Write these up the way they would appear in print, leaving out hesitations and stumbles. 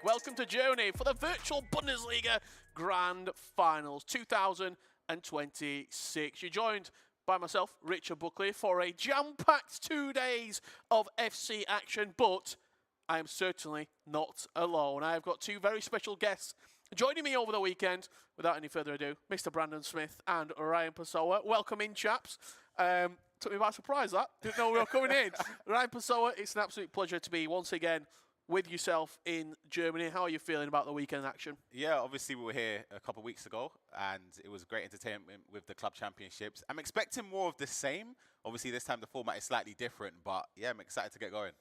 Hamburg. Welcome to Germany for the Virtual Bundesliga Grand Finals 2026. You're joined by myself, Richard Buckley, for a jam-packed 2 days of FC action, but I am certainly not alone. I've got two very special guests joining me over the weekend. Without any further ado, Mr. Brandon Smith and Ryan Pessoa. Welcome in, chaps. Took me by surprise, that. Didn't know we were coming in. Ryan Pessoa, it's an absolute pleasure to be once again with yourself in Germany. How are you feeling about the weekend action? Yeah, obviously we were here a couple of weeks ago and it was great entertainment with the club championships. I'm expecting more of the same. Obviously this time the format is slightly different, but yeah, I'm excited to get going.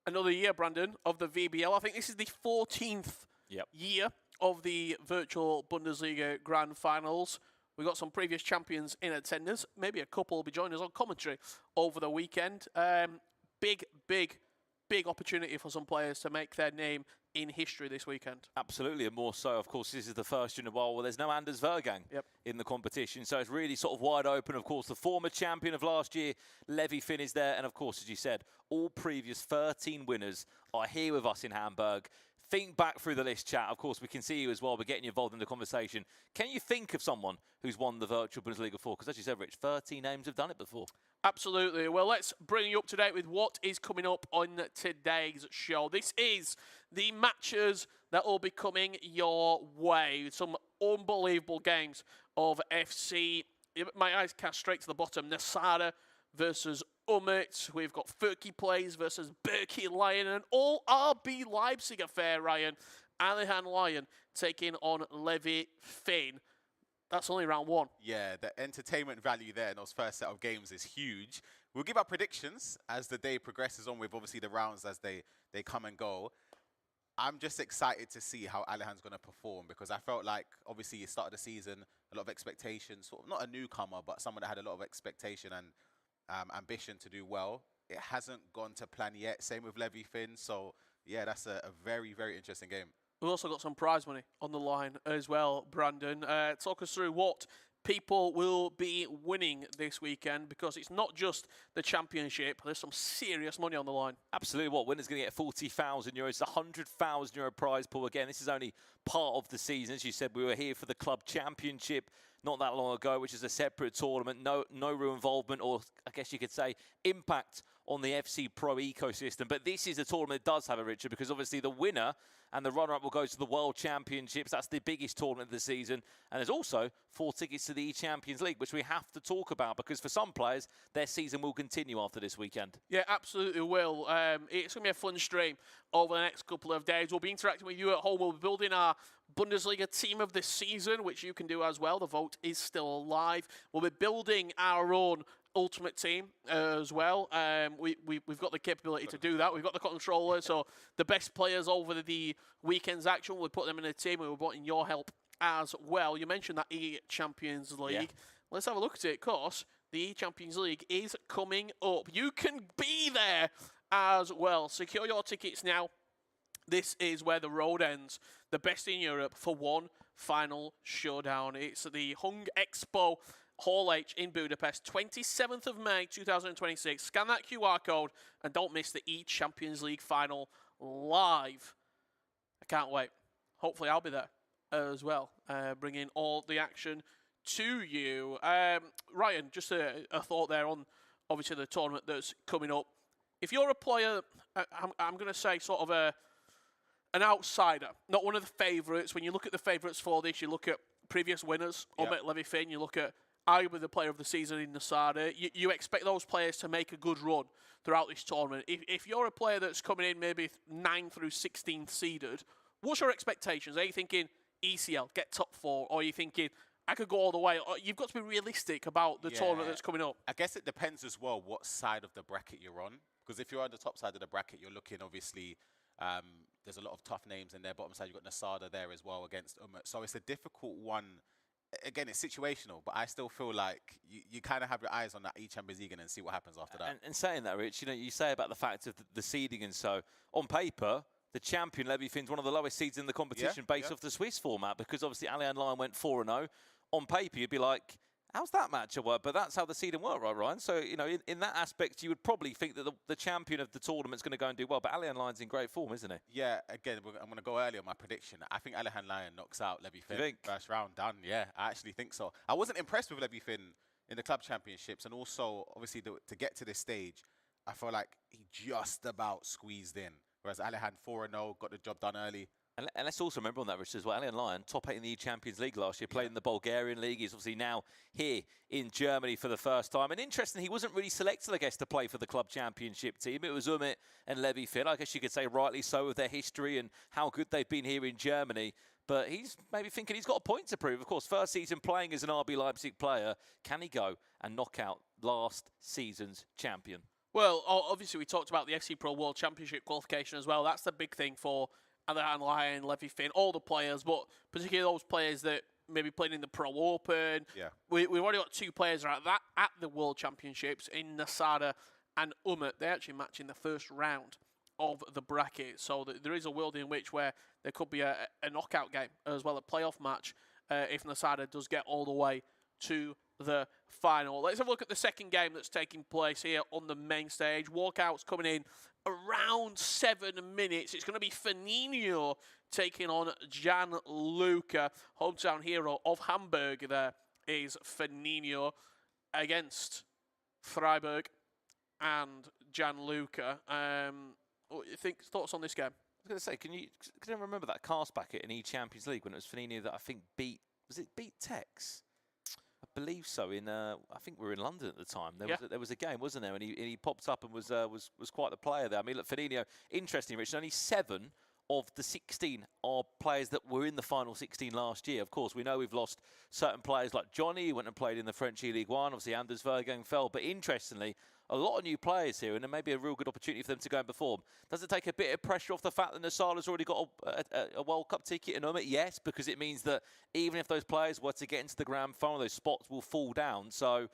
Another year, Brandon, of the VBL. I think this is the 14th year of the Virtual Bundesliga Grand Finals. We've got some previous champions in attendance. Maybe a couple will be joining us on commentary over the weekend. Big opportunity for some players to make their name in history this weekend. Absolutely, and more so, of course, this is the first in a while where there's no Anders Vergang in the competition, so it's really sort of wide open. Of course, the former champion of last year, Levy Finn, is there, and of course, as you said, all previous 13 winners are here with us in Hamburg. Think back through the list, chat. Of course, we can see you as well. We're getting you involved in the conversation. Can you think of someone who's won the Virtual Bundesliga before? Because as you said, Rich, 13 names have done it before. Absolutely. Well, let's bring you up to date with what is coming up on today's show. This is the matches that will be coming your way. Some unbelievable games of FC. My eyes cast straight to the bottom. Nasada versus Ummet. We've got Furky Plays versus Berkey Lion. And all RB Leipzig affair, Ryan. Alihan Lion taking on Levy Finn. That's only round one. Yeah, the entertainment value there in those first set of games is huge. We'll give our predictions as the day progresses on with obviously the rounds as they come and go. I'm just excited to see how Alihan's going to perform because I felt like obviously he started the season, a lot of expectations, sort of not a newcomer, but someone that had a lot of expectation and ambition to do well. It hasn't gone to plan yet. Same with Levy Finn. So yeah, that's a very, very interesting game. We've also got some prize money on the line as well, Brandon. Talk us through what people will be winning this weekend, because it's not just the championship. There's some serious money on the line. Absolutely. What winner's going to get €40,000? It's a €100,000 prize pool. Again, this is only part of the season. As you said, we were here for the club championship not that long ago, which is a separate tournament. No real involvement, or I guess you could say impact on the FC Pro ecosystem. But this is a tournament that does have a Richard, because obviously the winner and the runner-up will go to the World Championships. That's the biggest tournament of the season. And there's also 4 tickets to the E-Champions League, which we have to talk about, because for some players, their season will continue after this weekend. Yeah, absolutely will. It's going to be a fun stream over the next couple of days. We'll be interacting with you at home. We'll be building our Bundesliga team of the season, which you can do as well. The vote is still live. We'll be building our own ultimate team as well. We've got the capability to do that. We've got the controller, so the best players over the weekend's action, we'll put them in a team, and we're wanting your help as well. You mentioned that E-Champions League. Yeah. Let's have a look at it, of course. The E-Champions League is coming up. You can be there as well. Secure your tickets now. This is where the road ends. The best in Europe for one final showdown. It's the Hung Expo Hall H in Budapest, 27th of May, 2026. Scan that QR code and don't miss the E-Champions League final live. I can't wait. Hopefully I'll be there as well, bringing all the action to you. Ryan, just a thought there on obviously the tournament that's coming up. If you're a player, I'm going to say sort of an outsider, not one of the favourites. When you look at the favourites for this, you look at previous winners, Ummet, Levy Finn, you look at arguably the player of the season in Nasada. You expect those players to make a good run throughout this tournament. If you're a player that's coming in maybe 9th through 16th seeded, what's your expectations? Are you thinking ECL, get top 4, or are you thinking I could go all the way? You've got to be realistic about the tournament that's coming up. I guess it depends as well what side of the bracket you're on. Because if you're on the top side of the bracket, you're looking obviously, there's a lot of tough names in there. Bottom side, you've got Nasada there as well against Ummet. So it's a difficult one. Again, it's situational, but I still feel like you kind of have your eyes on that E-Champions League and then see what happens after that. And saying that, Rich, you say about the fact of the seeding, and so on paper, the champion Levy Finn's one of the lowest seeds in the competition based off the Swiss format, because obviously Alihan Lion went 4-0. On paper, you'd be like, How's that matchup work? But that's how the seeding work, right, Ryan? So, you know, in that aspect, you would probably think that the champion of the tournament's going to go and do well. But Alihan Lyon's in great form, isn't he? Yeah, again, I'm going to go early on my prediction. I think Alihan Lyon knocks out Levy Finn. You think? First round, done. Yeah, I actually think so. I wasn't impressed with Levy Finn in the club championships. And also, obviously, to get to this stage, I feel like he just about squeezed in. Whereas Alihan 4-0, got the job done early. And let's also remember on that, Richard, as well, Alihan Lyon, top 8 in the Champions League last year, played in the Bulgarian League. He's obviously now here in Germany for the first time. And interesting, he wasn't really selected, I guess, to play for the club championship team. It was Umit and Levy Finn. I guess you could say rightly so with their history and how good they've been here in Germany. But he's maybe thinking he's got a point to prove. Of course, first season playing as an RB Leipzig player. Can he go and knock out last season's champion? Well, obviously, we talked about the FC Pro World Championship qualification as well. That's the big thing for Alihan Lyon, Levy Finn, all the players, but particularly those players that maybe played in the Pro Open. Yeah. We've already got 2 players at the World Championships in Nasada and Umit. They actually match in the first round of the bracket. So there is a world in which where there could be a knockout game as well, a playoff match, if Nasada does get all the way to the final. Let's have a look at the second game that's taking place here on the main stage. Walkouts coming in around 7 minutes. It's going to be Fernino taking on Gianluca, hometown hero of Hamburg. There is Fernino against Freiburg and Gianluca. What do you think? Thoughts on this game? I was going to say, can you remember that cast bracket in E-Champions League when it was Fernino that I think beat Tex? I believe so. I think we were in London at the time. There was a game, wasn't there? And he popped up and was quite the player there. I mean, look, Fernino, interesting, Rich. Only 7 of the 16 are players that were in the final 16 last year. Of course, we know we've lost certain players like Johnny, who went and played in the French League One. Obviously, Anders Vergang fell. But interestingly, a lot of new players here, and there may be a real good opportunity for them to go and perform. Does it take a bit of pressure off the fact that Nasada's already got a World Cup ticket in Umit? Yes, because it means that even if those players were to get into the Grand Final, those spots will fall down. So,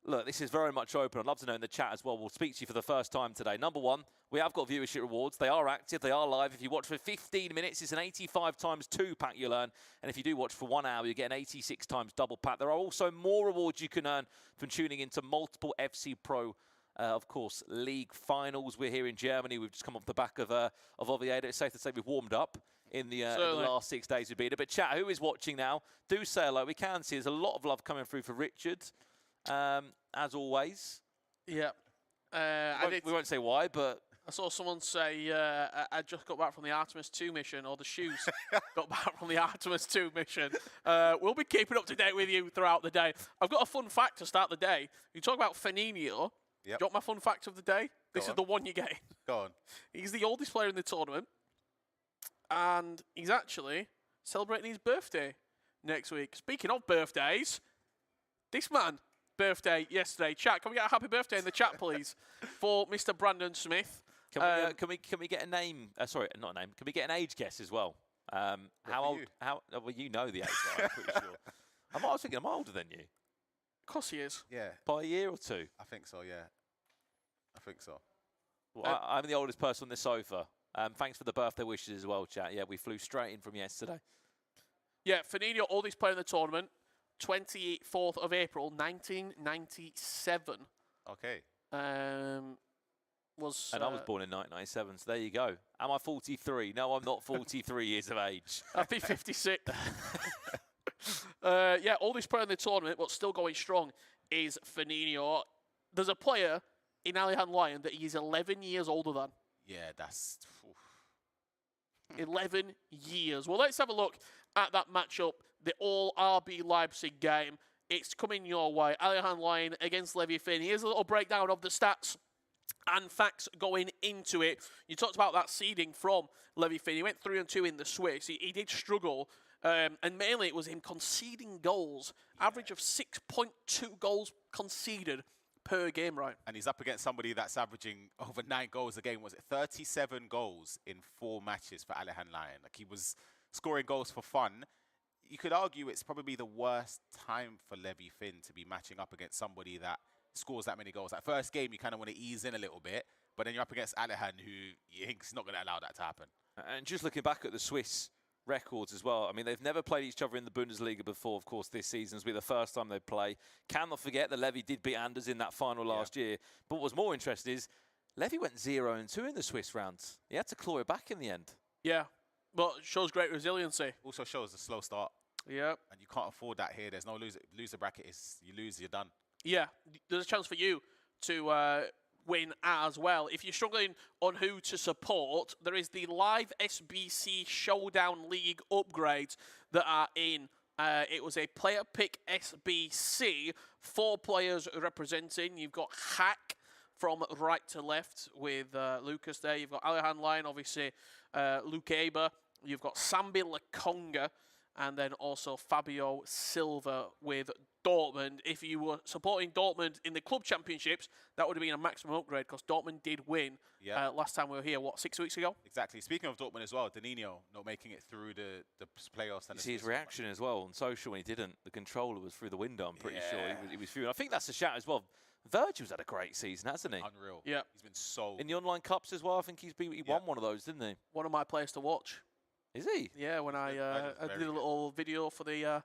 look, this is very much open. I'd love to know in the chat as well. We'll speak to you for the first time today. Number 1, we have got viewership rewards. They are active. They are live. If you watch for 15 minutes, it's an 85 times 2 pack you'll earn. And if you do watch for 1 hour, you get an 86 times double pack. There are also more rewards you can earn from tuning into multiple FC Pro of course, league finals. We're here in Germany. We've just come off the back of Oviedo. It's safe to say we've warmed up in the last 6 days we've been here. But chat, who is watching now? Do say hello. We can see there's a lot of love coming through for Richard, as always. Yeah. We won't say why, but I saw someone say, I just got back from the Artemis 2 mission, or the shoes got back from the Artemis 2 mission. We'll be keeping up to date with you throughout the day. I've got a fun fact to start the day. You talk about Fernino. Yep. Do you want my fun fact of the day? This is the one you're getting. Go on. He's the oldest player in the tournament, and he's actually celebrating his birthday next week. Speaking of birthdays, this man, birthday yesterday. Chat, can we get a happy birthday in the chat, please, for Mr. Brandon Smith? Can we get a name? Sorry, not a name. Can we get an age guess as well? How old? Well, you know the age. I'm pretty sure. I was thinking I'm older than you. Of course he is. Yeah. By a year or 2. I think so. Yeah. I think so. Well, I'm the oldest person on this sofa. Thanks for the birthday wishes as well, chat. Yeah, we flew straight in from yesterday. Yeah, Fernino, oldest player in the tournament, 24th of April, 1997. Okay. And I was born in 1997, so there you go. Am I 43? No, I'm not 43 years of age. I'd be 56. Yeah, oldest player in the tournament, but still going strong, is Fernino. There's a player in Alihan Lyon that he's 11 years older than. Yeah, that's... 11 years. Well, let's have a look at that matchup, the all RB Leipzig game. It's coming your way. Alihan Lyon against Levy Finn. Here's a little breakdown of the stats and facts going into it. You talked about that seeding from Levy Finn. He went 3-2 in the Swiss. He did struggle. And mainly it was him conceding goals. Average of 6.2 goals conceded per game, right? And he's up against somebody that's averaging over 9 goals a game. Was it 37 goals in 4 matches for Alihan Lyon? Like, he was scoring goals for fun. You could argue it's probably the worst time for Levy Finn to be matching up against somebody that scores that many goals. That first game, you kind of want to ease in a little bit, but then you're up against Alihan, who you think's not going to allow that to happen. And just looking back at the Swiss records as well. I mean, they've never played each other in the Bundesliga before. Of course, this season's be the first time they play. Cannot forget that Levy did beat Anders in that final last year. But what's more interesting is Levy went 0-2 in the Swiss rounds. He had to claw it back in the end. Yeah, but shows great resiliency. Also shows a slow start. Yeah. And you can't afford that here. There's no loser bracket. You lose, you're done. Yeah, there's a chance for you to win as well. If you're struggling on who to support, there is the live SBC Showdown League upgrades that are in. It was a player pick SBC, 4 players representing. You've got Hack from right to left with Lucas there. You've got Alihan Lion, obviously Luke Aber. You've got Sambi Lakonga, and then also Fabio Silva with Dortmund. If you were supporting Dortmund in the club championships, that would have been a maximum upgrade because Dortmund did win last time we were here, 6 weeks ago? Exactly. Speaking of Dortmund as well, Danilo not making it through the playoffs. And you see his reaction as well on social when he didn't. The controller was through the window, I'm pretty sure. He was fuming. I think that's a shout as well. Virgil's had a great season, hasn't he? Unreal. Yeah. He's been so... In the online cups as well, I think he won one of those, didn't he? One of my players to watch. Is he? Yeah, when I did a little video for the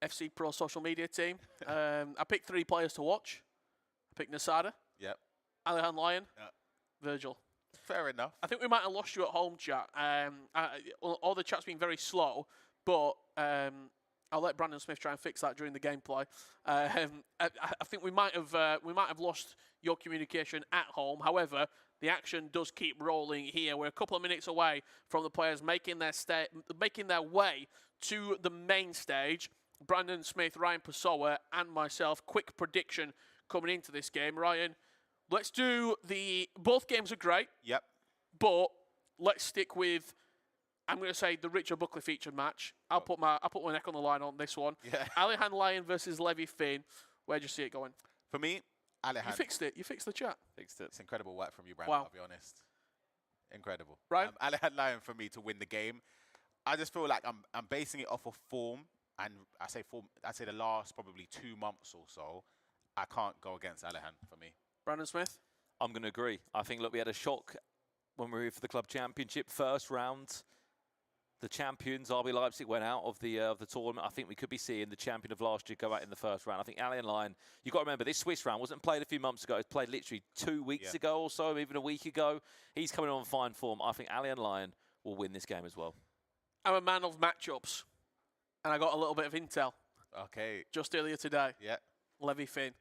FC Pro social media team. I picked 3 players to watch. I picked Nasada. Yep. Alihan Lion. Yep. Virgil. Fair enough. I think we might have lost you at home, chat. All the chat's been very slow, but I'll let Brandon Smith try and fix that during the gameplay. I think we might have lost your communication at home. However, the action does keep rolling here. We're a couple of minutes away from the players making their way to the main stage. Brandon Smith, Ryan Pessoa, and myself. Quick prediction coming into this game. Ryan, let's do both games are great. Yep. But let's stick with, I'm going to say, the Richard Buckley featured match. I'll put my neck on the line on this one. Yeah. Alihan Lion versus Levy Finn. Where do you see it going? For me, Alihan. You fixed it. You fixed the chat. Fixed it. It's incredible work from you, Brandon, Wow. I'll be honest. Incredible. Right. Alihan Lion for me to win the game. I just feel like I'm basing it off of form. And I say the last probably 2 months or so, I can't go against Alihan for me. Brandon Smith? I'm going to agree. I think, look, we had a shock when we were here for the club championship. First round, the champions, RB Leipzig, went out of the tournament. I think we could be seeing the champion of last year go out in the first round. I think Alihan Lion, you've got to remember, this Swiss round wasn't played a few months ago. It was played literally 2 weeks ago or so, even a week ago. He's coming on fine form. I think Alihan Lion will win this game as well. I'm a man of matchups. And I got a little bit of intel. Okay. Just earlier today. Yeah. Levy Finn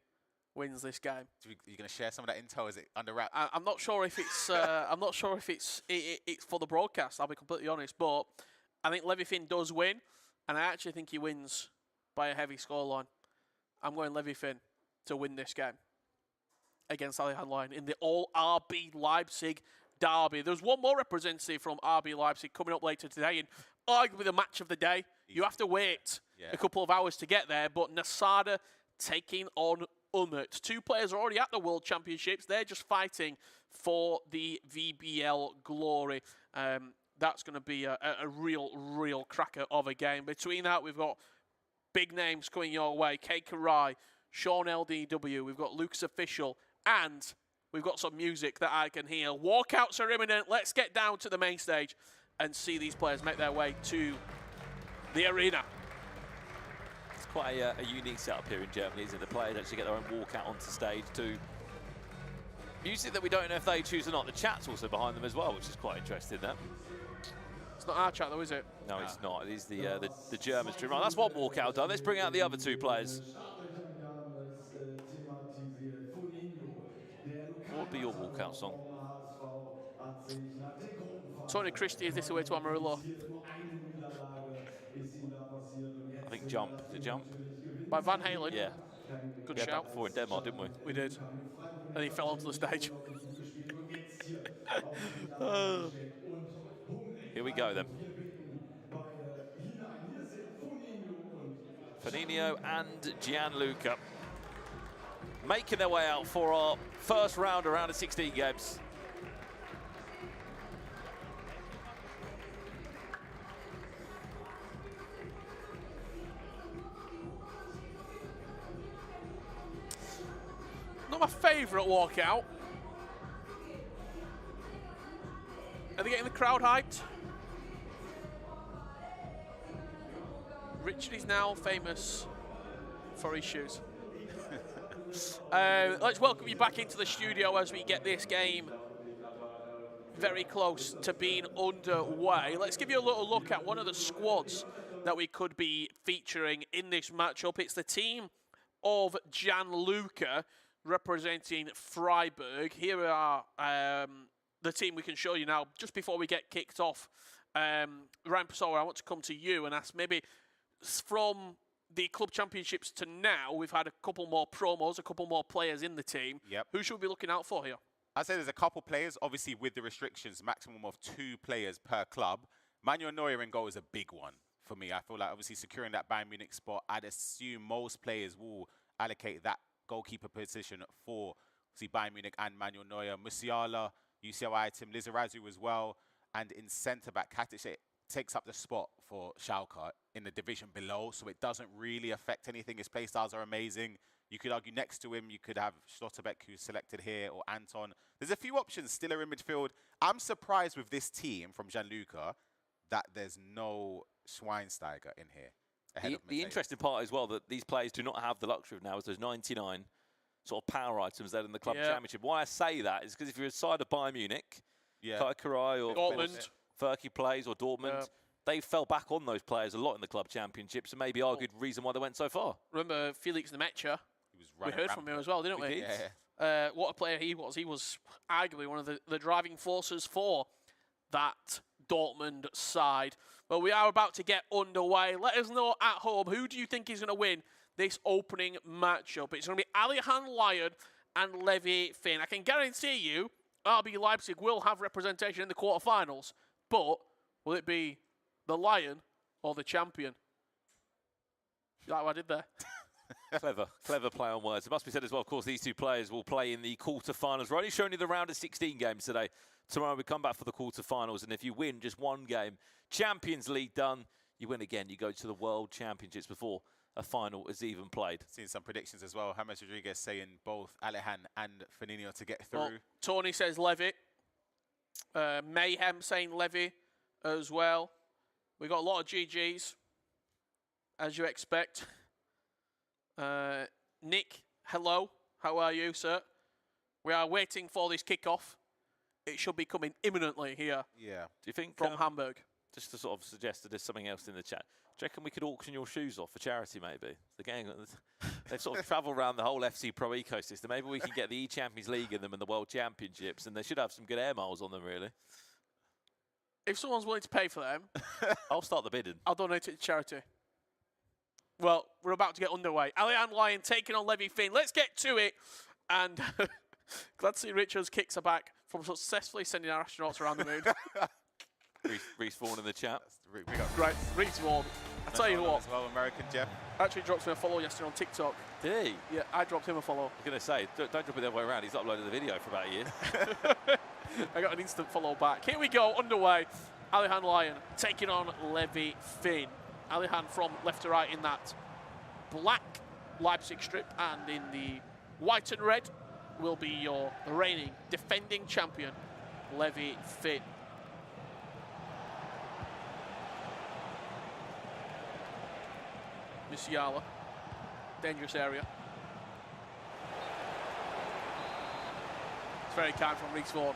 wins this game. Are you going to share some of that intel? Is it under wraps? I'm not sure if it's. I'm not sure if it's for the broadcast. I'll be completely honest, but I think Levy Finn does win, and I actually think he wins by a heavy scoreline. I'm going Levy Finn to win this game against Alihan Lion in the all RB Leipzig derby. There's one more representative from RB Leipzig coming up later today, and arguably the match of the day. You have to wait a couple of hours to get there, but Nasada taking on Umut. 2 players are already at the World Championships. They're just fighting for the VBL glory. That's going to be a real cracker of a game. Between that, we've got big names coming your way. Kei Karai, Sean LDW. We've got Luke's Official, and we've got some music that I can hear. Walkouts are imminent. Let's get down to the main stage and see these players make their way to the arena. It's quite a unique setup here in Germany, isn't it? The players actually get their own walkout onto stage to music that we don't know if they choose or not. The chat's also behind them as well, which is quite interesting. There. It's not our chat though, is it? No, it's not. It is the Germans. Right, that's one walkout done. Let's bring out the other 2 players. What would be your walkout song? Tony Christie, is this the way to Amarillo? I think Jump. Is it Jump? By Van Halen? Yeah. Good We had shout. that before in Denmark, didn't we? We did. And he fell onto the stage. Here we go then. Fanino and Gianluca making their way out for our first round around of 16 games. Not my favourite walkout. Are they getting the crowd hyped? Richard is now famous for his shoes. Let's welcome you back into the studio as we get this game very close to being underway. Let's give you a little look at one of the squads that we could be featuring in this matchup. It's the team of Gianluca representing Freiburg. Here are the team we can show you now. Just before we get kicked off, Ryan Pessoa, I want to come to you and ask, maybe from the club championships to now, we've had a couple more promos, a couple more players in the team. Yep. Who should we be looking out for here? I'd say there's a couple players, obviously with the restrictions, maximum of 2 players per club. Manuel Neuer in goal is a big one for me. I feel like obviously securing that Bayern Munich spot, I'd assume most players will allocate that goalkeeper position for Bayern Munich and Manuel Neuer. Musiala, UCL item, Lizarazu as well. And in centre-back, Katic takes up the spot for Schalke in the division below, so it doesn't really affect anything. His play styles are amazing. You could argue next to him, you could have Schlotterbeck, who's selected here, or Anton. There's a few options still in midfield. I'm surprised with this team from Gianluca that there's no Schweinsteiger in here. The interesting part as well, that these players do not have the luxury of now, is those 99 sort of power items there in the club championship. Why I say that is because if you're inside of Bayern Munich, Kai Karai or Dortmund, Furky plays, or Dortmund, they fell back on those players a lot in the club championship, so maybe argued reason why they went so far. Remember Felix Nemecha? We heard from him as well, didn't we? Yeah. What a player he was. He was arguably one of the driving forces for that Dortmund side. But we are about to get underway. Let us know at home, who do you think is going to win this opening matchup? It's going to be Alihan Lion and Levy Finn. I can guarantee you RB Leipzig will have representation in the quarterfinals, but will it be the Lion or the champion? You like what I did there? Clever play on words. It must be said as well, of course, these two players will play in the quarterfinals. We're only showing you the round of 16 games today. Tomorrow we come back for the quarterfinals, and if you win just one game, Champions League done, you win again. You go to the World Championships before a final is even played. Seen some predictions as well. James Rodriguez saying both Alihan and Firmino to get through. Well, Tony says Levy. Mayhem saying Levy as well. We got a lot of GGs, as you expect. Nick, hello. How are you, sir? We are waiting for this kickoff. It should be coming imminently here. Yeah. Do you think from Hamburg? Just to sort of suggest that there's something else in the chat. Do you reckon we could auction your shoes off for charity, maybe? The gang, they've sort of travelled around the whole FC Pro ecosystem. Maybe we can get the E-Champions League in them and the World Championships, and they should have some good air miles on them, really. If someone's willing to pay for them, I'll start the bidding. I'll donate it to charity. Well, we're about to get underway. Alihan Lion taking on Levy Finn. Let's get to it. And glad to see Richards kicks are back from successfully sending our astronauts around the moon. Reese Vaughan in the chat. Great. Reese Vaughan. I tell you what. As well, American Jeff. Actually dropped me a follow yesterday on TikTok. Did he? Yeah, I dropped him a follow. I was going to say, don't drop it the other way around. He's uploaded the video for about a year. I got an instant follow back. Here we go, underway. Alihan Lion taking on Levy Finn. Alihan from left to right in that black Leipzig strip, and in the white and red will be your reigning defending champion, Levy Finn. Musiala, dangerous area. It's very kind from Reese Vaughan.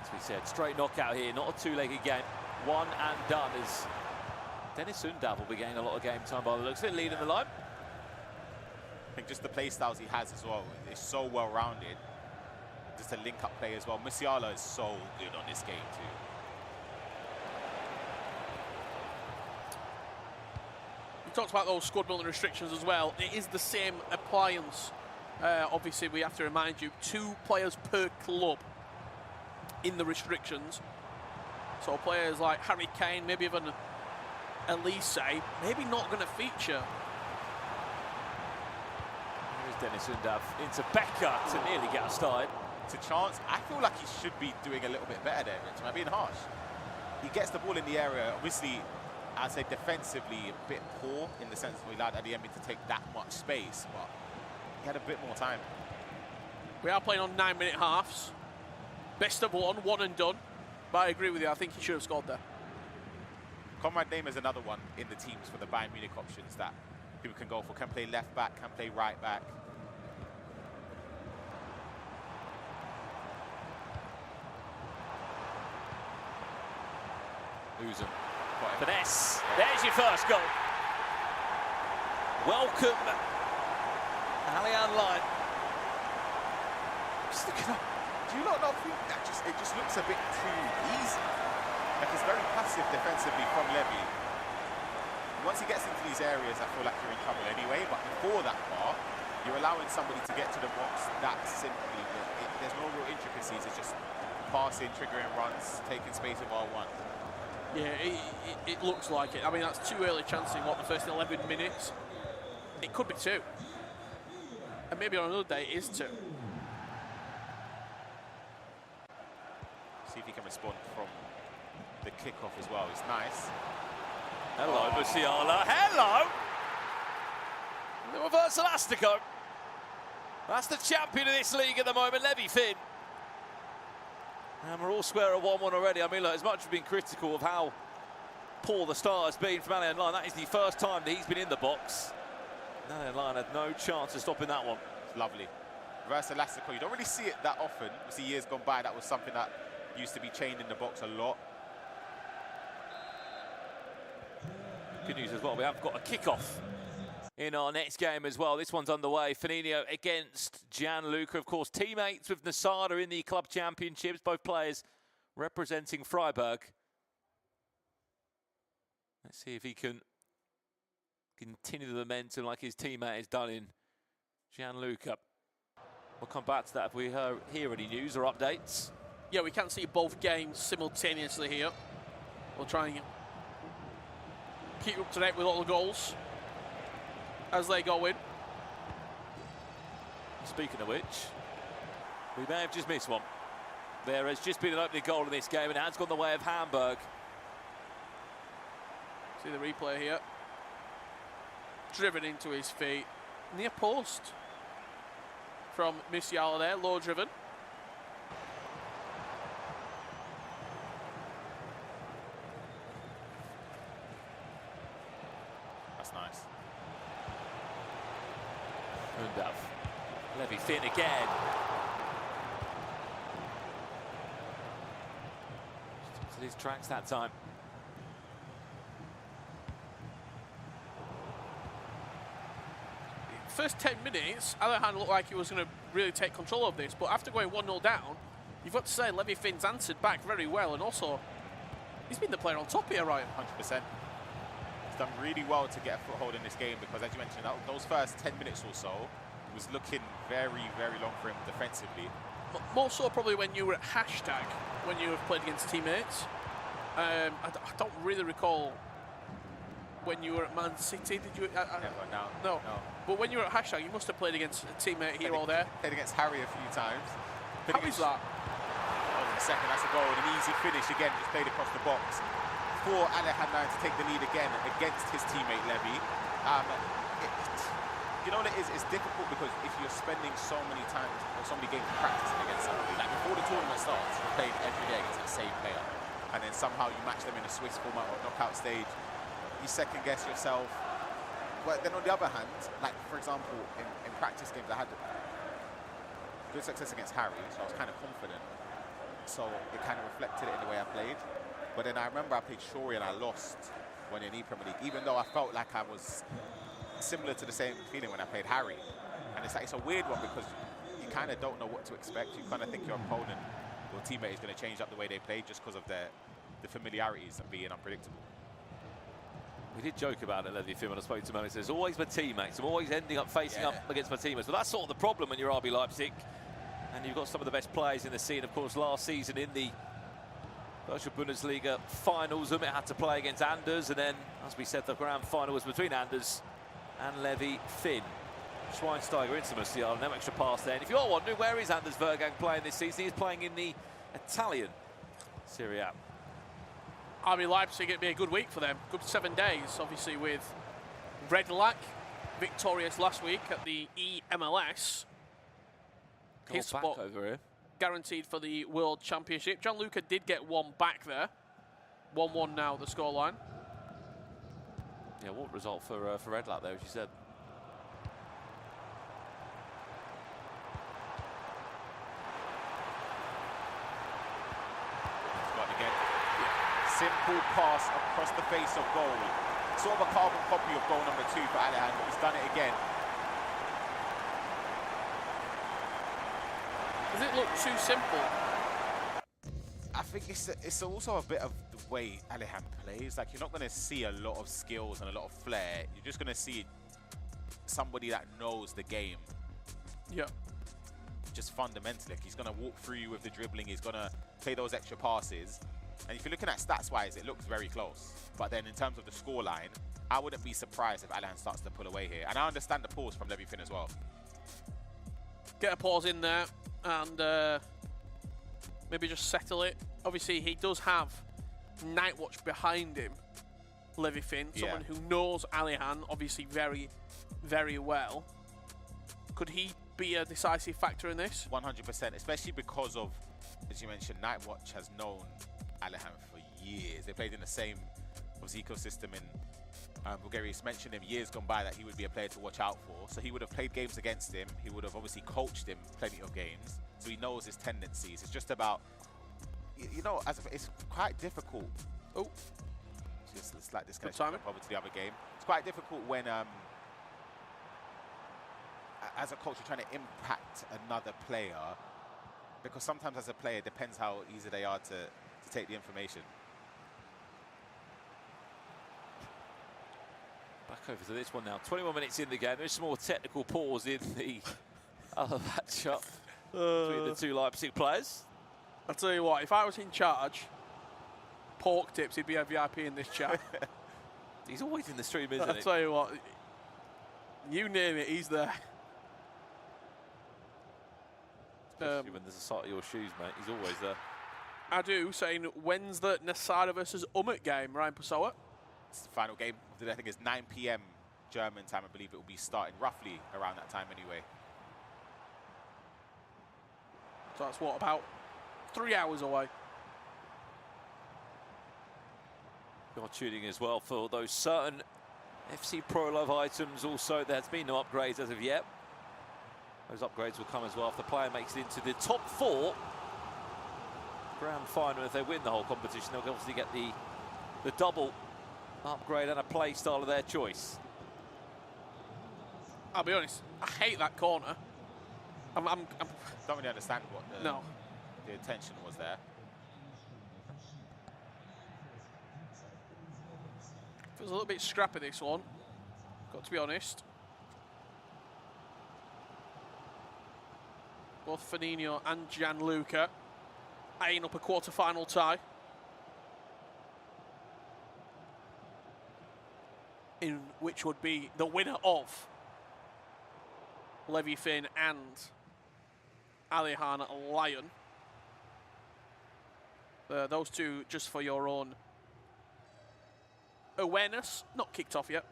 As we said, straight knockout here, not a two-legged game. One and done as Dennis Undav will be getting a lot of game time by the looks of it, leading the line. I think just the play styles he has as well is so well-rounded. Just a link-up play as well. Musiala is so good on this game too. We talked about those squad building restrictions as well. It is the same appliance. Obviously, we have to remind you, 2 players per club in the restrictions. So players like Harry Kane, maybe even Elise, maybe not going to feature. Dennis Undav into Becker to nearly get us started. To Chance, I feel like he should be doing a little bit better there, Rich. Am I being harsh? He gets the ball in the area. Obviously, I'd say defensively a bit poor in the sense that we allowed Adeyemi to take that much space, but He had a bit more time. We are playing on 9-minute halves. Best of one and done. But I agree with you, I think he should have scored there. Conrad Name is another one in the teams for the Bayern Munich options that people can go for. Can play left back, can play right back. Uzum. Finesse. There's your first goal. Welcome, Alihan line. Just looking up. Do you not think that it just looks a bit too easy? Like it's very passive defensively from Levy. Once he gets into these areas, I feel like you're in trouble anyway. But before that part, you're allowing somebody to get to the box that simply. There's no real intricacies. It's just passing, triggering runs, taking space of R1. Yeah, it looks like it. I mean, that's too early chancing, what, the first 11 minutes? It could be 2. And maybe on another day it is 2. See if he can respond from the kickoff as well. It's nice. Hello, Musiala. Hello! The reverse elastico. That's the champion of this league at the moment, Levy Finn. And we're all square at 1-1 already. I mean, look, as much as we've been critical of how poor the start has been from Alihan, that is the first time that he's been in the box. Alihan had no chance of stopping that one. It's lovely. Reverse elastico. You don't really see it that often. You see years gone by, that was something that used to be chained in the box a lot. Good news as well, we have got a kick-off in our next game as well. This one's underway. Firmino against Gianluca. Of course, teammates with Nasada in the club championships. Both players representing Freiburg. Let's see if he can continue the momentum like his teammate has done in Gianluca. We'll come back to that if we hear any news or updates. Yeah, we can't see both games simultaneously here. We'll try and keep you up to date with all the goals as they go in. Speaking of which, we may have just missed one. There has just been an opening goal in this game, and it has gone the way of Hamburg. See the replay here. Driven into his feet. Near post from Musiala there, low driven. That's nice. Buildup. Levy Finn again. To his tracks that time. First 10 minutes, Alihan looked like he was going to really take control of this, but after going 1-0 down, you've got to say Levy Finn's answered back very well, and also he's been the player on top here, Ryan. 100%. He's done really well to get a foothold in this game because, as you mentioned, those first 10 minutes or so was looking very, very long for him defensively. More so probably when you were at hashtag, when you have played against teammates. I don't really recall when you were at Man City, did you? No. But when you were at hashtag, you must have played against a teammate here or there. Played against Harry a few times. How is that? Oh, second, that's a goal. An easy finish again, just played across the box. For Alihan now to take the lead again against his teammate Levy. You know what it is? It's difficult because if you're spending so many times or so many games practicing against somebody, like before the tournament starts, you're playing every day against the same player, and then somehow you match them in a Swiss format or knockout stage. You second guess yourself. But then on the other hand, like for example, in practice games, I had good success against Harry, so I was kind of confident. So it kind of reflected it in the way I played. But then I remember I played Shori and I lost when in Premier League, even though I felt like I was similar to the same feeling when I played Harry. And it's like, it's a weird one because you kind of don't know what to expect. You kind of think your opponent, your teammate is going to change up the way they play just because of the familiarities and being unpredictable. We did joke about it, Levy Finn, when I spoke to him. He says, always my teammates. I'm always ending up facing up against my teammates. But that's sort of the problem when you're RB Leipzig. And you've got some of the best players in the scene. Of course, last season in the Virtual Bundesliga finals, it had to play against Anders. And then, as we said, the grand final was between Anders and Levy Finn. Schweinsteiger into Musiala, no extra pass there. And if you are wondering, where is Anders Vergang playing this season? He's playing in the Italian Serie A. RB Leipzig, it'd be a good week for them. Good 7 days, obviously, with Red Lack victorious last week at the EMLS. His back spot over here. guaranteed for the World Championship. Gianluca did get one back there. 1-1 now, the scoreline. Yeah, what result for Redlap there, as you said. Again. Simple pass across the face of goal. Sort of a carbon copy of goal number 2 for Alihan, but he's done it again. Does it look too simple? I think it's also a bit of the way Alihan plays. Like, you're not going to see a lot of skills and a lot of flair. You're just going to see somebody that knows the game. Yeah. Just fundamentally. Like, he's going to walk through you with the dribbling. He's going to play those extra passes. And if you're looking at stats-wise, it looks very close. But then in terms of the scoreline, I wouldn't be surprised if Alihan starts to pull away here. And I understand the pause from Levy Finn as well. Get a pause in there and maybe just settle it. Obviously, he does have Nightwatch behind him, Levy Finn, someone who knows Alihan obviously very, very well. Could he be a decisive factor in this? 100%, especially because of, as you mentioned, Nightwatch has known Alihan for years. They played in the same ecosystem in Bulgaria. He's mentioned him years gone by that he would be a player to watch out for. So he would have played games against him. He would have obviously coached him plenty of games. So he knows his tendencies. It's just about, you know, it's quite difficult. Oh, just a slight disconnection over to the other game. It's quite difficult when, as a coach, you're trying to impact another player, because sometimes as a player, it depends how easy they are to take the information. Back over to this one now. 21 minutes in the game. There's some more technical pause in the other matchup between the two Leipzig players. I'll tell you what, if I was in charge, Pork Tips, he'd be a VIP in this chat. He's always in the stream, isn't he? I'll tell you what, you name it, he's there. Especially when there's a sight of your shoes, mate. He's always there. I do, saying, when's the Nasada versus Umut game, Ryan Pessoa? It's the final game. I think it's 9 p.m. German time. I believe it will be starting roughly around that time anyway. So that's what, about 3 hours away. You're tuning as well for those certain FC Pro Love items. Also, there's been no upgrades as of yet. Those upgrades will come as well if the player makes it into the top 4 Grand Final. If they win the whole competition, they'll obviously get the double upgrade and a play style of their choice. I'll be honest, I hate that corner. I'm don't really understand what the intention was there. Feels a little bit scrappy, this one, got to be honest. Both Firmino and Gianluca eyeing up a quarter-final tie. In which would be the winner of Levy Finn and Alihan Lion. Those two, just for your own awareness, not kicked off yet.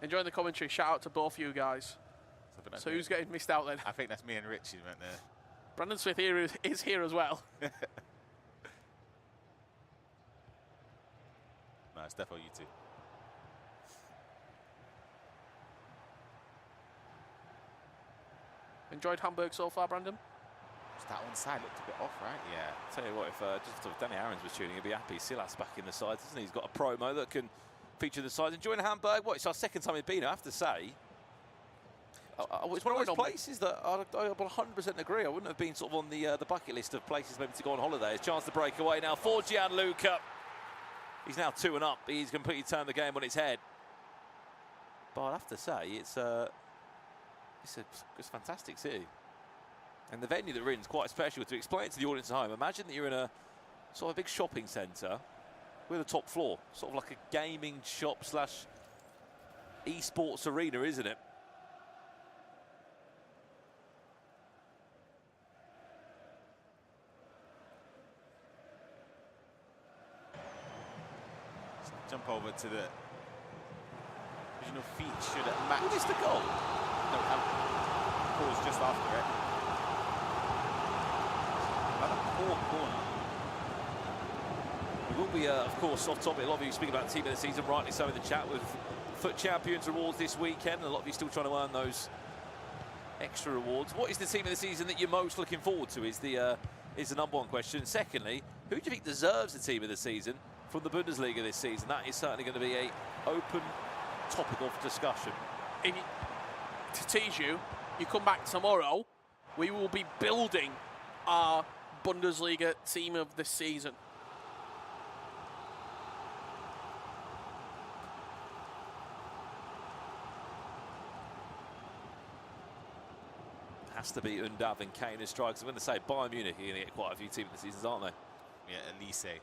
Enjoying the commentary. Shout out to both you guys. So who's getting missed out then? I think that's me and Rich you meant there. Brandon Smith here is here as well. No, it's definitely you two. Enjoyed Hamburg so far, Brandon? That one side looked a bit off, right? Yeah. Tell you what, if Danny Aarons was tuning, he'd be happy. Silas back in the sides, isn't he? He's got a promo that can feature the sides. Enjoying Hamburg. What? It's our second time in been. I have to say, it's one of those places that I 100% agree. I wouldn't have been sort of on the bucket list of places maybe to go on holiday. It's a chance to break away now for Gianluca. He's now 2-up. He's completely turned the game on its head. But I have to say, it's a fantastic city. And the venue that we're in is quite special. To explain it to the audience at home, imagine that you're in a sort of a big shopping centre with a top floor, sort of like a gaming shop slash esports arena, isn't it? Jump over to the original feet should match. Who missed the goal? No, pause just after it. Another poor corner. We will be, of course, off topic. A lot of you speaking about team of the season, rightly so in the chat, with Foot Champions awards this weekend. A lot of you still trying to earn those extra rewards. What is the team of the season that you're most looking forward to is the number one question. Secondly, who do you think deserves the team of the season from the Bundesliga this season? That is certainly going to be a open topic of discussion. To tease you, you come back tomorrow, we will be building our Bundesliga team of the season. Has to be Undav and Kane as strikers. I'm going to say Bayern Munich are going to get quite a few team of the seasons, aren't they? Yeah, Elise.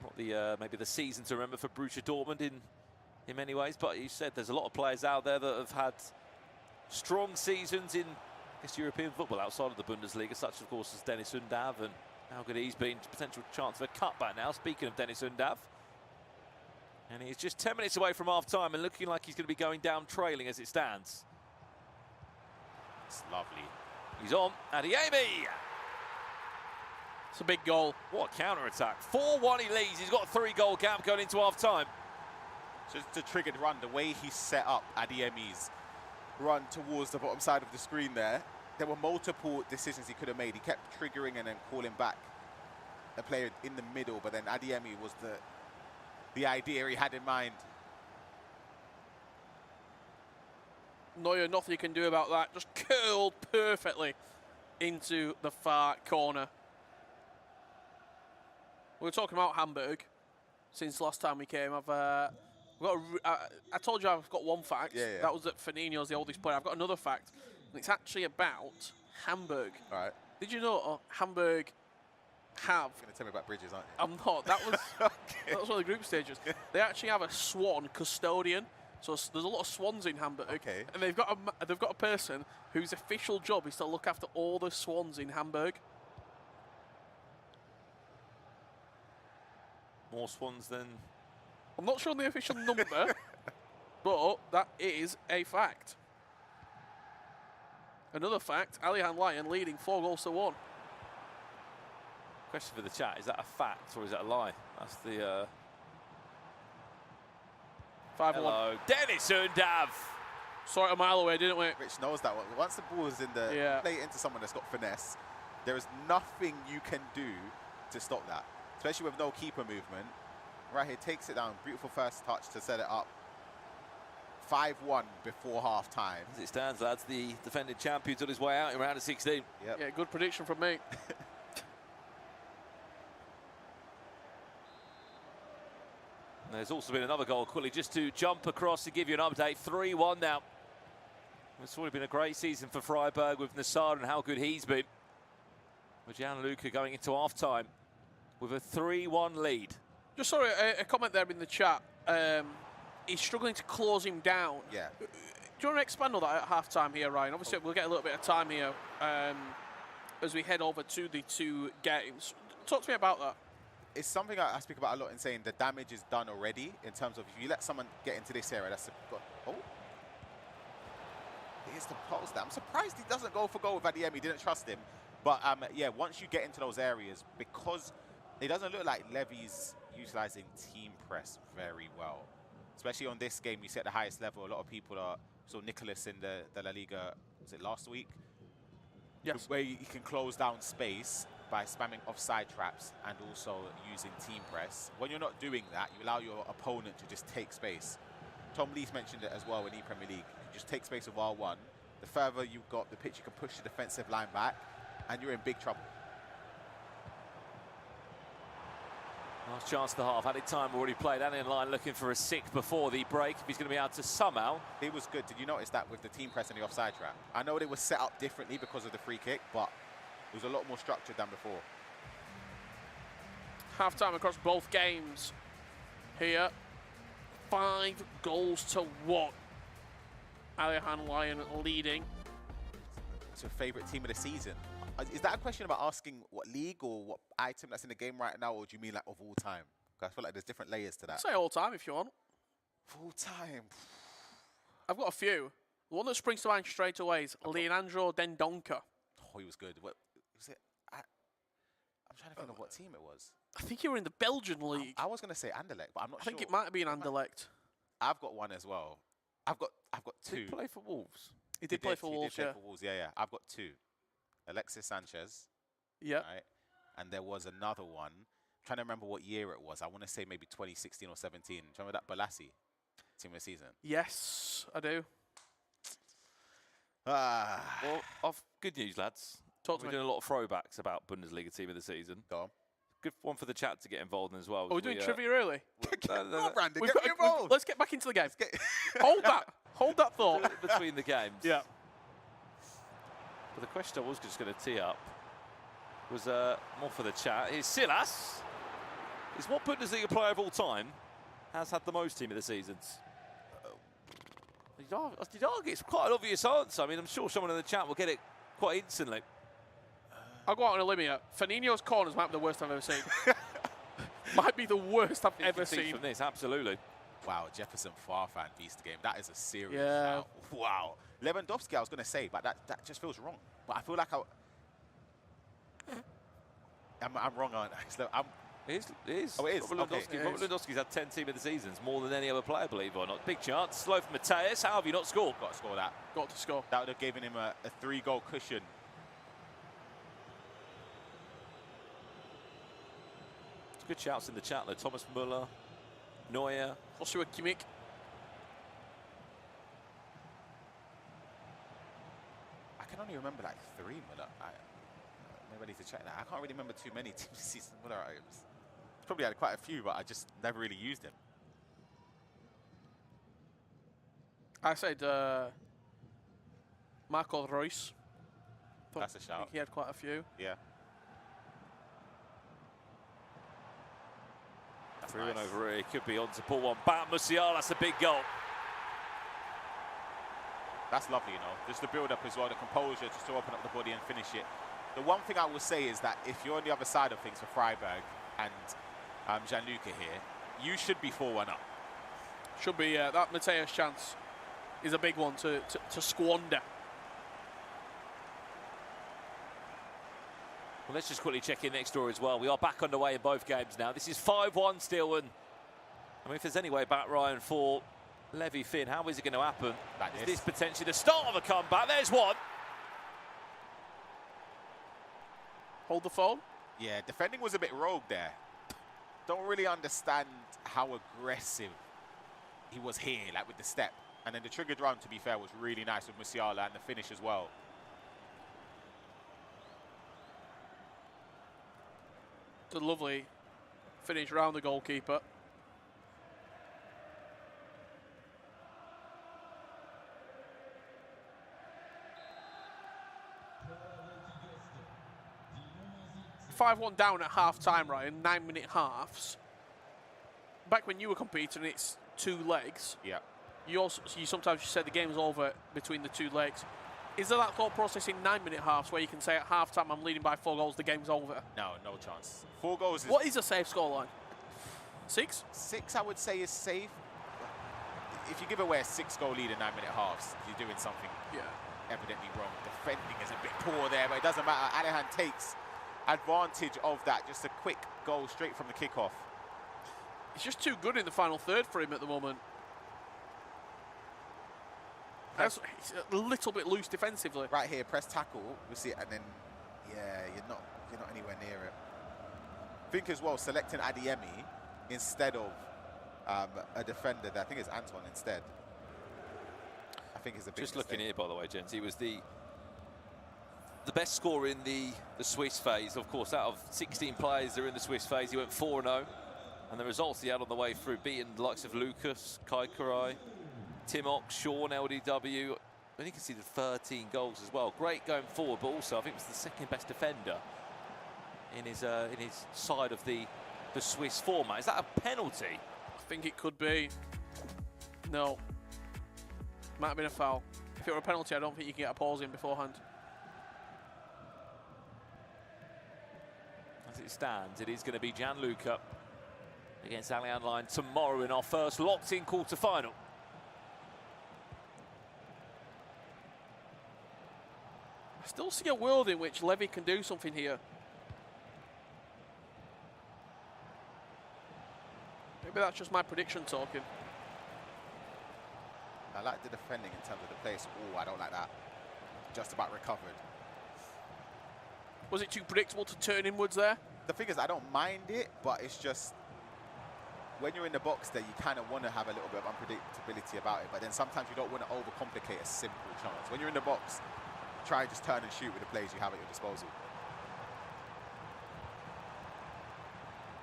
Not the maybe the season to remember for Borussia Dortmund in many ways, but you said there's a lot of players out there that have had strong seasons in, I guess, European football outside of the Bundesliga, such of course as Dennis Undav, and how good he's been. Potential chance of a cutback now. Speaking of Dennis Undav, and he's just 10 minutes away from half-time and looking like he's going to be going down trailing as it stands. It's lovely. He's on. Adeyemi. It's a big goal. What a counter-attack. 4-1 he leads. He's got a 3-goal gap going into half-time. Just the triggered run, the way he set up Adeyemi's run towards the bottom side of the screen there. There were multiple decisions he could have made. He kept triggering and then calling back a player in the middle, but then Adeyemi was the idea he had in mind. Neuer, nothing you can do about that. Just curled perfectly into the far corner. We were talking about Hamburg since last time we came. I told you I've got one fact. Yeah, yeah. That was that Fernino's the oldest player. I've got another fact, and it's actually about Hamburg. All right. Did you know Hamburg have... You're going to tell me about bridges, aren't you? I'm not. That was, Okay. that was one of the group stages. They actually have a swan custodian. So there's a lot of swans in Hamburg. Okay. And they've got a person whose official job is to look after all the swans in Hamburg. More swans than... I'm not sure on the official number, but that is a fact. Another fact, Alihan Lion leading 4-1. Question for the chat, is that a fact or is that a lie? That's the... 5-1. Hello, Dennis Undav. Saw it a mile away, didn't we? Rich knows that one. Once the ball is in the play it into someone that's got finesse, there is nothing you can do to stop that, especially with no keeper movement. Right here, takes it down. Beautiful first touch to set it up. 5-1 before half time. As it stands, lads, the defending champions on his way out in round of 16. Yep. Yeah, good prediction from me. There's also been another goal quickly just to jump across to give you an update. 3-1 now. It's already been a great season for Freiburg with Nassar and how good he's been. With Gianluca going into half-time with a 3-1 lead. Just saw a comment there in the chat. He's struggling to close him down. Yeah. Do you want to expand on that at half-time here, Ryan? Obviously, we'll get a little bit of time here as we head over to the two games. Talk to me about that. It's something I speak about a lot in saying the damage is done already in terms of if you let someone get into this area, that's oh. Here's the pulse there. I'm surprised he doesn't go for goal with Adeyemi. He didn't trust him. But yeah, once you get into those areas, because it doesn't look like Levy's utilising team press very well. Especially on this game, you see at the highest level, a lot of people are, so Nicholas in the La Liga, was it last week? Yes. Where you can close down space by spamming offside traps and also using team press. When you're not doing that, you allow your opponent to just take space. Tom Leaf mentioned it as well in E-Premier League. You just take space with R1. The further you've got the pitch, you can push the defensive line back, and you're in big trouble. Last chance of the half. Added time already played. Alihan Lion looking for a 6 before the break. If he's going to be able to somehow. It was good. Did you notice that with the team press and the offside trap? I know they were set up differently because of the free kick, but it was a lot more structured than before. Half-time across both games here. 5-1. Alihan Lion leading. It's your favourite team of the season. Is that a question about asking what league or what item that's in the game right now, or do you mean like of all time? 'Cause I feel like there's different layers to that. Say all time if you want. Full time. I've got a few. The one that springs to mind straight away is Leandro Dendoncker. Oh, he was good. What was it? I'm trying to think of what team it was. I think you were in the Belgian league. I was going to say Anderlecht, but I'm not I sure. think it might have been Anderlecht. I've got one as well. I've got two. Did he play for Wolves? He did play for Wolves, He did play for Wolves, yeah. I've got two. Alexis Sanchez. Yeah. Right? And there was another one. I'm trying to remember what year it was. I want to say maybe 2016 or 17. Do you remember that Balassi team of the season? Yes, I do. Well, good news, lads. Talk to We're me. doing a lot of throwbacks about Bundesliga team of the season. Go on. Good one for the chat to get involved in as well. Are we doing trivia early? No, Brandon, We've get got- involved. Let's get back into the game. Hold that. Hold that thought. Between the games. Yeah. But the question I was just going to tee up was more for the chat. Is Silas, is what Bundesliga player of all time has had the most team of the seasons? You'd argue it's quite an obvious answer. I mean, I'm sure someone in the chat will get it quite instantly. I'll go out on a limb here. Fernino's corners might be the worst I've ever seen. Might be the worst I've ever seen. From this, absolutely. Wow, Jefferson Farfan beast game. That is a serious Yeah. shout. Wow. Lewandowski, I was going to say, but that just feels wrong. But I feel like I'm wrong, aren't I? It is. Oh, it is? Robert Okay. Lewandowski. It Robert is. Lewandowski's had 10 team of the seasons, more than any other player, believe it or not. Big chance. Slow for Mateus. How have you not scored? Got to score that. Got to score. That would have given him a 3-goal cushion. Good shouts in the chat though. Thomas Müller, Neuer. Joshua Kimmich. I can only remember like 3 Muller. Maybe I need to check that. I can't really remember too many team season Muller items. Probably had quite a few, but I just never really used him. I said Marco Reus. That's a I shout. think he had quite a few. Yeah. That's Through nice. and over here. Could be on to pull one back. Musiala, that's a big goal. That's lovely, you know. Just the build-up as well, the composure, just to open up the body and finish it. The one thing I will say is that if you're on the other side of things for Freiburg and Gianluca here, you should be 4-1 up. Should be that Mateus chance is a big one to squander. Well, let's just quickly check in next door as well. We are back underway in both games now. This is 5-1 still, and I mean, if there's any way back, Ryan, for Levy Finn, how is it going to happen? Like Is this. this potentially the start of a comeback? There's one. Hold the phone. Yeah, defending was a bit rogue there. Don't really understand how aggressive he was here, like with the step. And then the triggered run, to be fair, was really nice with Musiala and the finish as well. It's a lovely finish round the goalkeeper. 5-1 down at half-time, Ryan, 9-minute halves. Back when you were competing, it's 2 legs. Yeah. You sometimes said the game's over between the 2 legs. Is there that thought process in 9-minute halves where you can say at half-time I'm leading by 4 goals, the game's over? No, no chance. 4 goals is... What is a safe scoreline? 6? 6, I would say, is safe. If you give away a 6-goal lead in 9-minute halves, you're doing something evidently wrong. Defending is a bit poor there, but it doesn't matter. Alihan takes advantage of that. Just a quick goal straight from the kickoff. It's just too good in the final third for him at the moment. He's a little bit loose defensively. Right here, press tackle. We see it, and then you're not anywhere near it. I think as well, selecting Adeyemi instead of a defender. I think it's Antoine instead. I think it's a big Just mistake. looking here, by the way, gents, he was the best scorer in the Swiss phase. Of course, out of 16 players that are in the Swiss phase, he went 4-0. And the results he had on the way through, beating the likes of Lucas, Kaikarai, Timok, Sean, LDW. And he conceded 13 goals as well. Great going forward, but also I think he was the second best defender in his side of the Swiss format. Is that a penalty? I think it could be. No. Might have been a foul. If it were a penalty, I don't think you can get a pause in beforehand. As it stands, it is going to be Gianluca against Alihan line tomorrow in our first locked-in quarter-final. I still see a world in which Levy can do something here. Maybe that's just my prediction talking. I like the defending in terms of the place. Oh, I don't like that. Just about recovered. Was it too predictable to turn inwards there? The thing is, I don't mind it, but it's just when you're in the box there, you kind of want to have a little bit of unpredictability about it. But then sometimes you don't want to overcomplicate a simple chance. When you're in the box, try and just turn and shoot with the plays you have at your disposal.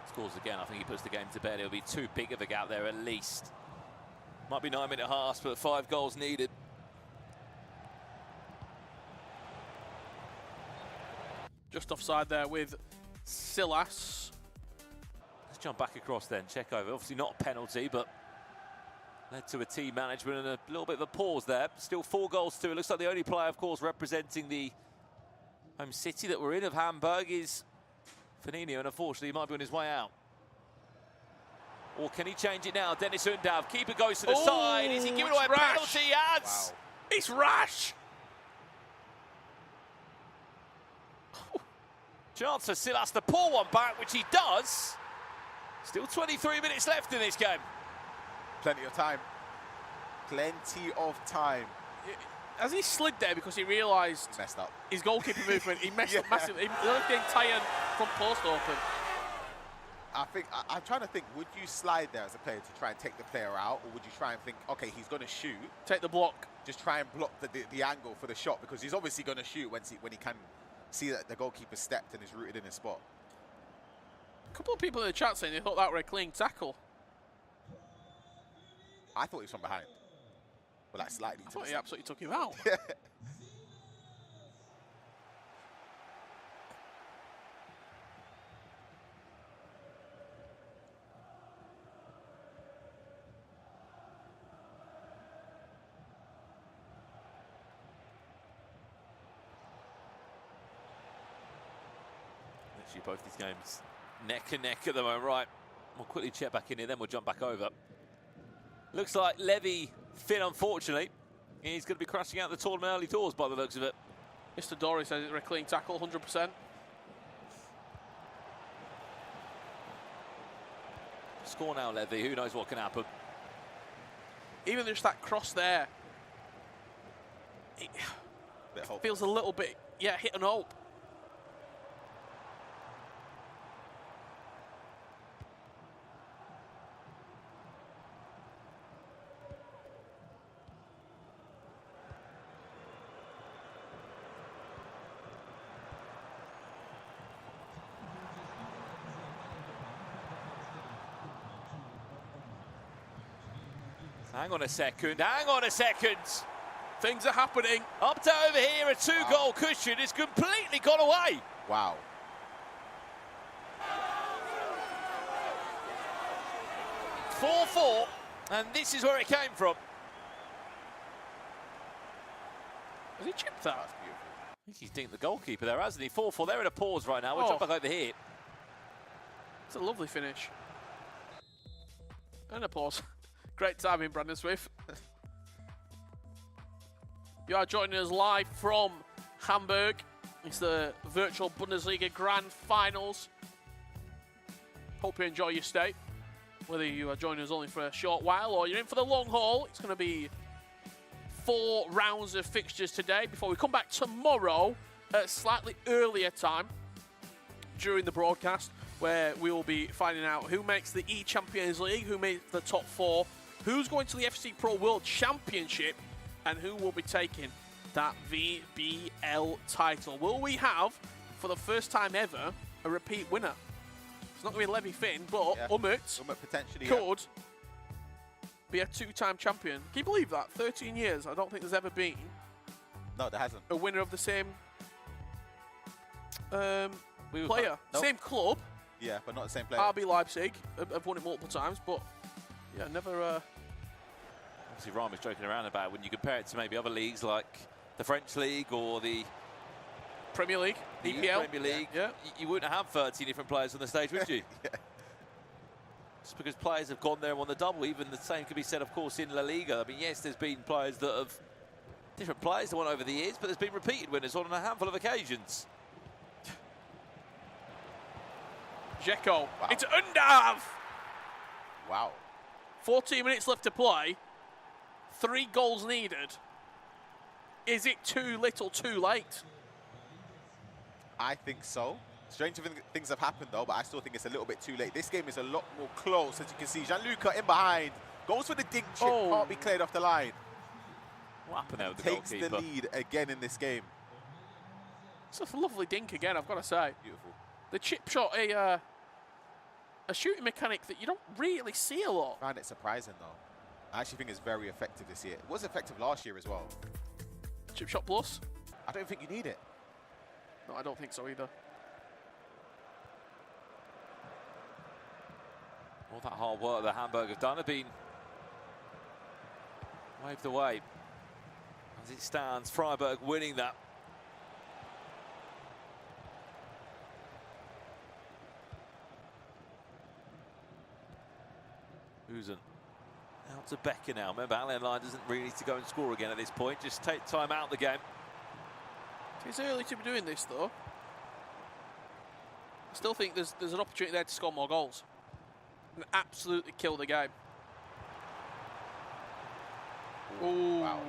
Scores again. I think he puts the game to bed. It'll be too big of a gap there at least. Might be 9-minute halves, but 5 goals needed. Just offside there with Silas. Let's jump back across then, check over. Obviously not a penalty, but led to a team management and a little bit of a pause there. Still 4 goals to it. Looks like the only player, of course, representing the home city that we're in of Hamburg is Fernino, and unfortunately he might be on his way out. Or can he change it now? Dennis Undav, keeper goes to the side. Is he giving away a penalty? Yes! Wow. It's rash! Chance for Silas to pull one back, which he does. Still 23 minutes left in this game. Plenty of time. Plenty of time. As he slid there because he realised Messed up. his goalkeeper movement, he messed up massively. He left the entire front post open. I'm trying to think, would you slide there as a player to try and take the player out, or would you try and think, okay, he's going to shoot. Take the block. Just try and block the angle for the shot, because he's obviously going to shoot when he can see that the goalkeeper stepped and is rooted in his spot. A couple of people in the chat saying they thought that were a clean tackle. I thought he was from behind. But like slightly. I thought he absolutely took him out. Actually, both these games neck and neck at the moment. Right, we'll quickly check back in here, then we'll jump back over. Looks like Levy Finn, unfortunately, he's going to be crashing out the tournament early doors by the looks of it. Mr. Dory says it's a clean tackle, 100%. Score now, Levy. Who knows what can happen? Even just that cross there, it feels a little bit, hit and hope. Hang on a second, hang on a second. Things are happening. Up to over here, a 2-goal cushion is completely gone away. Wow. (4-4), and this is where it came from. Has he chipped that? That's beautiful. I think he's dinked the goalkeeper there, hasn't he? 4-4, they're in a pause right now. We'll jump back over here. It's a lovely finish. And a pause. Great timing, Brandon Swift. You are joining us live from Hamburg. It's the Virtual Bundesliga Grand Finals. Hope you enjoy your stay. Whether you are joining us only for a short while or you're in for the long haul, it's going to be 4 rounds of fixtures today before we come back tomorrow at a slightly earlier time during the broadcast, where we will be finding out who makes the E-Champions League, who made the top 4, who's going to the FC Pro World Championship, and who will be taking that VBL title. Will we have, for the first time ever, a repeat winner? It's not going to be Levy Finn, but Umut potentially could be a 2-time champion. Can you believe that? 13 years. I don't think there's ever been No, there hasn't. a winner of the same player. Nope. Same club. Yeah, but not the same player. RB Leipzig have won it multiple times, but yeah, never. Obviously, Ryan was joking around about when you compare it to maybe other leagues like the French League or the Premier League, EPL. Premier League. Yeah. You wouldn't have 13 different players on the stage, would you? Yeah. Just because players have gone there and won the double. Even the same could be said, of course, in La Liga. I mean, yes, there's been players that have... different players that won over the years, but there's been repeated winners on a handful of occasions. Dzeko. Wow. It's Undav. Wow. 14 minutes left to play. 3 goals needed. Is it too little, too late? I think so. Strange things have happened, though, but I still think it's a little bit too late. This game is a lot more close, as you can see. Gianluca in behind. Goes for the dink chip. Oh. Can't be cleared off the line. What happened there with the Takes goalkeeper? the lead again in this game. It's a lovely dink again, I've got to say. Beautiful. The chip shot, a shooting mechanic that you don't really see a lot. I find it surprising, though. I actually think it's very effective this year. It was effective last year as well. Chip shot plus? I don't think you need it. No, I don't think so either. All that hard work that Hamburg have done have been waved away. As it stands, Freiburg winning that. Uzen out to Becker now. Remember, Alihan doesn't really need to go and score again at this point. Just take time out of the game. It's early to be doing this, though. I still think there's an opportunity there to score more goals. And absolutely kill the game. Ooh, Wow.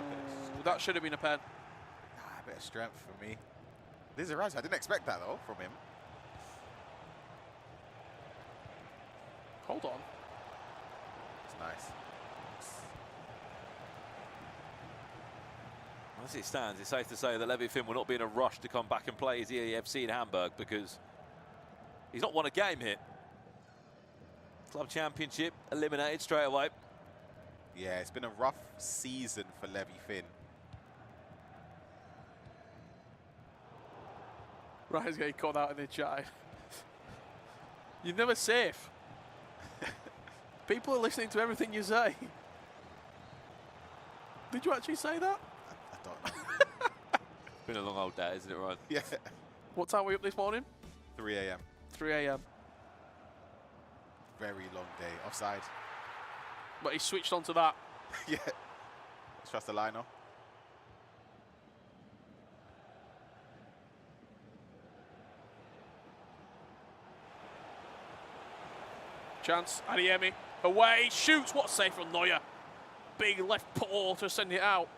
that should have been a pen. A bit of strength for me. This is a rise. I didn't expect that, though, from him. Hold on. It's nice. As it stands, it's safe to say that Levy Finn will not be in a rush to come back and play his EFC in Hamburg because he's not won a game here. Club Championship eliminated straight away. Yeah, it's been a rough season for Levy Finn. Ryan's getting caught out in the chat. You're never safe. People are listening to everything you say. Did you actually say that? I don't know. It's been a long old day, isn't it, Ryan? Yeah. What time were we up this morning? 3 a.m. 3 a.m. Very long day. Offside. But he switched onto that. Yeah. Let's trust the liner. Chance, Adiemi, away, shoots, what a save from Neuer. Big left paw to send it out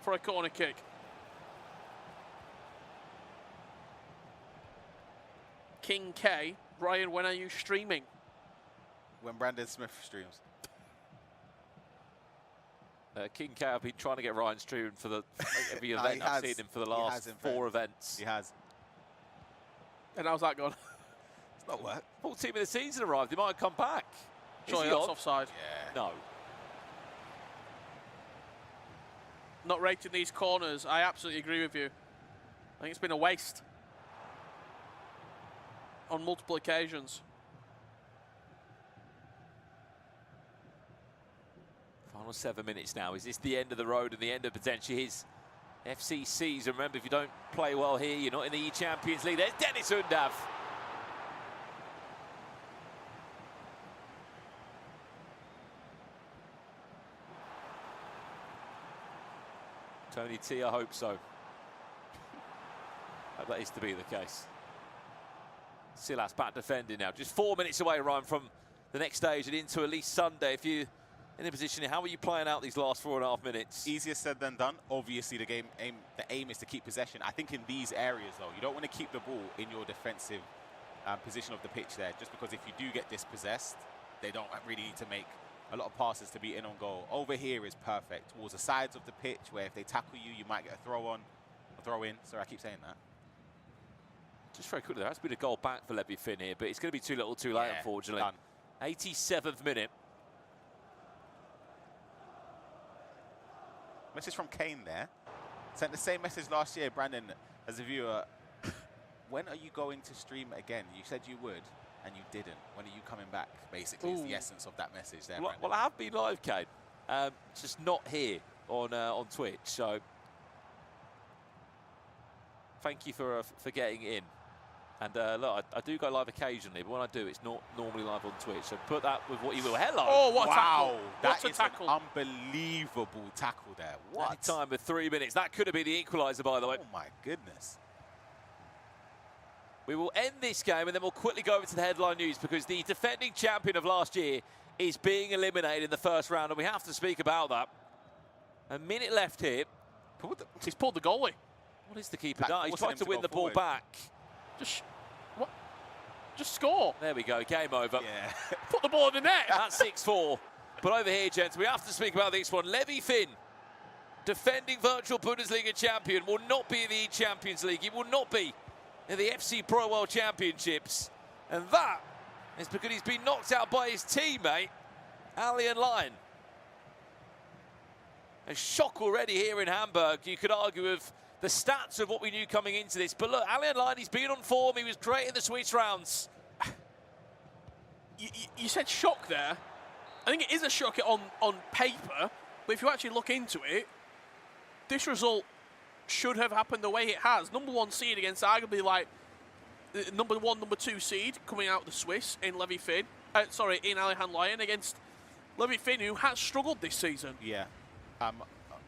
for a corner kick. King K, Ryan, when are you streaming? When Brandon Smith streams. King K, I've been trying to get Ryan streaming for every Nah, event. I've seen him for the last 4 events. He has. And how's that gone? It's not work. 14th team of the season arrived. He might come back. Surely Is he that's on? offside. Yeah. No. Not rating these corners. I absolutely agree with you. I think it's been a waste on multiple occasions. Final 7 minutes now. Is this the end of the road and the end of potentially his FC season? Remember, if you don't play well here, you're not in the E-Champions League. There's Dennis Undav. Tony T, I hope so. Hope that is to be the case. Silas back defending now. Just 4 minutes away, Ryan, from the next stage and into at least Sunday. If you in a position, how are you playing out these last 4.5 minutes? Easier said than done. Obviously, the aim is to keep possession. I think in these areas, though, you don't want to keep the ball in your defensive position of the pitch there, just because if you do get dispossessed, they don't really need to make a lot of passes to be in on goal. Over here is perfect. Towards the sides of the pitch, where if they tackle you, you might get a throw on, a throw in. Sorry, I keep saying that. Just very quickly, there has been a goal back for Levy Finn here, but it's going to be too little too late, Yeah, unfortunately. done. 87th minute. Message from Kane there. Sent the same message last year, Brandon, as a viewer. When are you going to stream again? You said you would, and you didn't. When are you coming back? Basically, is the essence of that message there, Brandon. Well, I have been live, Kane. Just not here on Twitch. So thank you for getting in. And look, I do go live occasionally, but when I do, it's not normally live on Twitch. So put that with what you will. Hello. Oh, what a wow, tackle. that What a is tackle. an unbelievable tackle there. What? Time of 3 minutes. That could have been the equaliser, by the way. Oh, my goodness. We will end this game, and then we'll quickly go over to the headline news, because the defending champion of last year is being eliminated in the first round, and we have to speak about that. A minute left here. He's pulled the goalie. What is the keeper Like, done? He's forcing tried him to to win go the ball forward. back. Just score. There we go, game over. Yeah. Put the ball in the net. That's 6-4. But over here, gents, we have to speak about this one. Levy Finn, defending Virtual Bundesliga champion, will not be in the Champions League. He will not be in the FC Pro World Championships. And that is because he's been knocked out by his teammate, Alihan. A shock already here in Hamburg. You could argue with the stats of what we knew coming into this. But look, Alihan, he's been on form. He was great in the Swiss rounds. You said shock there. I think it is a shock on paper, but if you actually look into it, this result should have happened the way it has. Number 1 seed against arguably like number 1, number 2 seed coming out of the Swiss in Levy Finn. In Alihan against Levy Finn, who has struggled this season. Yeah.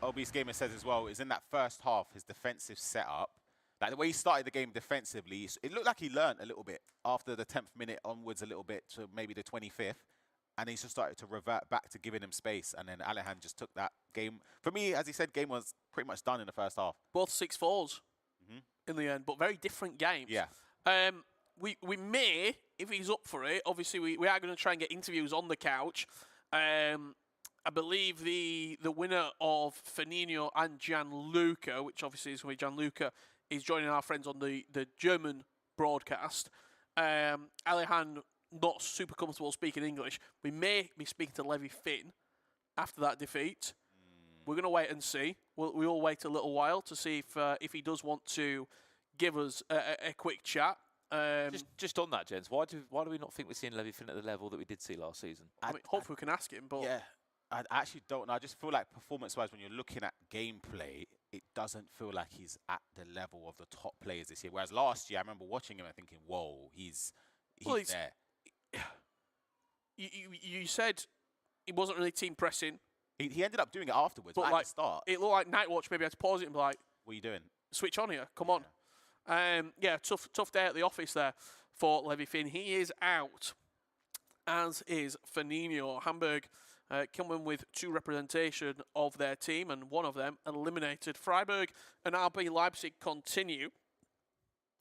OB's Gamer says as well, is in that first half, his defensive setup, like the way he started the game defensively, it looked like he learned a little bit after the 10th minute onwards a little bit to maybe the 25th. And he's just started to revert back to giving him space. And then Alihan just took that game. For me, as he said, game was pretty much done in the first half. Both 6-4s in the end, but very different games. Yeah. We may, if he's up for it, obviously we are going to try and get interviews on the couch. I believe the winner of Fernino and Gianluca, which obviously is going to be Gianluca, is joining our friends on the German broadcast. Alihan, not super comfortable speaking English. We may be speaking to Levy Finn after that defeat. We're going to wait and see. We'll wait a little while to see if he does want to give us a quick chat. Just on that, gents, why do we not think we're seeing Levy Finn at the level that we did see last season? I mean, hopefully we can ask him, but Yeah. I actually don't know. I just feel like performance-wise, when you're looking at gameplay, it doesn't feel like he's at the level of the top players this year. Whereas last year, I remember watching him and thinking, whoa, he's there. You said he wasn't really team pressing. He ended up doing it afterwards, but at like, the start. it looked like Nightwatch maybe had to pause it and be like, What are you doing? switch on here, come on. Yeah, tough day at the office there for Levy Finn. He is out, as is Fernino. Hamburg coming with 2 representation of their team, and one of them eliminated. Freiburg and RB Leipzig continue.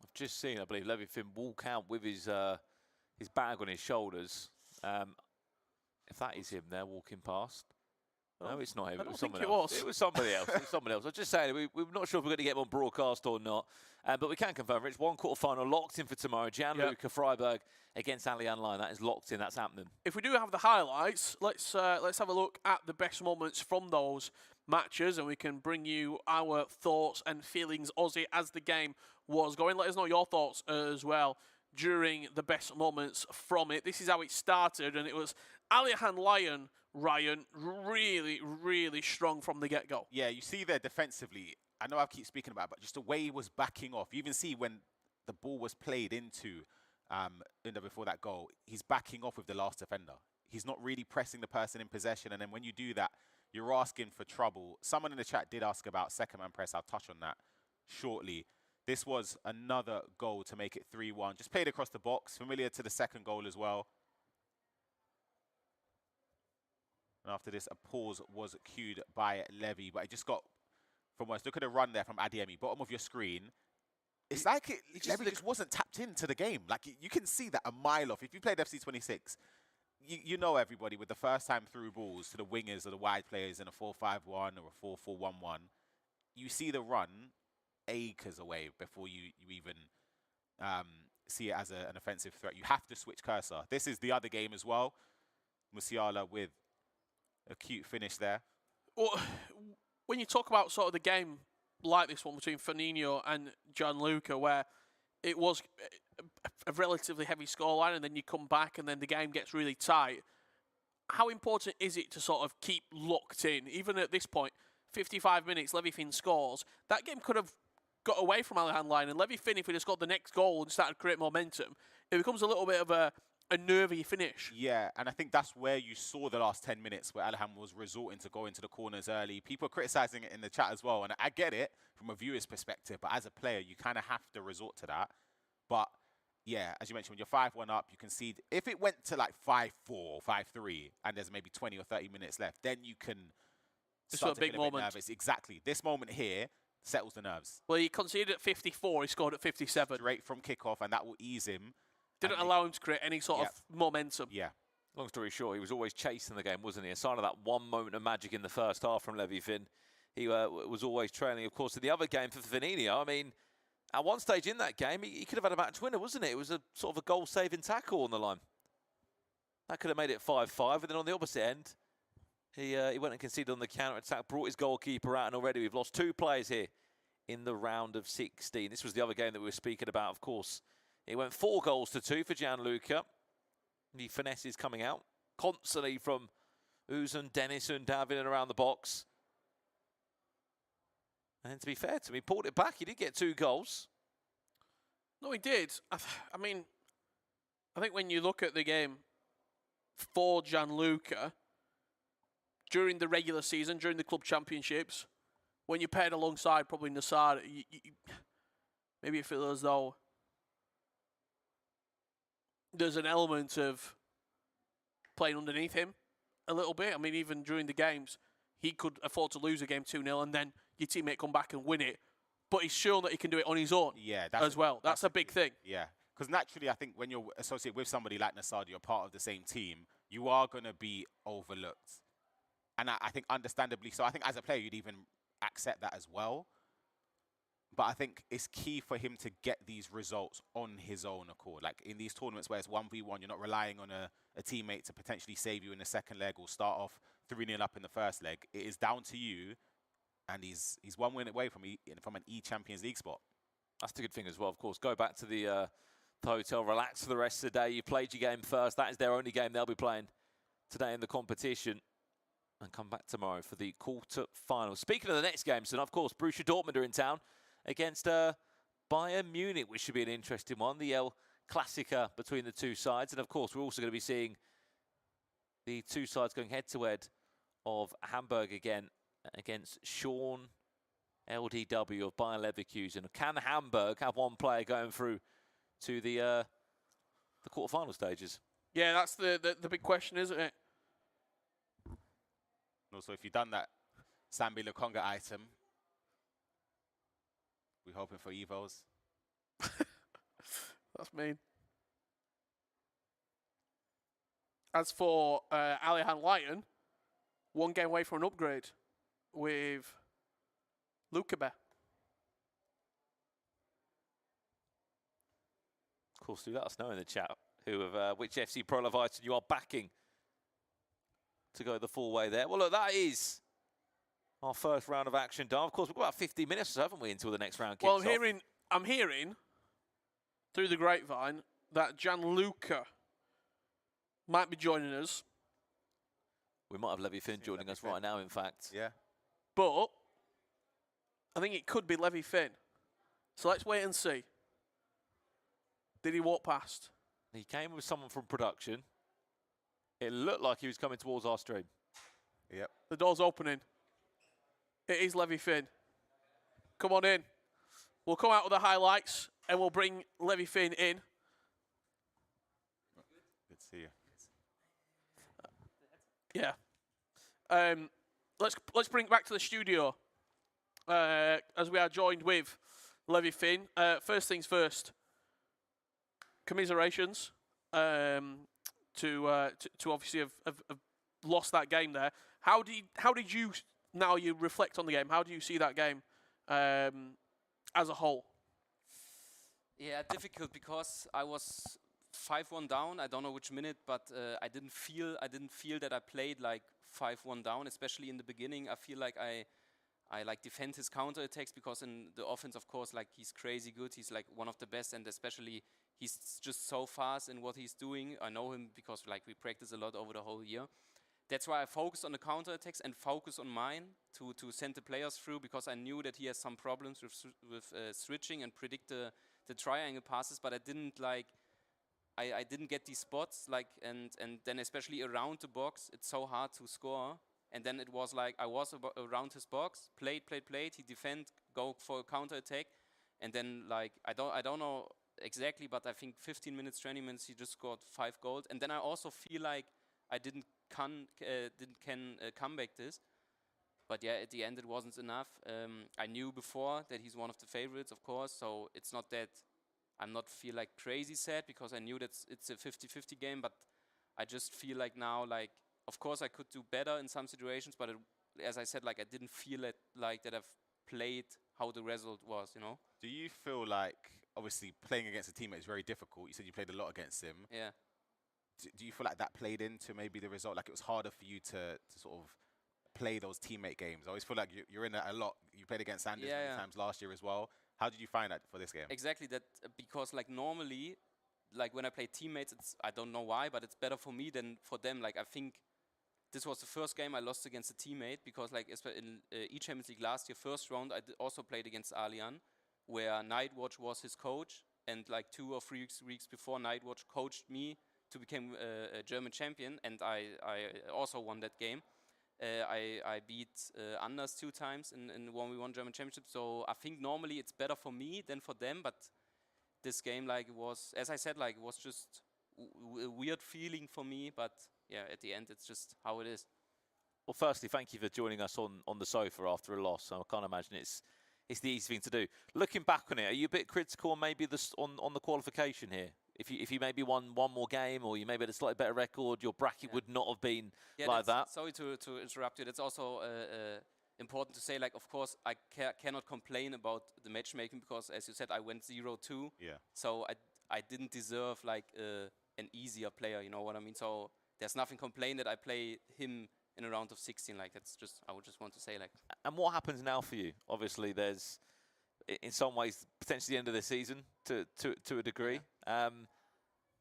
I've just seen, I believe, Levy Finn walk out with his bag on his shoulders. If that is him there walking past. No, it's not him. It was someone else. It was somebody else. It was somebody else. I was just saying, we're not sure if we're going to get him on broadcast or not. But we can confirm it's 1 quarter-final locked in for tomorrow. Gianluca Freiburg against Alihan. That is locked in. That's happening. If we do have the highlights, let's have a look at the best moments from those matches, and we can bring you our thoughts and feelings, Aussie, as the game was going. Let us know your thoughts as well during the best moments from it. This is how it started, and it was Alihan Ryan, really, really strong from the get-go. Yeah, you see there defensively, I know I keep speaking about it, but just the way he was backing off. You even see when the ball was played into before that goal, he's backing off with the last defender. He's not really pressing the person in possession, and then when you do that, you're asking for trouble. Someone in the chat did ask about second-man press. I'll touch on that shortly. This was another goal to make it 3-1. Just played across the box, familiar to the second goal as well. And after this, a pause was cued by Levy, but it just got from worse. Look at the run there from Adiemi, bottom of your screen. It's like Levy just wasn't tapped into the game. Like, you can see that a mile off. If you played FC 26, you know everybody with the first time through balls to the wingers or the wide players in a 4-5-1 or a 4-4-1-1. You see the run acres away before you even see it as an offensive threat. You have to switch cursor. This is the other game as well. Musiala with a cute finish there. Well, when you talk about sort of the game like this one between Fernino and Gianluca, where it was a relatively heavy scoreline and then you come back and then the game gets really tight, how important is it to sort of keep locked in? Even at this point, 55 minutes, Levy Finn scores. That game could have got away from Alihan line, and Levy Finn, if he just got the next goal and started to create momentum, it becomes a little bit of a nervy finish. Yeah, and I think that's where you saw the last 10 minutes where Alihan was resorting to go into the corners early. People are criticising it in the chat as well, and I get it from a viewer's perspective, but as a player, you kind of have to resort to that. But yeah, as you mentioned, when you're 5-1 up, you can see if it went to like 5-4, 5-3, and there's maybe 20 or 30 minutes left, then you can start to big get a bit moment. nervous. Exactly. This moment here settles the nerves. Well, he conceded at 54, he scored at 57. Straight from kickoff, and that will ease him. Didn't allow him to create any sort of momentum. Yeah. Long story short, he was always chasing the game, wasn't he? A sign of that one moment of magic in the first half from Levy Finn. He was always trailing. Of course, in the other game for Firmino, I mean, at one stage in that game, he could have had a match winner, wasn't it? It was a sort of a goal-saving tackle on the line. That could have made it 5-5. And then on the opposite end, he went and conceded on the counter-attack, brought his goalkeeper out, and already we've lost 2 players here in the round of 16. This was the other game that we were speaking about, of course. It went 4 goals to 2 for Gianluca. The finesse is coming out constantly from Uzun, Denison, David, and around the box. And to be fair to him, he pulled it back. He did get 2 goals. No, he did. I mean, I think when you look at the game for Gianluca, during the regular season, during the club championships, when you paired alongside probably Nassar, maybe you feel as though there's an element of playing underneath him a little bit. I mean, even during the games, he could afford to lose a game 2-0 and then your teammate come back and win it. But he's shown that he can do it on his own as well. That's a big thing. Yeah, because naturally, I think when you're associated with somebody like Nassar, you're part of the same team, you are going to be overlooked. And I think understandably so. I think as a player, you'd even accept that as well. But I think it's key for him to get these results on his own accord. Like in these tournaments where it's 1v1, you're not relying on a teammate to potentially save you in the second leg or start off 3-0 up in the first leg. It is down to you, and he's 1 win away from an E-Champions League spot. That's the good thing as well, of course. Go back to the hotel, relax for the rest of the day. You played your game first. That is their only game they'll be playing today in the competition. And come back tomorrow for the quarter-final. Speaking of the next game, so of course, Borussia Dortmund are in town against Bayern Munich, which should be an interesting one. The El Clasica between the two sides. And of course, we're also going to be seeing the two sides going head-to-head of Hamburg again against Sean LDW of Bayer Leverkusen. Can Hamburg have one player going through to the quarter-final stages? Yeah, that's the big question, isn't it? Also, if you've done that Sambi Lukonga item, we're hoping for Evos. That's mean. As for Alihan Lion, 1 game away from an upgrade with Lukabe. Of course, do let us know in the chat which FC Pro Leviathan you are backing to go the full way there. Well, look, that is our first round of action done. Of course, we've got about 15 minutes or so, haven't we, until the next round kicks off. Well, I'm hearing through the grapevine that Gianluca might be joining us. We might have Levy Finn joining us right now, in fact. Yeah. But I think it could be Levy Finn. So let's wait and see. Did he walk past? He came with someone from production. It looked like he was coming towards our stream. Yep. The door's opening. It is Levy Finn. Come on in. We'll come out with the highlights and we'll bring Levy Finn in. Good to see you. Yeah. Let's bring it back to the studio as we are joined with Levy Finn. First things first. Commiserations to obviously have lost that game there. How did you, now you reflect on the game, how do you see that game as a whole? Yeah, difficult because I was 5-1 down. I don't know which minute, but I didn't feel that I played like 5-1 down, especially in the beginning. I feel like I like defend his counter attacks because in the offense, of course, like he's crazy good. He's like one of the best, and especially he's just so fast in what he's doing. I know him because like we practice a lot over the whole year. that's why I focused on the counter attacks and focus on mine to send the players through, because I knew that he has some problems with switching and predict the triangle passes, but I didn't I didn't get these spots, and then especially around the box, it's so hard to score. And then it was like I was around his box, played, he defend, go for a counter attack, and then like I don't know exactly, but I think 15 minutes, 20 minutes, he just scored 5 goals. And then I also feel like I didn't come back this. But yeah, at the end it wasn't enough. I knew before that he's one of the favorites, of course, so it's not that I'm not feel like crazy sad, because I knew that it's a 50-50 game, but I just feel like now, like, of course I could do better in some situations, but as I said, like, I didn't feel it like that I've played how the result was, you know? Do you feel like, obviously, playing against a teammate is very difficult? You said you played a lot against him. Yeah. Do you feel like that played into maybe the result? Like it was harder for you to sort of play those teammate games? I always feel like you're in it a lot. You played against Sanders many times last year as well. How did you find that for this game? Exactly that, because like normally, like when I play teammates, I don't know why, but it's better for me than for them. Like I think this was the first game I lost against a teammate, because like in eChampions League last year, first round, I also played against Alihan, where Nightwatch was his coach, and like 2 or 3 weeks before, Nightwatch coached me to become a German champion, and I also won that game. I beat Anders 2 times in 1v1 German Championship, so I think normally it's better for me than for them, but this game, like, it was, as I said, like, it was just a weird feeling for me, but yeah, at the end, it's just how it is. Well, firstly, thank you for joining us on the sofa after a loss. I can't imagine it's the easy thing to do. Looking back on it, are you a bit critical on maybe on the qualification here? If you maybe won one more game, or you maybe had a slightly better record, your bracket would not have been like that? Sorry to interrupt you. That's also important to say, like, of course, I cannot complain about the matchmaking, because, as you said, I went 0-2. Yeah. So I didn't deserve, like, an easier player, you know what I mean? So there's nothing complain that I play him in a round of 16. Like, that's just, I would just want to say, like. And what happens now for you? Obviously, there's, in some ways, potentially the end of the season to a degree. Yeah.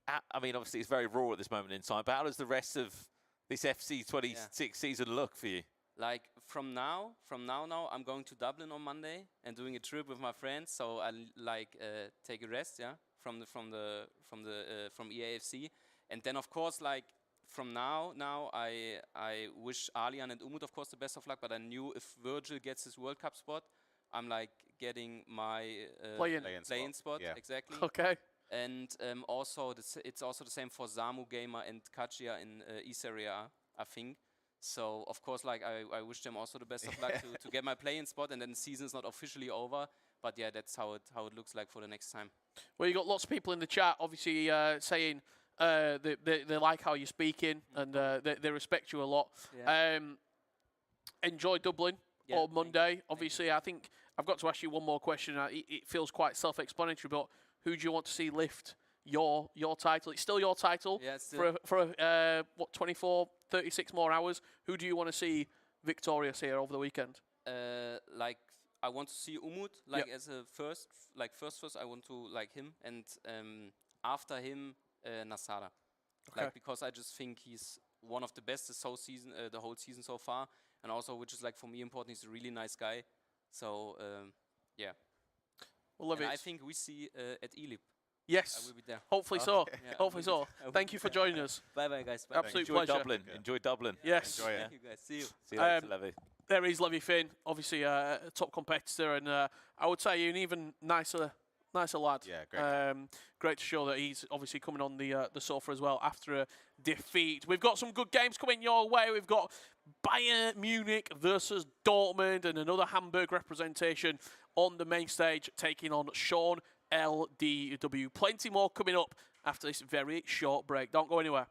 I mean, obviously, it's very raw at this moment in time, but how does the rest of this FC26 season look for you? Like, from now, I'm going to Dublin on Monday and doing a trip with my friends. So I take a rest, yeah, from EAFC, and then of course, like, from now I wish Alihan and Umut, of course, the best of luck. But I knew if Virgil gets his World Cup spot, I'm like getting my play-in spot. Yeah. Exactly. Okay. And also, it's also the same for Samu Gamer and Kachia in E-Serie A, I think. So, of course, like, I wish them also the best of luck to get my play-in spot, and then the season's not officially over. But yeah, that's how it looks like for the next time. Well, you got lots of people in the chat, obviously, saying they like how you're speaking, and they respect you a lot. Yeah. Enjoy Dublin on Monday. Obviously, I think I've got to ask you one more question. It feels quite self-explanatory, but who do you want to see lift your title? It's still your title. Yeah, it's still for 24, 36 more hours. Who do you want to see victorious here over the weekend? Like, I want to see Umut, like, as a first, I want to like him, and after him, Nasada. Okay. Like, because I just think he's one of the best this whole season, the whole season so far, and also, which is, like, for me important, he's a really nice guy. So yeah. Well, I think we see at ELIP. Yes. I will be there. Hopefully so. Yeah, Hopefully so. Thank you for joining us. Bye guys. Bye. Absolute Enjoy pleasure. Dublin. Enjoy Dublin. Yes. Enjoy it. Thank you guys. See you. See you later, Levy. There is Levy Finn, obviously a top competitor, and I would say an even nicer lad. Yeah, great. Great to show that he's obviously coming on the sofa as well after a defeat. We've got some good games coming your way. We've got Bayern Munich versus Dortmund, and another Hamburg representation on the main stage taking on Sean LDW. Plenty more coming up after this very short break. Don't go anywhere.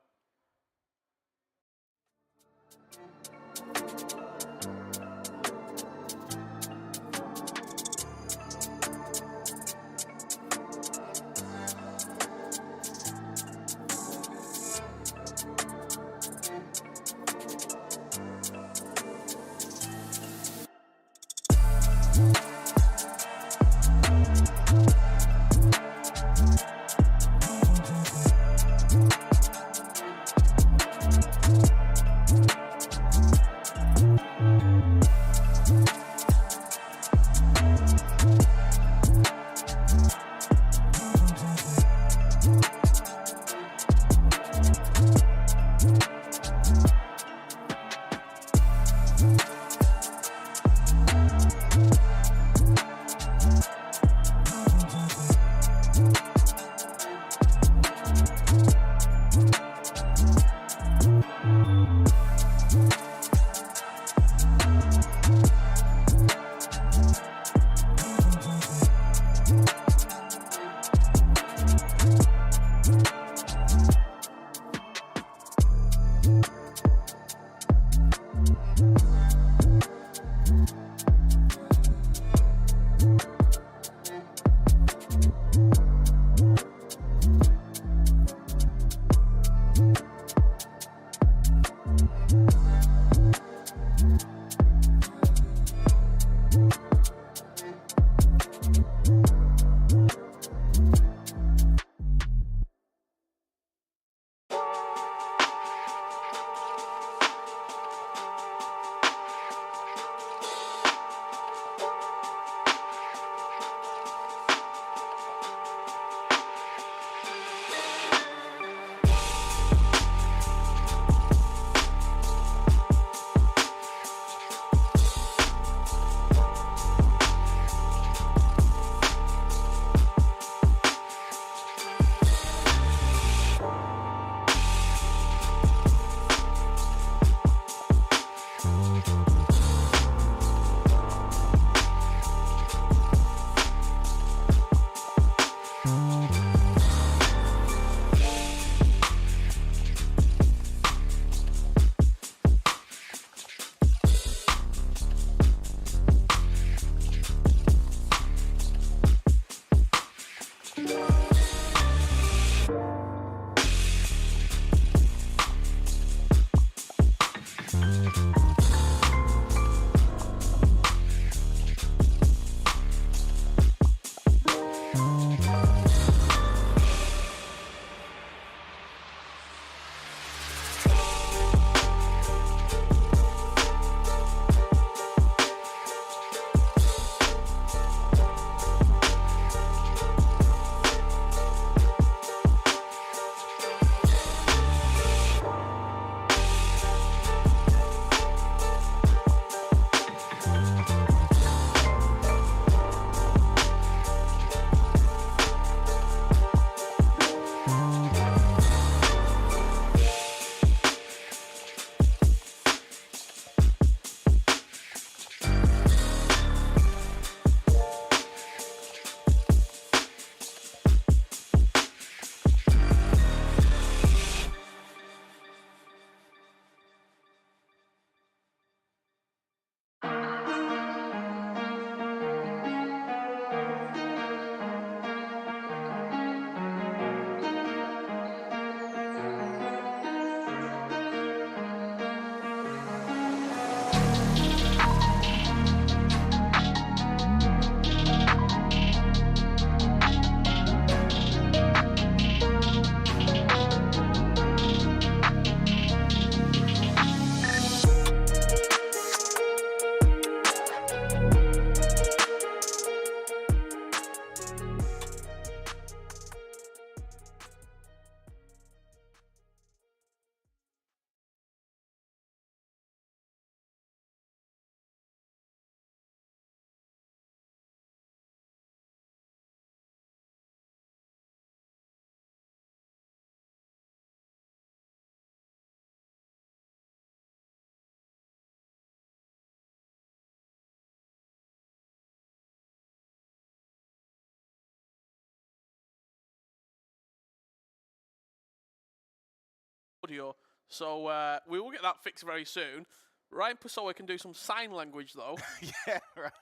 audio. So we will get that fixed very soon. Ryan Pessoa can do some sign language, though, Yeah, right.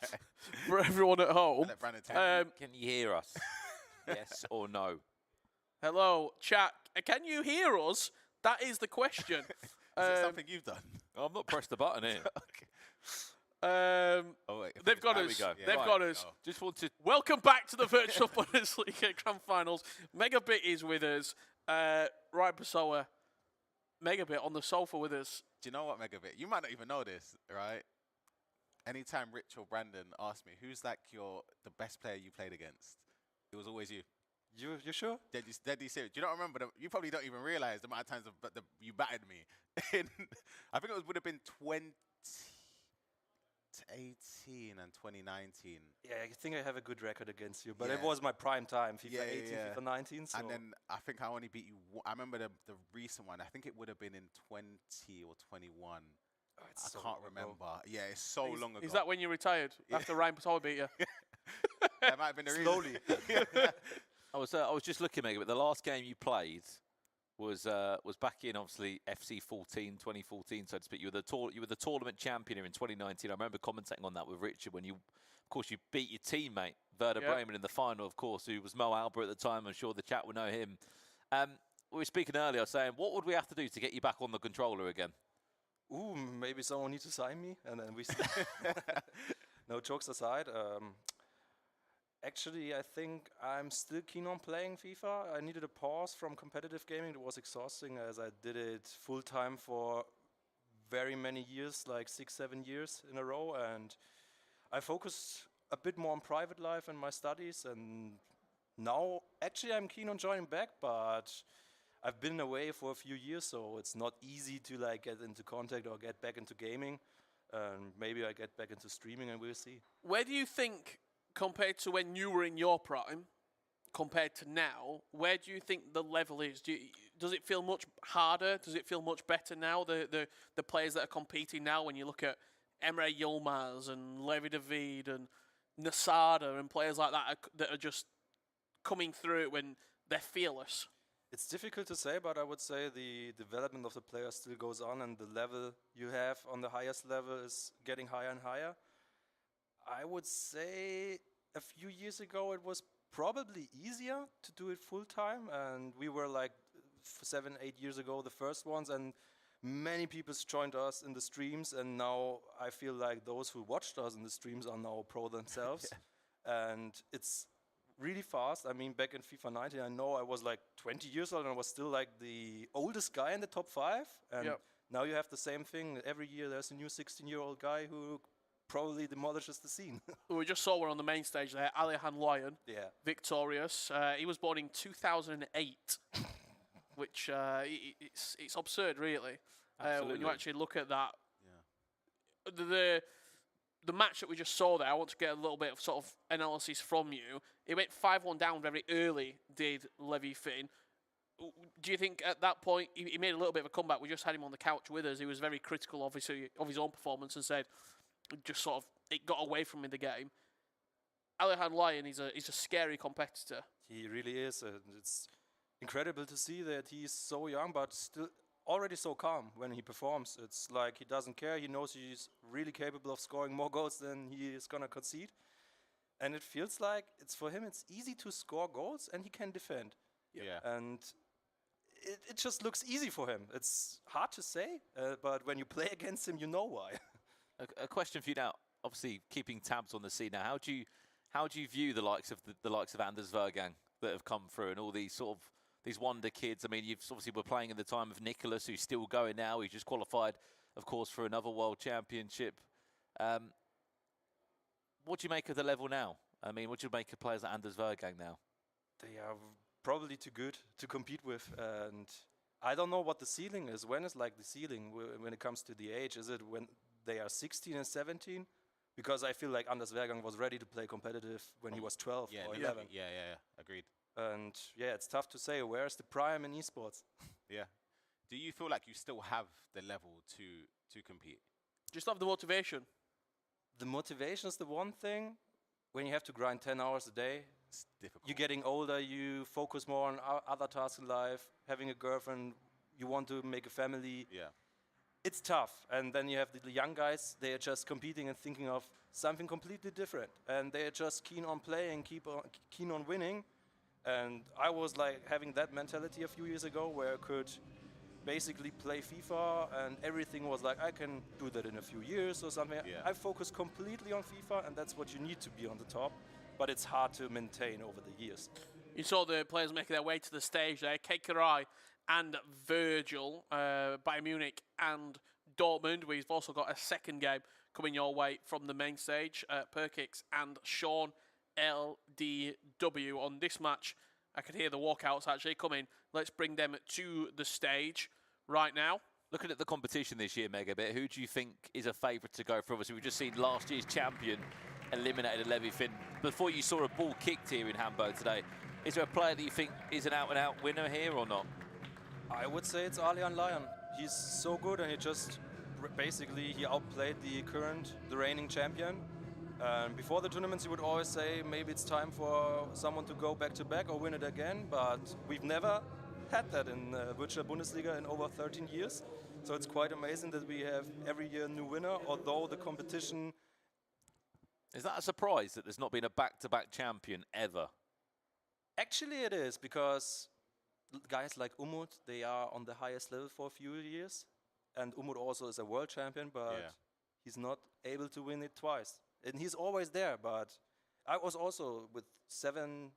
for everyone at home. Let Brandon take it. Can you hear us? Yes or no? Hello, chat. Can you hear us? That is the question. Is it something you've done? I've not pressed the button here. Oh, wait, if They've it's- got there us. we go. They've Right. got us. Oh. Just wanted. Welcome back to the Virtual Bundesliga Grand Finals. Megabit is with us. Ryan Pessoa, Megabit on the sofa with us. Do you know what, Megabit? You might not even know this, right? Anytime Rich or Brandon ask me, who's like the best player you played against? It was always you. You sure? Deadly serious. You don't remember them. You probably don't even realize the amount of times you battered me. I think it would have been 2018 and 2019. Yeah, I think I have a good record against you, but Yeah. it was my prime time, FIFA Yeah, 18, yeah. FIFA 19. So And then I think I only beat you. I remember the recent one. I think it would have been in 20 or 21. it's I so can't long ago. remember. Yeah, it's so long ago. Is that when you retired after Ryan Patol beat you? That might have been the reason. Slowly. I was just looking, Megabit. The last game you played was back in obviously FC 2014, so to speak. You were the tournament champion here in 2019. I remember commentating on that with Richard when you, of course, you beat your teammate Werder Bremen in the final, of course, who was Mo Albert at the time. I'm sure the chat will know him. We were speaking earlier, saying what would we have to do to get you back on the controller again? Ooh, maybe someone needs to sign me, and then we see. No, jokes aside. Actually, I think I'm still keen on playing FIFA. I needed a pause from competitive gaming. It was exhausting as I did it full time for very many years, like 6-7 years in a row, and I focused a bit more on private life and my studies. And now, actually, I'm keen on joining back, but I've been away for a few years, so it's not easy to like get into contact or get back into gaming. Maybe I get back into streaming, and we'll see. Where do you think, compared to when you were in your prime, compared to now, where do you think the level is? Does it feel much harder? Does it feel much better now? The players that are competing now, when you look at Emre Yilmaz and Levy Finn and Nasada and players like that that are just coming through when they're fearless. It's difficult to say, but I would say the development of the player still goes on, and the level you have on the highest level is getting higher and higher. I would say a few years ago it was probably easier to do it full time, and we were like 7-8 years ago the first ones, and many people joined us in the streams, and now I feel like those who watched us in the streams are now pro themselves. And it's really fast. I mean, back in FIFA 19, I know I was like 20 years old and I was still like the oldest guy in the top 5. And now you have the same thing. Every year there's a new 16-year-old guy who probably demolishes the scene. We just saw one on the main stage there, Alihan Lion, victorious. He was born in 2008, which it's absurd, really. When you actually look at that. The match that we just saw there, I want to get a little bit of sort of analysis from you. It went 5-1 down very early, did Levy Finn. Do you think at that point, he made a little bit of a comeback? We just had him on the couch with us. He was very critical, obviously, of his own performance and said, just sort of, it got away from him in the game. Alihan Lion, he's a scary competitor. He really is. And it's incredible to see that he's so young, but still already so calm when he performs. It's like he doesn't care. He knows he's really capable of scoring more goals than he is going to concede. And it feels like for him, it's easy to score goals and he can defend. And it just looks easy for him. It's hard to say, but when you play against him, you know why. A question for you now. Obviously, keeping tabs on the scene now. How do you view the likes of Anders Vergang that have come through and all these sort of these wonder kids? I mean, you've obviously were playing in the time of Nicholas, who's still going now. He just qualified, of course, for another World Championship. What do you make of the level now? I mean, what do you make of players like Anders Vergang now? They are probably too good to compete with, and I don't know what the ceiling is. When is like the ceiling when it comes to the age? Is it when they are 16 and 17? Because I feel like Anders Vergang was ready to play competitive when he was 12 or 11. Yeah, agreed. And yeah, it's tough to say. Where's the prime in esports? Do you feel like you still have the level to compete? Just have the motivation. The motivation is the one thing. When you have to grind 10 hours a day, It's difficult. you're getting older, you focus more on other tasks in life, having a girlfriend, you want to make a family. It's tough. And then you have the young guys, they are just competing and thinking of something completely different. And they are just keen on playing, keen on winning. And I was like having that mentality a few years ago where I could basically play FIFA and everything was like, I can do that in a few years or something. I focus completely on FIFA, and that's what you need to be on the top. But it's hard to maintain over the years. You saw the players making their way to the stage there. Kekerai and Virgil, Bayern Munich and Dortmund. We've also got a second game coming your way from the main stage. Perkix and Sean LDW on this match. I could hear the walkouts actually coming. Let's bring them to the stage right now. Looking at the competition this year, Megabit, who do you think is a favourite to go for? Obviously, we've just seen last year's champion eliminated Levy Finn. Before you saw a ball kicked here in Hamburg today, is there a player that you think is an out-and-out winner here or not? I would say it's Alihan. He's so good, and he just basically he outplayed the reigning champion. Before the tournaments, he would always say maybe it's time for someone to go back-to-back or win it again, but we've never had that in Virtual Bundesliga in over 13 years. So it's quite amazing that we have every year a new winner, although the competition... Is that a surprise that there's not been a back-to-back champion ever? Actually it is, because guys like Umut, they are on the highest level for a few years. And Umut also is a world champion, but he's not able to win it twice. And he's always there, but I was also with 7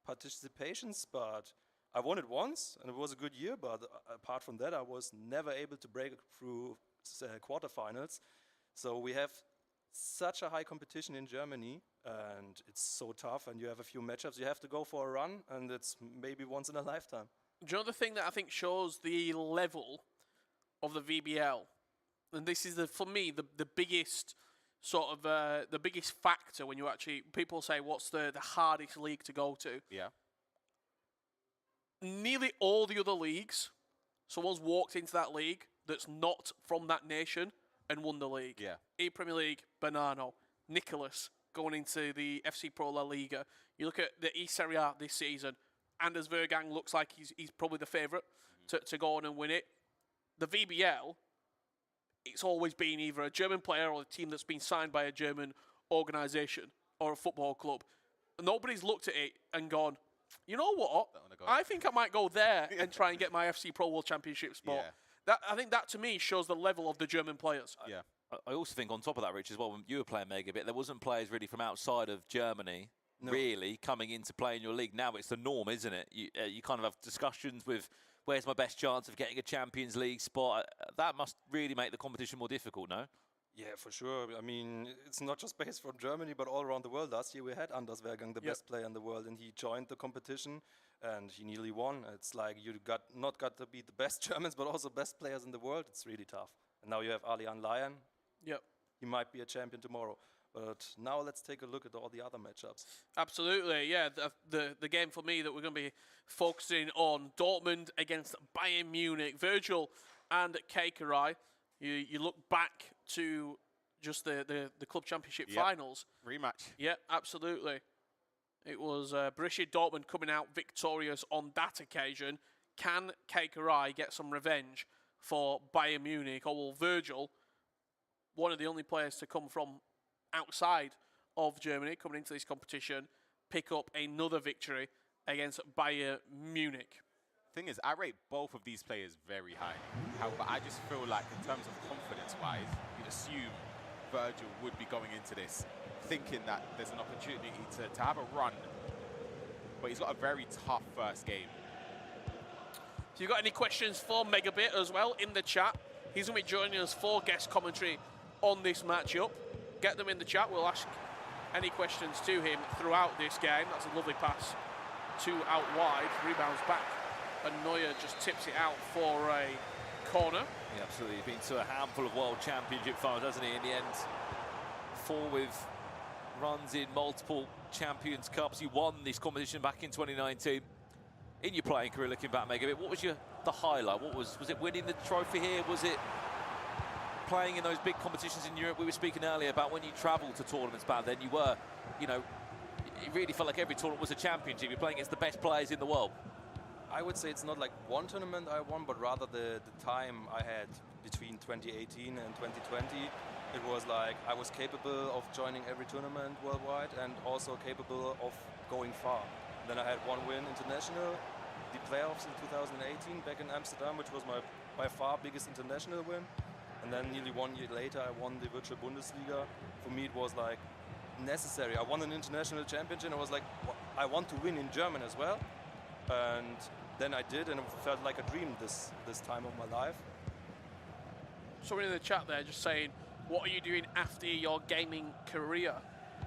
participations, but I won it once, and it was a good year, but apart from that, I was never able to break through quarterfinals. So we have such a high competition in Germany, and it's so tough, and you have a few matchups. You have to go for a run, and it's maybe once in a lifetime. Do you know the thing that I think shows the level of the VBL? And this is, for me, the biggest sort of, the biggest factor when you actually, people say, what's the hardest league to go to? Yeah. Nearly all the other leagues, someone's walked into that league that's not from that nation and won the league. Yeah. E-Premier League, Bonanno, Nicholas going into the FC Pro La Liga. You look at the E-Serie A this season, Anders Vergang looks like he's probably the favourite to go on and win it. The VBL, it's always been either a German player or a team that's been signed by a German organisation or a football club. Nobody's looked at it and gone, you know what? I think I might go there and try and get my FC Pro World Championship spot. Yeah. I think that, to me, shows the level of the German players. Yeah. I also think on top of that, Rich, as well, when you were playing Megabit, there wasn't players really from outside of Germany really coming into play in your league. Now it's the norm, isn't it? You kind of have discussions with where's my best chance of getting a Champions League spot. That must really make the competition more difficult, no? Yeah, for sure. I mean, it's not just based from Germany, but all around the world. Last year we had Anders Vergang, the best player in the world, and he joined the competition, and he nearly won. It's like you not got to be the best Germans, but also best players in the world. It's really tough. And now you have Alihan. Yep. He might be a champion tomorrow. But now let's take a look at all the other matchups. Absolutely, yeah. The game for me that we're going to be focusing on, Dortmund against Bayern Munich. Virgil and Kekerai. You look back to just the club championship finals. Rematch. Yeah, absolutely. It was Borussia Dortmund coming out victorious on that occasion. Can Kekerai get some revenge for Bayern Munich? Or will Virgil, one of the only players to come from outside of Germany, coming into this competition, pick up another victory against Bayern Munich? Thing is, I rate both of these players very high. However, I just feel like in terms of confidence-wise, you'd assume Virgil would be going into this thinking that there's an opportunity to have a run. But he's got a very tough first game. If you've got any questions for Megabit as well in the chat, he's going to be joining us for guest commentary on this matchup. Get them in the chat. We'll ask any questions to him throughout this game. That's a lovely pass. 2 out wide. Rebounds back. And Neuer just tips it out for a corner. Yeah, absolutely. He's been to a handful of World Championship finals, hasn't he, in the end? 4 with runs in multiple Champions Cups. You won this competition back in 2019. In your playing career, looking back, Megabit, what was the highlight? Was it winning the trophy here? Was it playing in those big competitions in Europe? We were speaking earlier about when you travelled to tournaments back then, you were, you know, it really felt like every tournament was a championship. You're playing against the best players in the world. I would say it's not like one tournament I won, but rather the time I had between 2018 and 2020. It was like I was capable of joining every tournament worldwide and also capable of going far. Then I had one win international, the playoffs in 2018 back in Amsterdam, which was my by far biggest international win. And then nearly 1 year later, I won the Virtual Bundesliga. For me, it was like necessary. I won an international championship. I was like, I want to win in German as well. And then I did, and it felt like a dream this time of my life. Someone in the chat there just saying, what are you doing after your gaming career?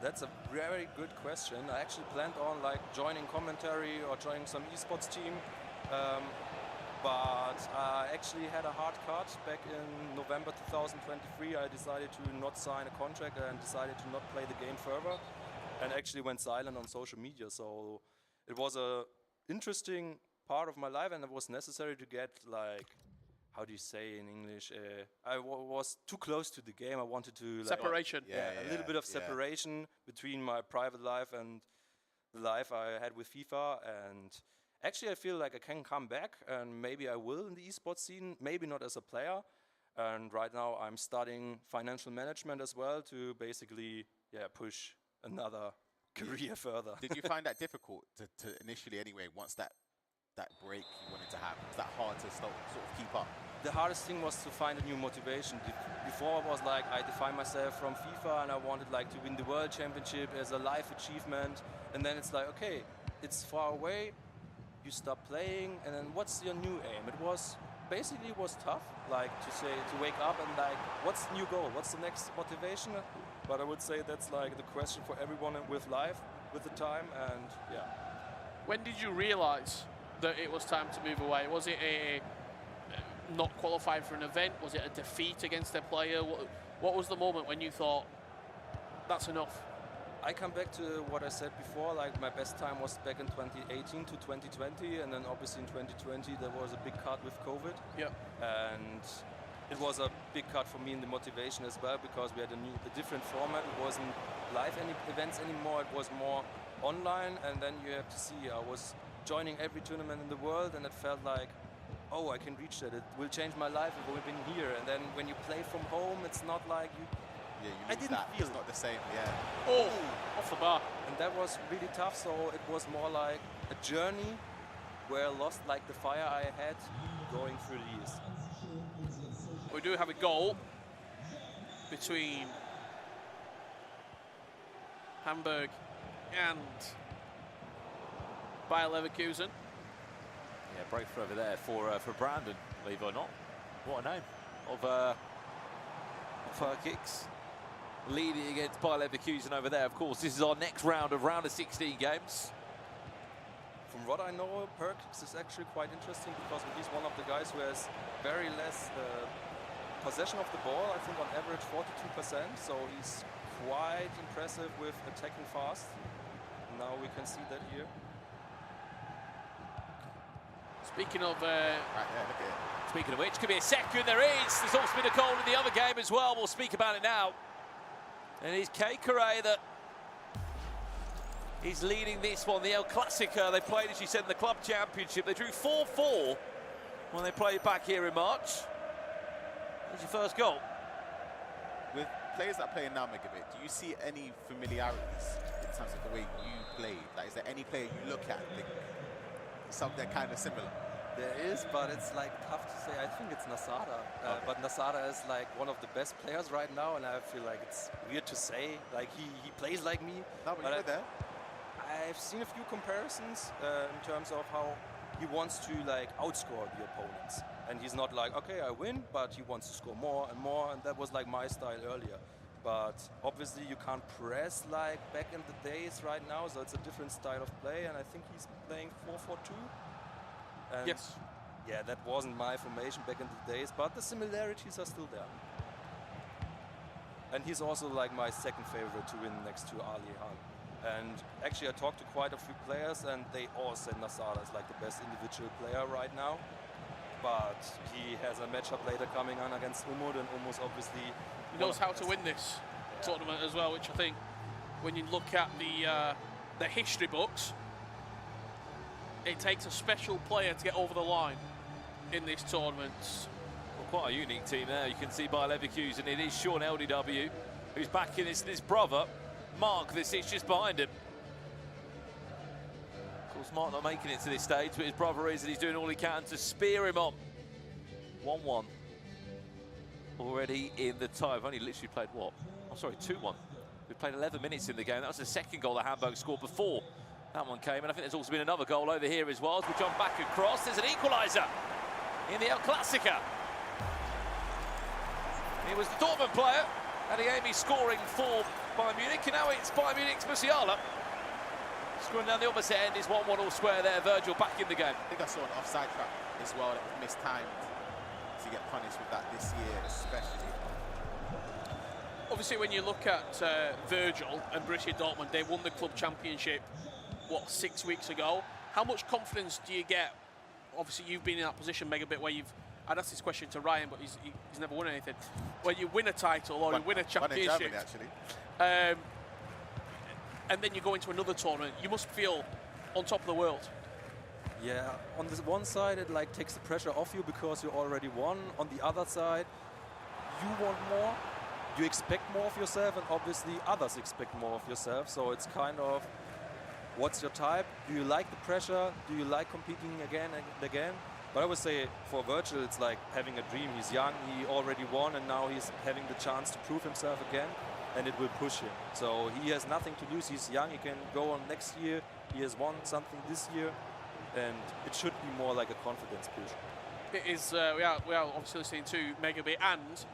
That's a very good question. I actually planned on like joining commentary or joining some esports team. But I actually had a hard cut back in November 2023. I decided to not sign a contract and decided to not play the game further, and actually went silent on social media. So it was a interesting part of my life, and it was necessary to get, like, how do you say in English? Was too close to the game. I wanted to, like, Separation. a little bit of separation between my private life and the life I had with FIFA. And actually, I feel like I can come back, and maybe I will in the esports scene, maybe not as a player. And right now I'm studying financial management as well to basically, push another career further. Did you find that difficult to initially anyway, once that break you wanted to have? Was that hard to sort of keep up? The hardest thing was to find a new motivation. Before it was like I defined myself from FIFA and I wanted like to win the World Championship as a life achievement. And then it's like, okay, it's far away, you stop playing, and then what's your new aim? It was basically tough, like to wake up and like, what's the new goal? What's the next motivation? But I would say that's like the question for everyone with life, with the time, and yeah. When did you realize that it was time to move away? Was it a not qualifying for an event? Was it a defeat against a player? What was the moment when you thought, that's enough? I come back to what I said before, like my best time was back in 2018 to 2020, and then obviously in 2020 there was a big cut with COVID. Yeah. And it was a big cut for me in the motivation as well, because we had a different format. It wasn't live events anymore, it was more online, and then you have to see, I was joining every tournament in the world, and it felt like, oh, I can reach that. It will change my life if we've been here. And then when you play from home, it's not like you. Yeah, I didn't feel it's not the same. Yeah. Oh, off the bar. And that was really tough. So it was more like a journey where I lost like the fire I had going through the years. We do have a goal between Hamburg and Bayer Leverkusen. Yeah, breakthrough over there for Brandon, believe it or not. What a name of kicks. Leading against Bayer Leverkusen over there. Of course, this is our next round of 16 games. From what I know, Perkins is actually quite interesting because he's one of the guys who has very less possession of the ball. I think on average 42%. So he's quite impressive with attacking fast. Now we can see that here. Speaking of... Right there, look at it. Speaking of which, could be a second. There's also been a goal in the other game as well. We'll speak about it now. And it's Kekere that is leading this one, the El Clasico. They played, as you said, in the club championship. They drew 4-4 when they played back here in March. There's your first goal. With players that play now, Megabit, do you see any familiarities in terms of the way you played? Like, is there any player you look at and think something kind of similar? There is, but it's like tough to say. I think it's Nasada. Okay. But Nasada is like one of the best players right now, and I feel like it's weird to say. Like he plays like me. No, but you were there. I've seen a few comparisons in terms of how he wants to like outscore the opponents. And he's not like, okay, I win, but he wants to score more and more, and that was like my style earlier. But obviously you can't press like back in the days right now, so it's a different style of play, and I think he's playing 4-4-2. And Yes. yeah, that wasn't my formation back in the days, but the similarities are still there. And he's also like my second favorite to win next to Alihan. And actually I talked to quite a few players and they all said Nasada is like the best individual player right now. But he has a matchup later coming on against Umut, and Umut's obviously... He knows how to win this tournament as well, which I think when you look at the history books, it takes a special player to get over the line in this tournament. Well, quite a unique team there. You can see by Leverkusen, it is Sean LDW who's back in his brother, Mark, this is just behind him. Of course, Mark not making it to this stage, but his brother is, and he's doing all he can to spear him on. 1-1. Already in the tie. We've only literally played what? I'm sorry, 2-1. We've played 11 minutes in the game. That was the second goal that Hamburg scored before that one came, and I think there's also been another goal over here as well. As we jump back across, there's an equaliser in the El Clasico. It was the Dortmund player, Adeyemi, scoring for Bayern Munich, and now it's Bayern Munich's Musiala. Scoring down the opposite end is 1-1 all square there. Virgil back in the game. I think I saw an offside trap as well that was mistimed to get punished with that this year, especially. Obviously, when you look at Virgil and Borussia Dortmund, they won the club championship, what, 6 weeks ago? How much confidence do you get? Obviously, you've been in that position, Megabit, where I'd ask this question to Ryan, but he's never won anything. When you win a title or you win a championship, Germany, actually. And then you go into another tournament, you must feel on top of the world. Yeah, on this one side, it like takes the pressure off you because you already won. On the other side, you want more. You expect more of yourself, and obviously others expect more of yourself. So it's kind of, what's your type? Do you like the pressure? Do you like competing again and again? But I would say for Virgil, it's like having a dream. He's young, he already won, and now he's having the chance to prove himself again, and it will push him. So he has nothing to lose. He's young, he can go on next year. He has won something this year, and it should be more like a confidence push. It is, we are obviously listening to Megabit and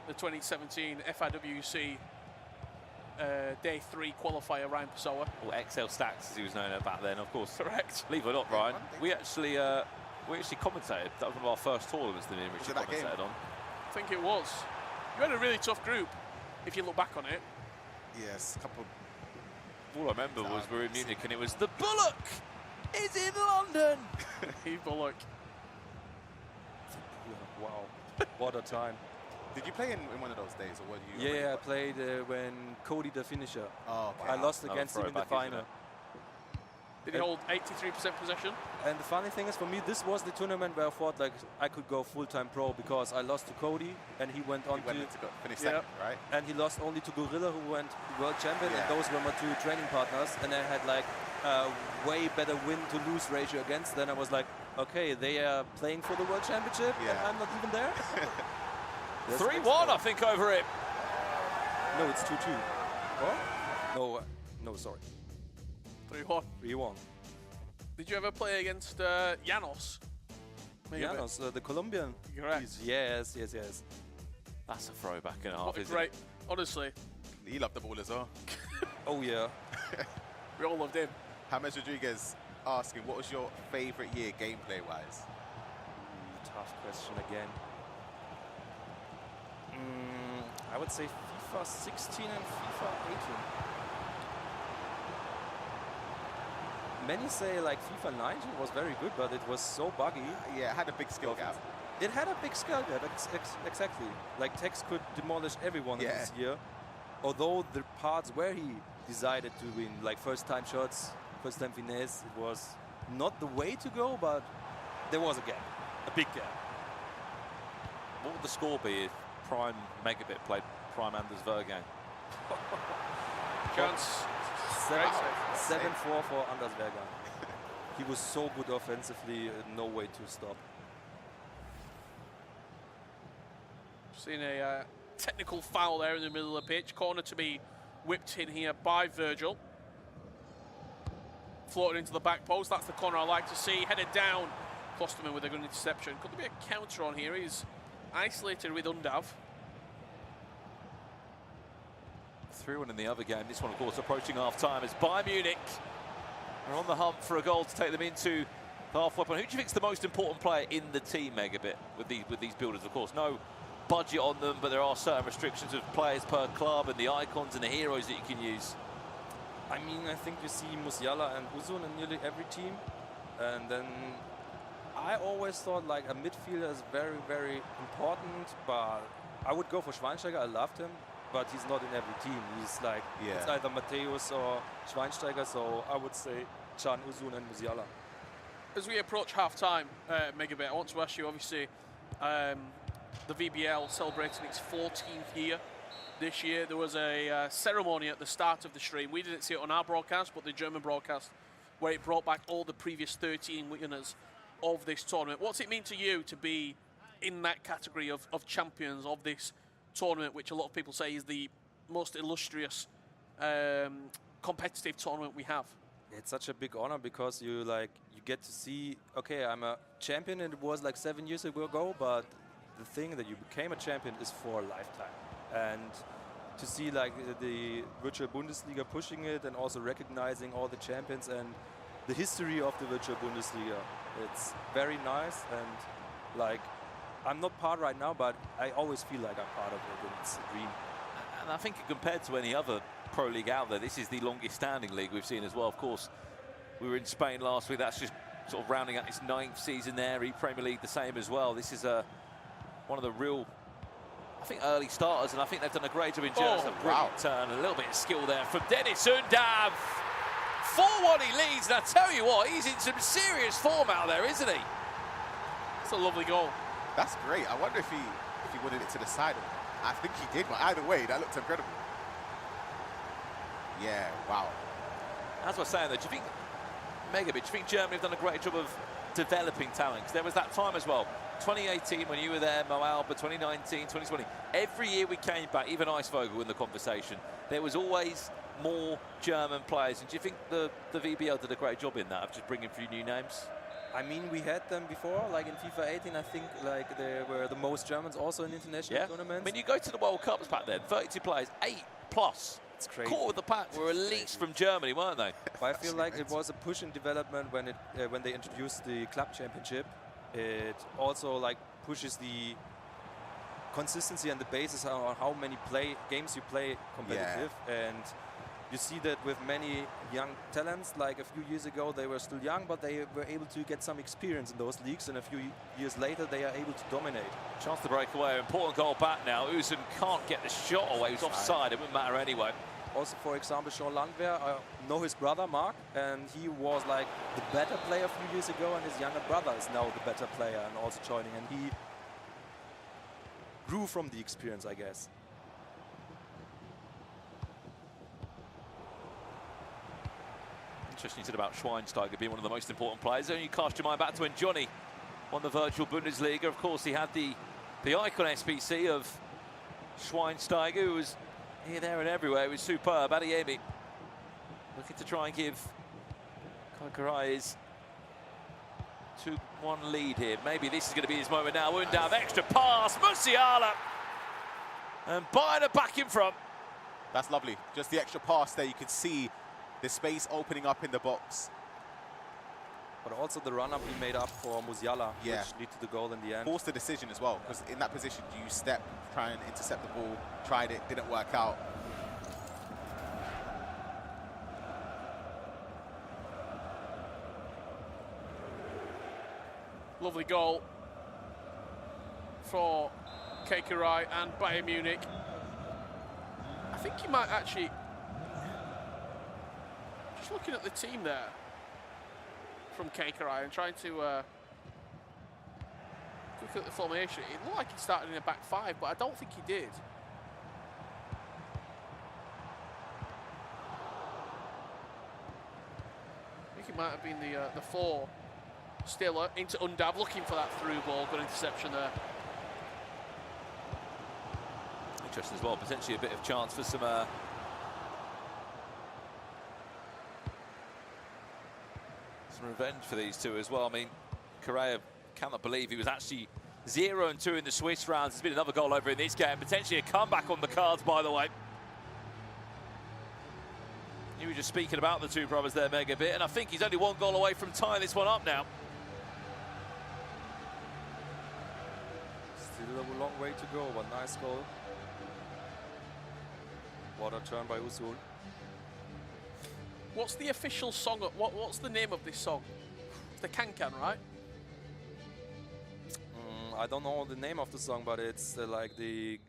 the 2017 FIWC Day 3 qualifier, Ryan Pessoa. Or XL Stacks, as he was known back then, of course. Correct. Believe it or not, Ryan, we actually commentated. That was one of our first tournaments that we commentated on. I think it was. You had a really tough group, if you look back on it. Yes, a couple. All I remember was we were in Munich and it was the Bullock is in London. Eve Bullock. Wow, what a time. Did you play in one of those days, or were you? Yeah, I played when Cody the finisher. Oh, okay. I lost against him in the final. Did he hold 83% possession? And the funny thing is, for me, this was the tournament where I thought like I could go full-time pro because I lost to Cody and he went on to finish second, right? And he lost only to Gorilla, who went world champion, and those were my two training partners. And I had like a way better win-to-lose ratio against. Then I was like, okay, they are playing for the world championship, and I'm not even there. 3-1, I think, over it. No, it's 2-2. What? No, sorry. 3-1. 3-1. Did you ever play against Janos? Janos, the Colombian. Correct. Yes. That's a throwback and a half, What a isn't great, it? honestly. He loved the ball as well. Oh, yeah. We all loved him. James Rodriguez asking, what was your favorite year gameplay-wise? Tough question again. I would say FIFA 16 and FIFA 18. Many say like FIFA 19 was very good, but it was so buggy. Yeah, it had a big skill gap. It had a big skill gap, exactly. Like Tex could demolish everyone this year. Although the parts where he decided to win, like first time shots, first time finesse, it was not the way to go, but there was a gap, a big gap. What would the score be if Prime Megabit played Prime Anders Vergang? Chance. 7-4 for Anders Vergang. He was so good offensively, no way to stop. Seen a technical foul there in the middle of the pitch. Corner to be whipped in here by Virgil. Floated into the back post. That's the corner I like to see. Headed down. Klosterman with a good interception. Could there be a counter on here? He's isolated with Undav. 3-1 in the other game. This one, of course, approaching half-time as Bayern Munich are on the hunt for a goal to take them into the halfway point. Who do you think is the most important player in the team, Megabit, with these builders? Of course, no budget on them, but there are certain restrictions of players per club and the icons and the heroes that you can use. I mean, I think you see Musiala and Uzun in nearly every team. And then I always thought like a midfielder is very, very important, but I would go for Schweinsteiger. I loved him, but he's not in every team. He's like, it's either Matthäus or Schweinsteiger, so I would say Can, Uzun and Musiala. As we approach half-time, Megabit, I want to ask you, obviously, the VBL celebrating its 14th year this year. There was a ceremony at the start of the stream. We didn't see it on our broadcast, but the German broadcast, where it brought back all the previous 13 winners of this tournament. What's it mean to you to be in that category of champions of this tournament, which a lot of people say is the most illustrious competitive tournament we have? It's such a big honor because you get to see, okay, I'm a champion, and it was like 7 years ago, but the thing that you became a champion is for a lifetime. And to see like the Virtual Bundesliga pushing it and also recognizing all the champions, and the history of the Virtual Bundesliga. It's very nice, and like I'm not part right now, but I always feel like I'm part of it, and it's a dream. And I think compared to any other pro league out there, this is the longest standing league we've seen as well. Of course, we were in Spain last week. That's just sort of rounding out its 9th season there. Premier League the same as well. This is one of the real, I think, early starters, and I think they've done a great job in just a brilliant turn. A little bit of skill there from Dennis Undav. 4-1 he leads, and I tell you what, he's in some serious form out there, isn't he? It's a lovely goal. That's great. I wonder if he wanted it to the side. I think he did, but either way, that looked incredible. Yeah, wow. As I was saying, though, do you think, Megabit, do you think Germany have done a great job of developing talent? Because there was that time as well, 2018 when you were there, Mo Alba, 2019, 2020. Every year we came back, even Eisvogel in the conversation, there was always more German players. And do you think the VBL did a great job in that, of just bringing a few new names? I mean, we had them before, like in FIFA 18, I think like there were the most Germans also in international tournaments. I mean, you go to the World Cups back then, 32 players, 8 plus. It's crazy. Quarter of the pack were at least from Germany, weren't they? But I feel like it was a push in development when they introduced the club championship. It also like pushes the consistency and the basis on how many games you play competitive. And you see that with many young talents, like a few years ago they were still young, but they were able to get some experience in those leagues, and a few years later they are able to dominate. Chance to break away, important goal back now. Uzun can't get the shot away, he's offside, it wouldn't matter anyway. Also, for example, Sean Landwehr, I know his brother Mark, and he was like the better player a few years ago, and his younger brother is now the better player and also joining, and he grew from the experience, I guess. Interesting you said about Schweinsteiger being one of the most important players. Then you cast your mind back to when Johnny won the Virtual Bundesliga. Of course, he had the icon SPC of Schweinsteiger, who was here, there and everywhere. It was superb. Adeyemi looking to try and give Kaikarai his 2-1 lead here. Maybe this is going to be his moment now. Undav, extra pass, Musiala, and Bayern back in front. That's lovely. Just the extra pass there. You could see the space opening up in the box. But also the run-up he made up for Musiala, which led to the goal in the end. Forced the decision as well, because in that position, do you step, try and intercept the ball, tried it, didn't work out. Lovely goal for Kaikarai and Bayern Munich. I think he might actually, just looking at the team there from Kaikarai and trying to look at the formation, it looked like he started in a back 5, but I don't think he did. I think it might have been the 4. Stiller into Undav, looking for that through ball, good interception there. Interesting as well, potentially a bit of chance for some revenge for these two as well. I mean, Correa cannot believe he was actually 0-2 in the Swiss rounds. There's been another goal over in this game, potentially a comeback on the cards, by the way. You were just speaking about the two brothers there, Megabit, and I think he's only 1 goal away from tying this one up now. Still a long way to go, but nice goal. What a turn by Uzun. What's the official song? What's the name of this song? It's the Can-Can, right? I don't know the name of the song, but it's like the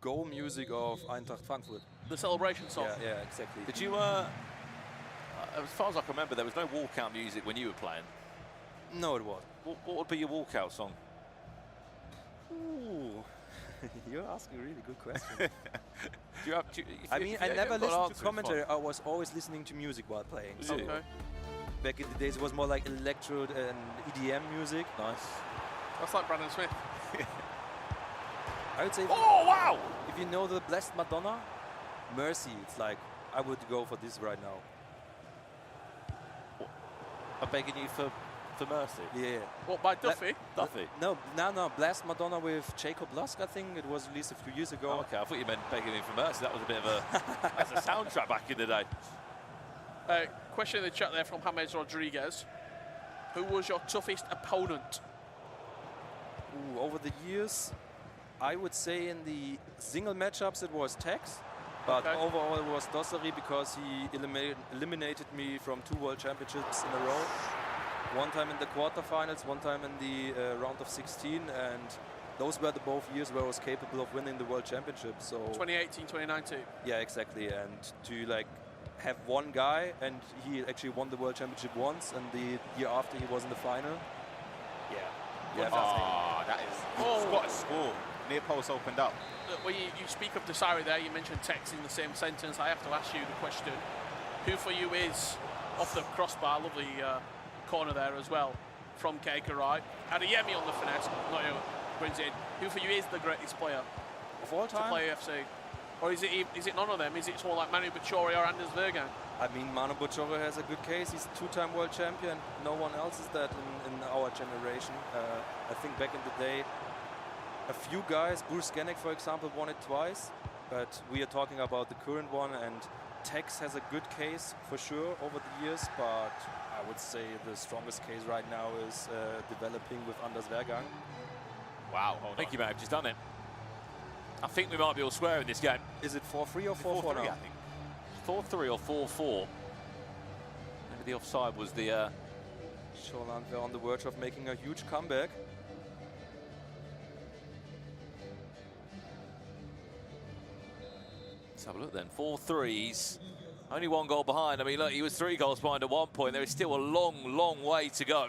goal music of Eintracht Frankfurt. The celebration song? Yeah, exactly. Did you, as far as I can remember, there was no walkout music when you were playing? No, it was. What would be your walkout song? Ooh, you're asking a really good question. I mean, I never listened to commentary. I was always listening to music while playing. So Okay. back in the days, it was more like electro and EDM music. Nice. That's like Brandon Smith. I would say, Oh, wow! if you know the Blessed Madonna, Mercy, it's like, I would go for this right now. I'm begging you for mercy. Yeah. What, by Duffy? Duffy. No, Blessed Madonna with Jacob Lusk, I think it was released a few years ago. Oh, okay, I thought you meant begging me for mercy. That was a bit of a that's a soundtrack back in the day. Question in the chat there from James Rodriguez. Who was your toughest opponent? Ooh, over the years, I would say in the single matchups it was Tex, but Okay. overall it was Dosseri because he eliminated me from 2 World Championships in a row. One time in the quarterfinals, one time in the round of 16, and those were the both years where I was capable of winning the World Championship. So 2018, 2019. yeah, exactly. And to like have one guy, and he actually won the World Championship once, and the year after he was in the final. Yeah. Yeah. That is. He's got a score. Near post opened up. Look, when you speak of Dosseri there, you mentioned Tex in the same sentence. I have to ask you the question: who for you is off the crossbar? Lovely corner there as well from Kekerai. Adeyemi on the finesse. Noyo brings in. Who for you is the greatest player Of all to time, play FC? Or is it none of them? Is it someone like Manu Bachori or Anders Vergan? I mean, Manu Bachori has a good case. He's a 2-time world champion. No one else is that in our generation. I think back in the day, a few guys, Bruce Scannick, for example, won it twice. But we are talking about the current one, and Tex has a good case for sure over the years. But I would say the strongest case right now is developing with Anders Vergan. Wow, hold I think on. you may have just done it. I think we might be all square in this game. Is it 4-3 or 4-4 4-3, now? I think. 4-3 or 4-4. Maybe the offside was the... Shoreland were on the verge of making a huge comeback. Let's have a look then. 4 threes. Only 1 goal behind. I mean, look, he was 3 goals behind at one point. There is still a long, long way to go.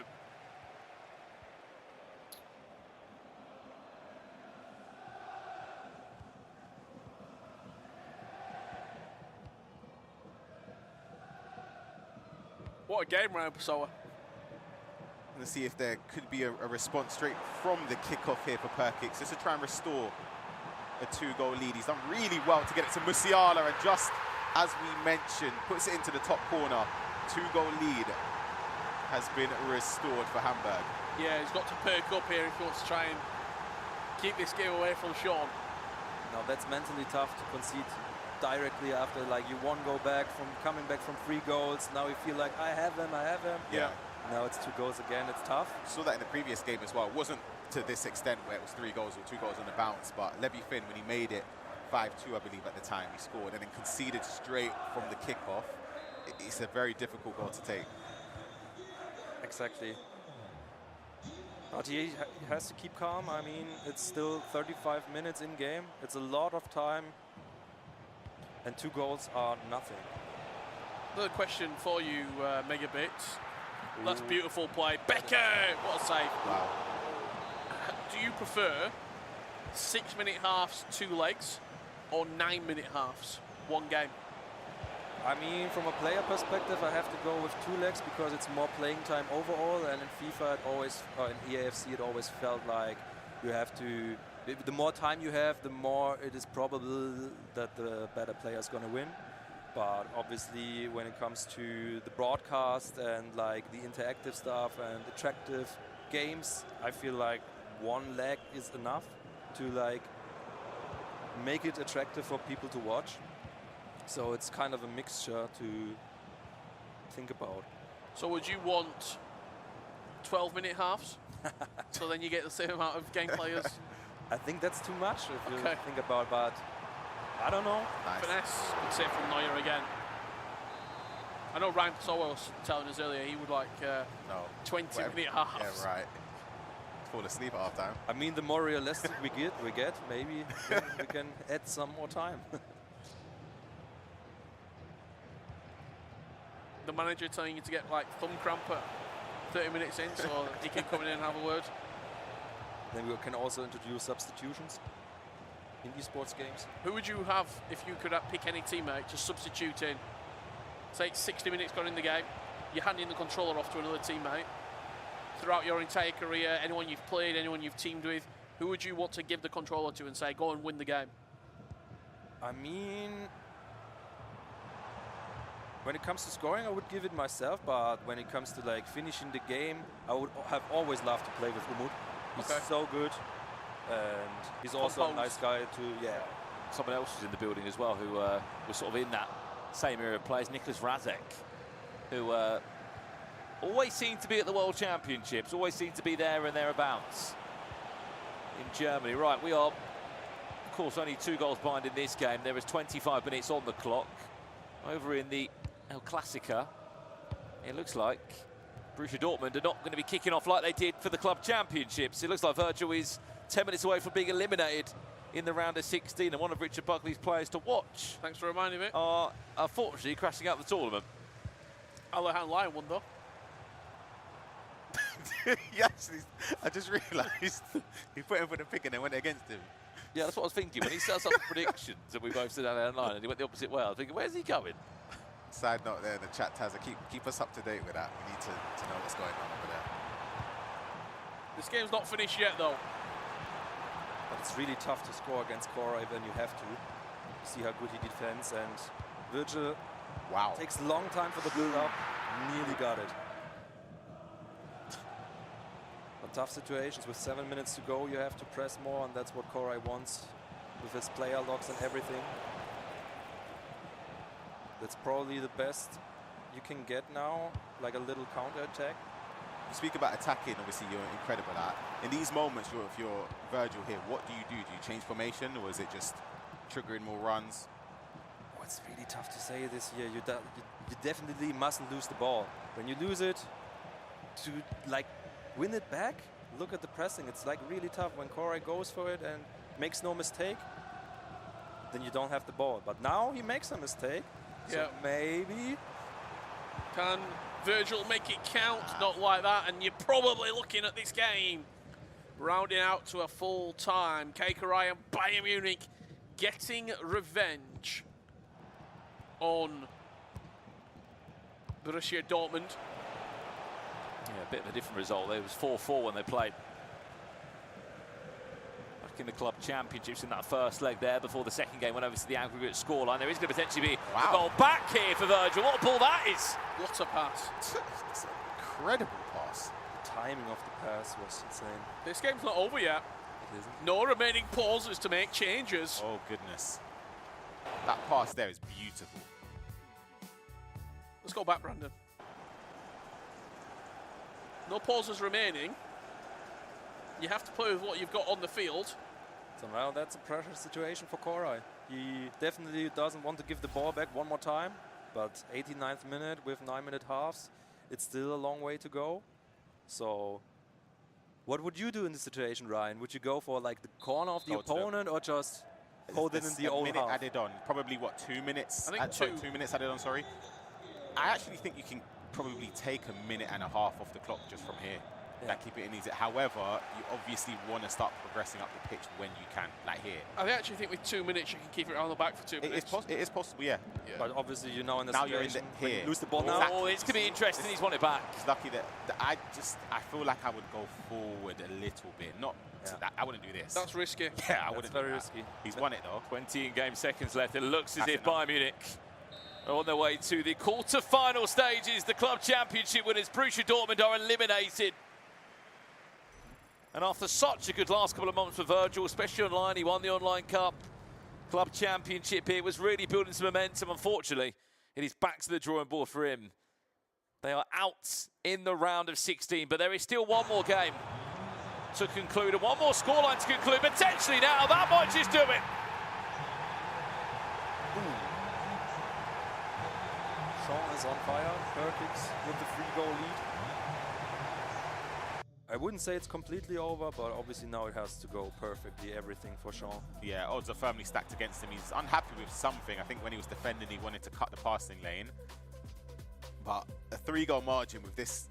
What a game, Ryan Pessoa. Let's see if there could be a response straight from the kickoff here for Perkix, just to try and restore a 2-goal lead. He's done really well to get it to Musiala, and just as we mentioned, puts it into the top corner. 2-goal lead has been restored for Hamburg. Yeah, he's got to perk up here if he wants to try and keep this game away from Sean. Now that's mentally tough to concede directly after like you 1 goal back from coming back from 3 goals. Now you feel like I have him. Yeah. Now it's 2 goals again. It's tough. Saw that in the previous game as well. It wasn't to this extent where it was 3 goals or 2 goals on the bounce, but Levy Finn, when he made it 5-2, I believe at the time, he scored and then conceded straight from the kickoff. It's a very difficult goal to take. Exactly. But he has to keep calm. I mean, it's still 35 minutes in game. It's a lot of time. And 2 goals are nothing. Another question for you, Megabit. That's beautiful play. Becker! What a save. Wow. Do you prefer 6-minute halves, 2 legs, or 9-minute halves, 1 game? I mean, from a player perspective, I have to go with 2 legs because it's more playing time overall. And in FIFA, it always, or in EAFC, it always felt like you have to. The more time you have, the more it is probable that the better player is going to win. But obviously, when it comes to the broadcast and like the interactive stuff and attractive games, I feel like 1 leg is enough to like make it attractive for people to watch. So it's kind of a mixture to think about. So would you want 12-minute halves? So then you get the same amount of game players? I think that's too much if you Okay. think about, but I don't know. Nice. Finesse, good save from Neuer again. I know Ryan Pessoa was telling us earlier he would like No. 20-minute halves. Yeah, right. Fall asleep at half time. I mean, the more realistic we get, maybe we can add some more time. The manager telling you to get like thumb cramp at 30 minutes in, so he can come in and have a word. Then we can also introduce substitutions in esports games. Who would you have if you could pick any teammate to substitute in? Say it's 60 minutes gone in the game, you're handing the controller off to another teammate. Throughout your entire career, anyone you've played, anyone you've teamed with, who would you want to give the controller to and say, go and win the game? I mean, when it comes to scoring, I would give it myself, but when it comes to like finishing the game, I would have always loved to play with Umut. He's Okay. so good, and he's also a nice guy to, yeah. Someone else was in the building as well who was sort of in that same area of players, Nicholas Razek. who always seem to be at the World Championships, always seem to be there and thereabouts in Germany. Right, we are, of course, only 2 goals behind in this game. There is 25 minutes on the clock. Over in the El Clasica, it looks like Borussia Dortmund are not going to be kicking off like they did for the club championships. It looks like Virgil is 10 minutes away from being eliminated in the round of 16, and one of Richard Buckley's players to watch. Thanks for reminding me. Are unfortunately crashing out the tournament. Alihan Lion won though. Yes, I just realised he put him for the pick and then went against him. Yeah, that's what I was thinking. When he sets up the predictions and we both stood down the line and he went the opposite way, I was thinking, where's he going? Side note there in the chat, Tazza, keep us up to date with that. We need to know what's going on over there. This game's not finished yet though. But it's really tough to score against Koray when you have to. See how good he defends, and Virgil takes a long time for the build-up. Nearly got it. But tough situations with 7 minutes to go, you have to press more, and that's what Koray wants with his player locks and everything. That's probably the best you can get now, like a little counter-attack. You speak about attacking, obviously you're incredible at. In these moments, if you're Virgil here, what do? Do you change formation, or is it just triggering more runs? Oh, it's really tough to say this year. You definitely mustn't lose the ball. When you lose it, to like win it back, look at the pressing. It's like really tough when Koray goes for it and makes no mistake. Then you don't have the ball. But now he makes a mistake. So maybe. Can Virgil make it count? Not like that, and you're probably looking at this game rounding out to a full time. Koray and Bayern Munich getting revenge on Borussia Dortmund. Yeah, a bit of a different result. It was 4-4 when they played. Back in the club championships in that first leg there before the second game went over to the aggregate scoreline. There is going to potentially be a goal back here for Virgil. What a ball that is! What a pass. It's an incredible pass. The timing of the pass was insane. This game's not over yet. It isn't. No remaining pauses to make changes. Oh, goodness. That pass there is beautiful. Let's go back, Brandon. No pauses remaining. You have to play with what you've got on the field. So now that's a pressure situation for Koray. He definitely doesn't want to give the ball back one more time. But 89th minute with 9-minute halves, it's still a long way to go. So what would you do in this situation, Ryan? Would you go for like the corner of the opponent or just hold it in the own half? Minute added on. Probably what, 2 minutes? I think 2 minutes added on, sorry. I actually think you can probably take a minute and a half off the clock just from here. Yeah. Like, keep it in easy. However, you obviously want to start progressing up the pitch when you can, like here. I actually think with 2 minutes you can keep it on the back for 2 minutes. It is possible, yeah. But obviously you're now in the Now you're in situation the, when here. you lose the ball now. Exactly. Oh, it's going to be interesting. He's won it back. It's lucky that I feel like I would go forward a little bit. Not, I wouldn't do this. That's risky. Yeah, I wouldn't do very that. risky. He's won it though. 20 in-game seconds left. It looks as That's if enough. Bayern Munich are on their way to the quarter-final stages. The club championship winners, Borussia Dortmund, are eliminated. And after such a good last couple of months for Virgil, especially online, he won the Online Cup. Club championship here was really building some momentum. Unfortunately, it is back to the drawing board for him. They are out in the round of 16, but there is still one more game to conclude and one more scoreline to conclude. Potentially now, that might just do it. Sean is on fire. Perkins with the 3-goal lead. I wouldn't say it's completely over, but obviously now it has to go perfectly, everything for Sean. Yeah, odds are firmly stacked against him. He's unhappy with something. I think when he was defending, he wanted to cut the passing lane. But a 3-goal margin with this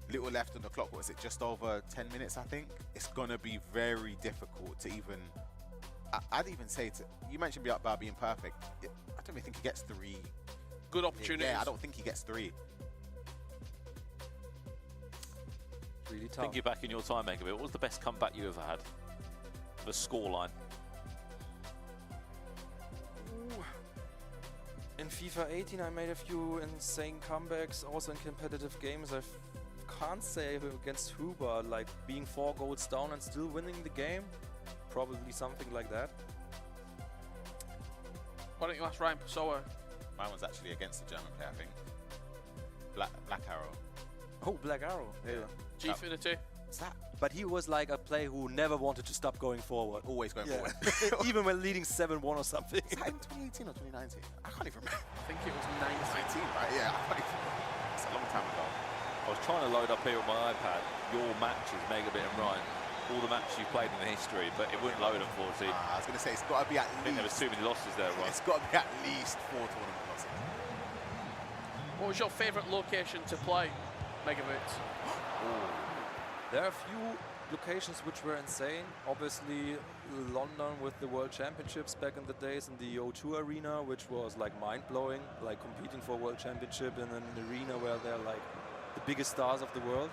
little left on the clock, what was it, just over 10 minutes, I think? It's going to be very difficult to even... I'd even say, you mentioned about being perfect. I don't even think he gets 3. Good opportunities. Yeah, I don't think he gets 3. Really tough. Thinking back in your time, Megabit, what was the best comeback you ever had? The scoreline. In FIFA 18, I made a few insane comebacks, also in competitive games. I can't say against who, but like being 4 goals down and still winning the game. Probably something like that. Why don't you ask Ryan Pessoa? Mine was actually against the German player, I think. Black Arrow. Oh, Black Arrow. Yeah. Gfinity. What's that? But he was like a player who never wanted to stop going forward. Always going forward. Even when leading 7-1 or something. Is that in 2018 or 2019? I can't even remember. I think it was 19, right? Yeah, I can't even. It's a long time ago. I was trying to load up here on my iPad your matches, Megabit and Ryan, all the matches you played in the history, but it wouldn't load, unfortunately. I was going to say, it's got to be at I think there was least... too many losses there, Ryan. It's got to be at least 4 tournament losses. What was your favourite location to play, Megabit? There are a few locations which were insane. Obviously, London with the World Championships back in the days in the O2 arena, which was like mind-blowing, like competing for a World Championship in an arena where they're like the biggest stars of the world.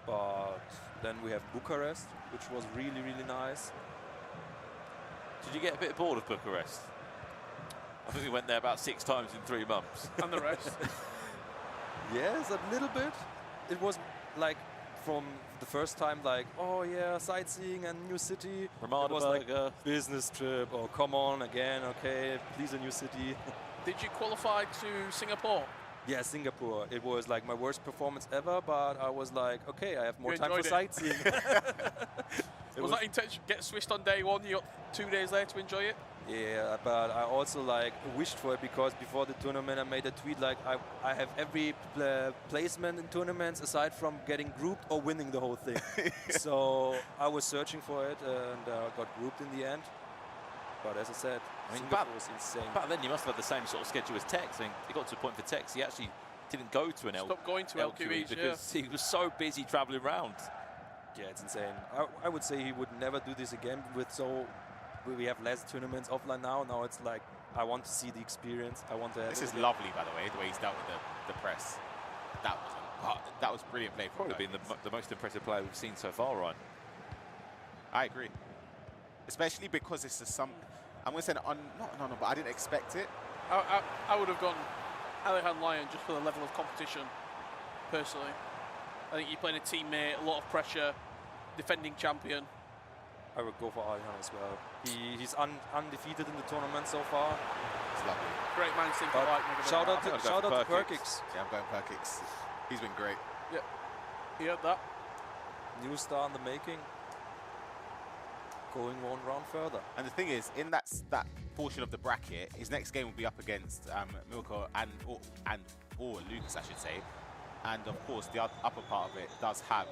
But then we have Bucharest, which was really, really nice. Did you get a bit bored of Bucharest? I think we went there about 6 times in 3 months. And the rest? Yes, a little bit. It was like from the first time, like, oh yeah, sightseeing and new city. It was like a business trip. Oh, come on again, okay, please a new city. Did you qualify to Singapore? Yeah, Singapore. It was like my worst performance ever, but I was like, okay, I have more You time for enjoyed it? sightseeing. Was that intention? Get Swissed on day one, you got 2 days later to enjoy it? Yeah, but I also like wished for it because before the tournament I made a tweet like I have every placement in tournaments aside from getting grouped or winning the whole thing. So I was searching for it and got grouped in the end. But as I said, Singapore was insane. Back then you must have had the same sort of schedule as Tex. I mean, it got to a point for Tex, he actually didn't go to an Stopped going to LQEs, because he was so busy travelling around. Yeah, it's insane. I would say he would never do this again. We have less tournaments offline now. Now it's like I want to see the experience. I want to. This is lovely, by the way, the way he's dealt with the press. That was brilliant play. Probably been the most impressive player we've seen so far, Ryan. I agree, especially because it's I'm going to say not but I didn't expect it. I would have gone Alihan Lion just for the level of competition, personally. I think you're playing a teammate, a lot of pressure, defending champion. I would go for Alihan as well. He's undefeated in the tournament so far. It's lovely. Great man, But shout out to Perkix. Yeah, I'm going Perkix. He's been great. Yeah, he had that. New star in the making. Going 1 round further. And the thing is, in that portion of the bracket, his next game will be up against Milko or Lucas, I should say. And of course, the upper part of it does have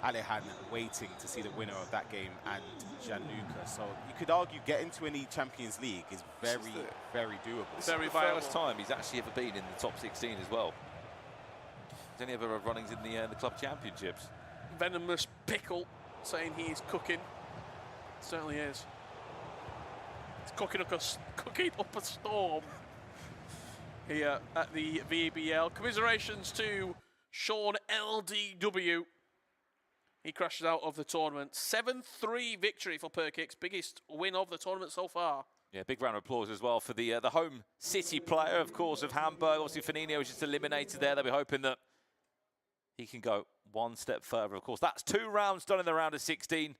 Alihan waiting to see the winner of that game and Gianluca. So you could argue getting to any Champions League is very, very doable. This is the first time he's actually ever been in the top 16 as well. He's only ever runnings in the club championships. Venomous Pickle saying he's cooking. Certainly is. It's cooking up a storm here at the VBL. Commiserations to Sean LDW. He crashes out of the tournament. 7-3 victory for Perkix, biggest win of the tournament so far. Yeah, big round of applause as well for the home city player, of course, of Hamburg. Obviously, Fernino was just eliminated there. They'll be hoping that he can go 1 step further. Of course, that's 2 rounds done in the round of 16.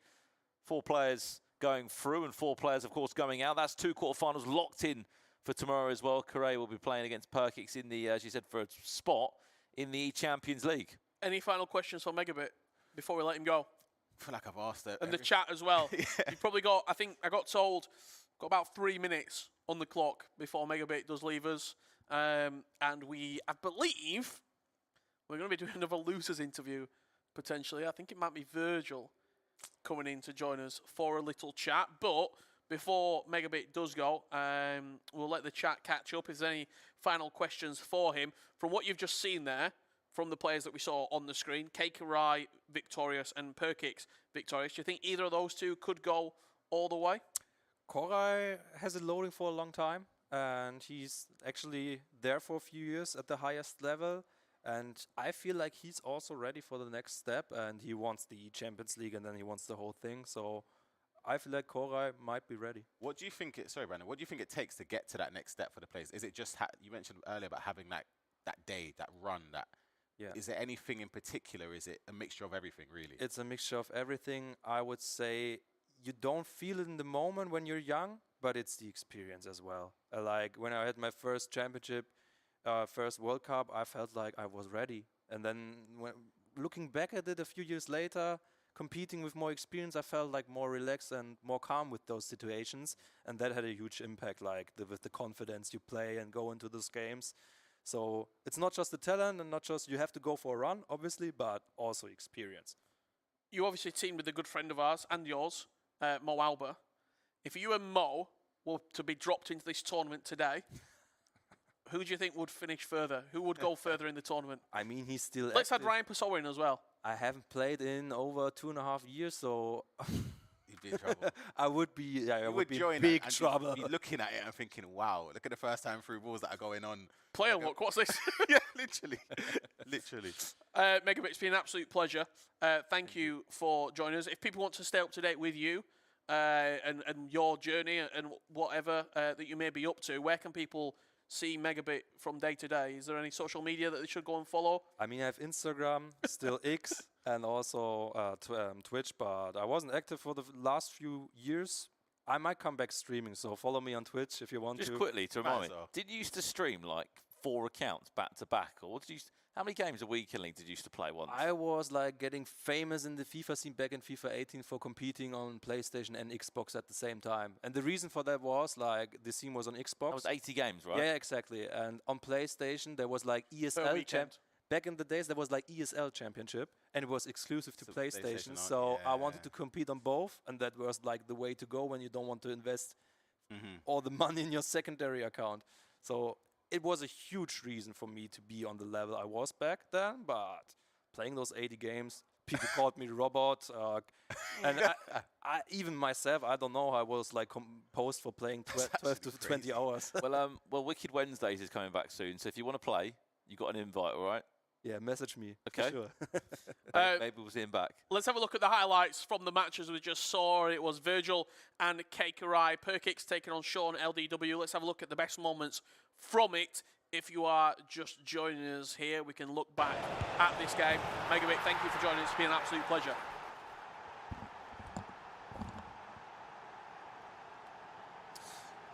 4 players going through and 4 players, of course, going out. That's 2 quarterfinals locked in for tomorrow as well. Correa will be playing against Perkix in the, as you said, for a spot in the Champions League. Any final questions for Megabit before we let him go? I feel like I've asked it. And the chat as well. Yeah. You've probably got, I think I got told, got about 3 minutes on the clock before Megabit does leave us. And I believe, we're going to be doing another losers interview, potentially. I think it might be Virgil coming in to join us for a little chat. But before Megabit does go, we'll let the chat catch up. If there's any final questions for him, from what you've just seen there, from the players that we saw on the screen, Karai victorious and Perkix victorious, do you think either of those 2 could go all the way? Koray has it loading for a long time, and he's actually there for a few years at the highest level. And I feel like he's also ready for the next step, and he wants the Champions League, and then he wants the whole thing. So I feel like Koray might be ready. What do you think? Sorry, Brandon. What do you think it takes to get to that next step for the players? Is it just you mentioned earlier about having that day, that run, that? Yeah. Is there anything in particular? Is it a mixture of everything, really? It's a mixture of everything. I would say you don't feel it in the moment when you're young, but it's the experience as well. Like when I had my first championship first World Cup, I felt like I was ready. And then looking back at it a few years later, competing with more experience, I felt like more relaxed and more calm with those situations. And that had a huge impact, like with the confidence you play and go into those games. So it's not just the talent and not just you have to go for a run, obviously, but also experience. You obviously teamed with a good friend of ours and yours, Mo Alba. If you and Mo were to be dropped into this tournament today, who do you think would finish further? Who would go further in the tournament? I mean, he's still Let's add active. Ryan Pessoa in as well. I haven't played in over 2.5 years, so You'd be in trouble. I would be, I You would be in join big and trouble. Be looking at it and thinking, wow, look at the first time through balls that are going on. Player look, what's this? Yeah, literally. Literally. Megabit, it's been an absolute pleasure. Thank you for joining us. If people want to stay up to date with you and your journey and whatever that you may be up to, where can people see Megabit from day to day? Is there any social media that they should go and follow? I mean, I have Instagram, still X, and also Twitch, but I wasn't active for the last few years. I might come back streaming, so follow me on Twitch if you want to. Just quickly to Might remind as me, well. did you used to stream like 4 accounts back to back, or did you? How many games a week in League did you used to play once? I was like getting famous in the FIFA scene back in FIFA 18 for competing on PlayStation and Xbox at the same time. And the reason for that was like the scene was on Xbox. That was 80 games, right? Yeah, exactly. And on PlayStation there was like Per ESL weekend. Back in the days there was like ESL Championship and it was exclusive to So PlayStation. PlayStation, So I wanted yeah. to compete on both, and that was like the way to go when you don't want to invest Mm-hmm. all the money in your secondary account. So it was a huge reason for me to be on the level I was back then, but playing those 80 games, people called me robot. And I even myself, I don't know, I was like composed for playing 12 to 20 hours. Well, Wicked Wednesdays is coming back soon, so if you want to play, you got an invite, all right? Yeah, message me. Okay. For sure. Maybe we'll see him back. Let's have a look at the highlights from the matches we just saw. It was Virgil and Keikarai. Perkix taking on Sean LDW. Let's have a look at the best moments from it. If you are just joining us here, we can look back at this game. Megabit, thank you for joining us. It's been an absolute pleasure.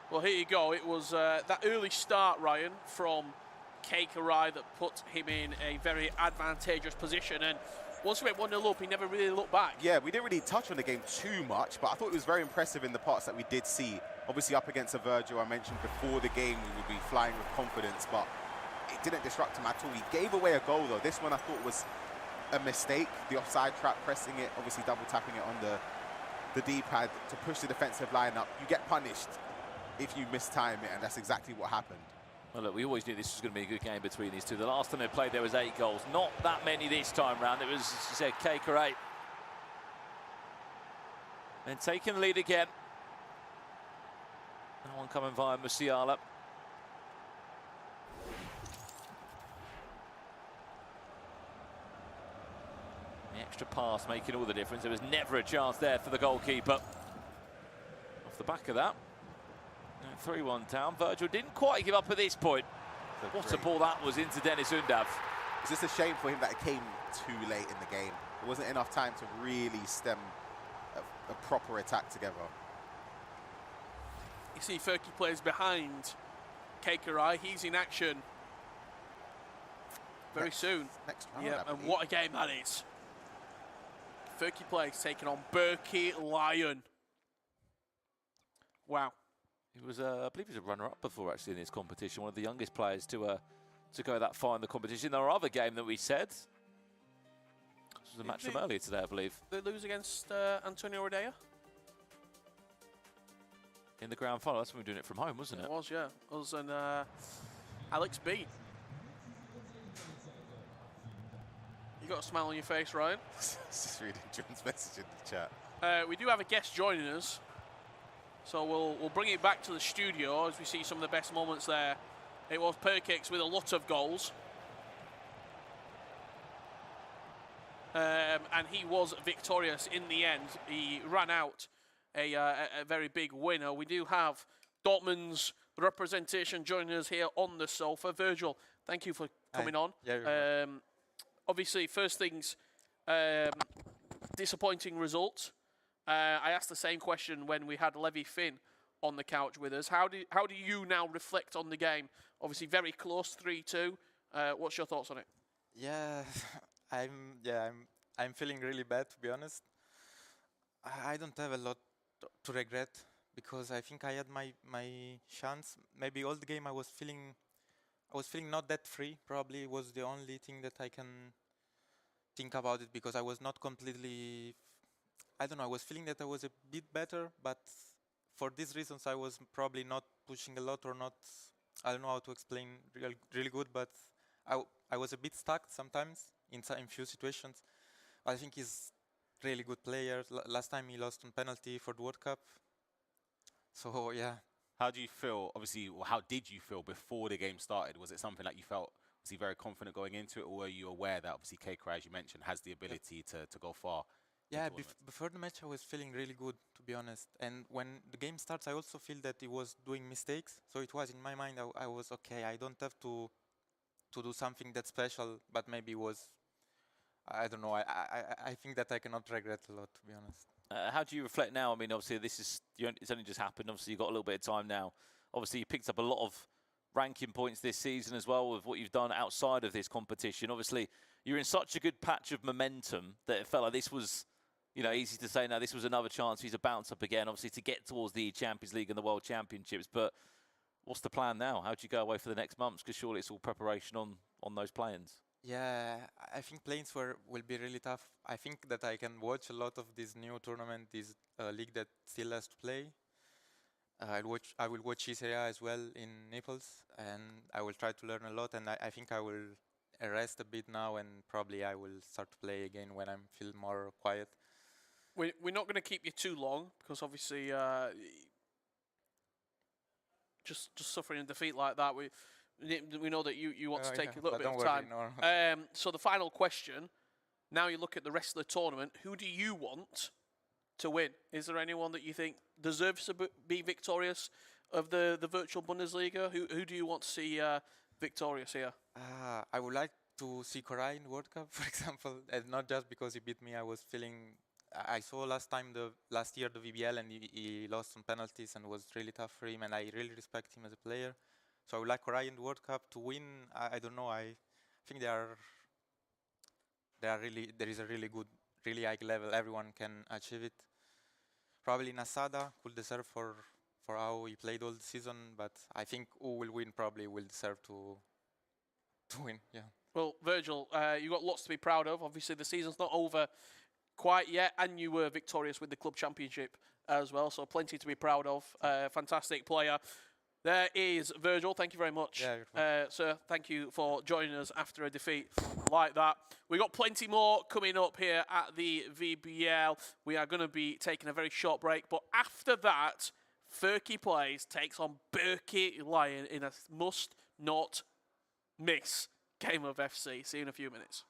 Well, here you go. It was that early start, Ryan, from Keikarai that put him in a very advantageous position. And once we went 1-0 up, he never really looked back. Yeah, we didn't really touch on the game too much, but I thought it was very impressive in the parts that we did see. Obviously up against a Virgil, I mentioned before the game we would be flying with confidence, but it didn't disrupt him at all. He gave away a goal though. This one I thought was a mistake. The offside trap, pressing it, obviously double tapping it on the D-pad to push the defensive line up. You get punished if you mistime it, and that's exactly what happened. Well, look, we always knew this was going to be a good game between these two. The last time they played, there was 8 goals. Not that many this time round. It was, as you said, Keikarai. And taking the lead again. That one coming via Musiala. The extra pass making all the difference. There was never a chance there for the goalkeeper. Off the back of that, 3-1 down. Virgil didn't quite give up at this point. What a ball that was into Dennis Undav. It's just a shame for him that it came too late in the game. There wasn't enough time to really stem a proper attack together. You see Furky plays behind Keikarai. He's in action very soon. Next round, Yeah, I and believe. what a game that is. Furky plays taking on Berkey Lion. Wow. He was, I believe he was a runner-up before actually in this competition. One of the youngest players to go that far in the competition. Our other game that we said, this was a match from earlier today, I believe. They lose against Antonio Rodea? In the grand final. That's when we were doing it from home, wasn't it? It was, yeah. Us and Alex B. You got a smile on your face, Ryan? Just reading John's message in the chat. We do have a guest joining us, so we'll bring it back to the studio as we see some of the best moments there. It was Perkix with a lot of goals. And he was victorious in the end. He ran out a very big winner. We do have Dortmund's representation joining us here on the sofa. Virgil, thank you for coming on. Yeah, Obviously, first things, disappointing results. I asked the same question when we had Levy Finn on the couch with us. How do you now reflect on the game? Obviously, very close, 3-2. What's your thoughts on it? Yeah, I'm feeling really bad, to be honest. I don't have a lot to regret because I think I had my chance. Maybe all the game I was feeling not that free. Probably was the only thing that I can think about it, because I was not completely. I don't know. I was feeling that I was a bit better, but for these reasons I was probably not pushing a lot, or not. I don't know how to explain really good, but I was a bit stuck sometimes in few situations. I think he's really good player. Last time he lost on penalty for the World Cup. So yeah. How do you feel, obviously, or how did you feel before the game started? Was it something that you felt, was he very confident going into it, or were you aware that obviously Kekra, as you mentioned, has the ability to go far? Yeah, before the match I was feeling really good, to be honest. And when the game starts, I also feel that he was doing mistakes. So it was in my mind, I was okay, I don't have to do something that special, but maybe it was, I don't know, I think that I cannot regret a lot, to be honest. How do you reflect now? I mean, obviously, it's only just happened. Obviously, you've got a little bit of time now. Obviously, you picked up a lot of ranking points this season as well with what you've done outside of this competition. Obviously, you're in such a good patch of momentum that it felt like this was, easy to say now, this was another chance for you to bounce up again, obviously, to get towards the Champions League and the World Championships. But what's the plan now? How do you go away for the next months? Because surely it's all preparation on those plans. Yeah, I think play-ins will be really tough. I think that I can watch a lot of this new tournament, this league that still has to play. I will watch Serie A as well in Naples, and I will try to learn a lot. And I think I will rest a bit now, and probably I will start to play again when I feel more quiet. We're not going to keep you too long, because obviously just suffering a defeat like that, we know that you want to take a little bit of time. No. So the final question, now you look at the rest of the tournament, who do you want to win? Is there anyone that you think deserves to be victorious of the Virtual Bundesliga? Who do you want to see victorious here? I would like to see Koray in the World Cup, for example, and not just because he beat me. I saw last year the VBL, and he lost some penalties and was really tough for him, and I really respect him as a player. So I would like Koray in the World Cup to win. I don't know. I think there is a really good, really high level. Everyone can achieve it. Probably Nasada could deserve for how he played all the season, but I think who will win probably will deserve to win. Yeah. Well, Virgil, you've got lots to be proud of. Obviously, the season's not over quite yet, and you were victorious with the club championship as well, so plenty to be proud of. Fantastic player. There is Virgil. Thank you very much, sir. Thank you for joining us after a defeat like that. We got plenty more coming up here at the VBL. We are going to be taking a very short break, but after that, Furky Plays takes on Berkey Lion in a must-not-miss game of FC. See you in a few minutes.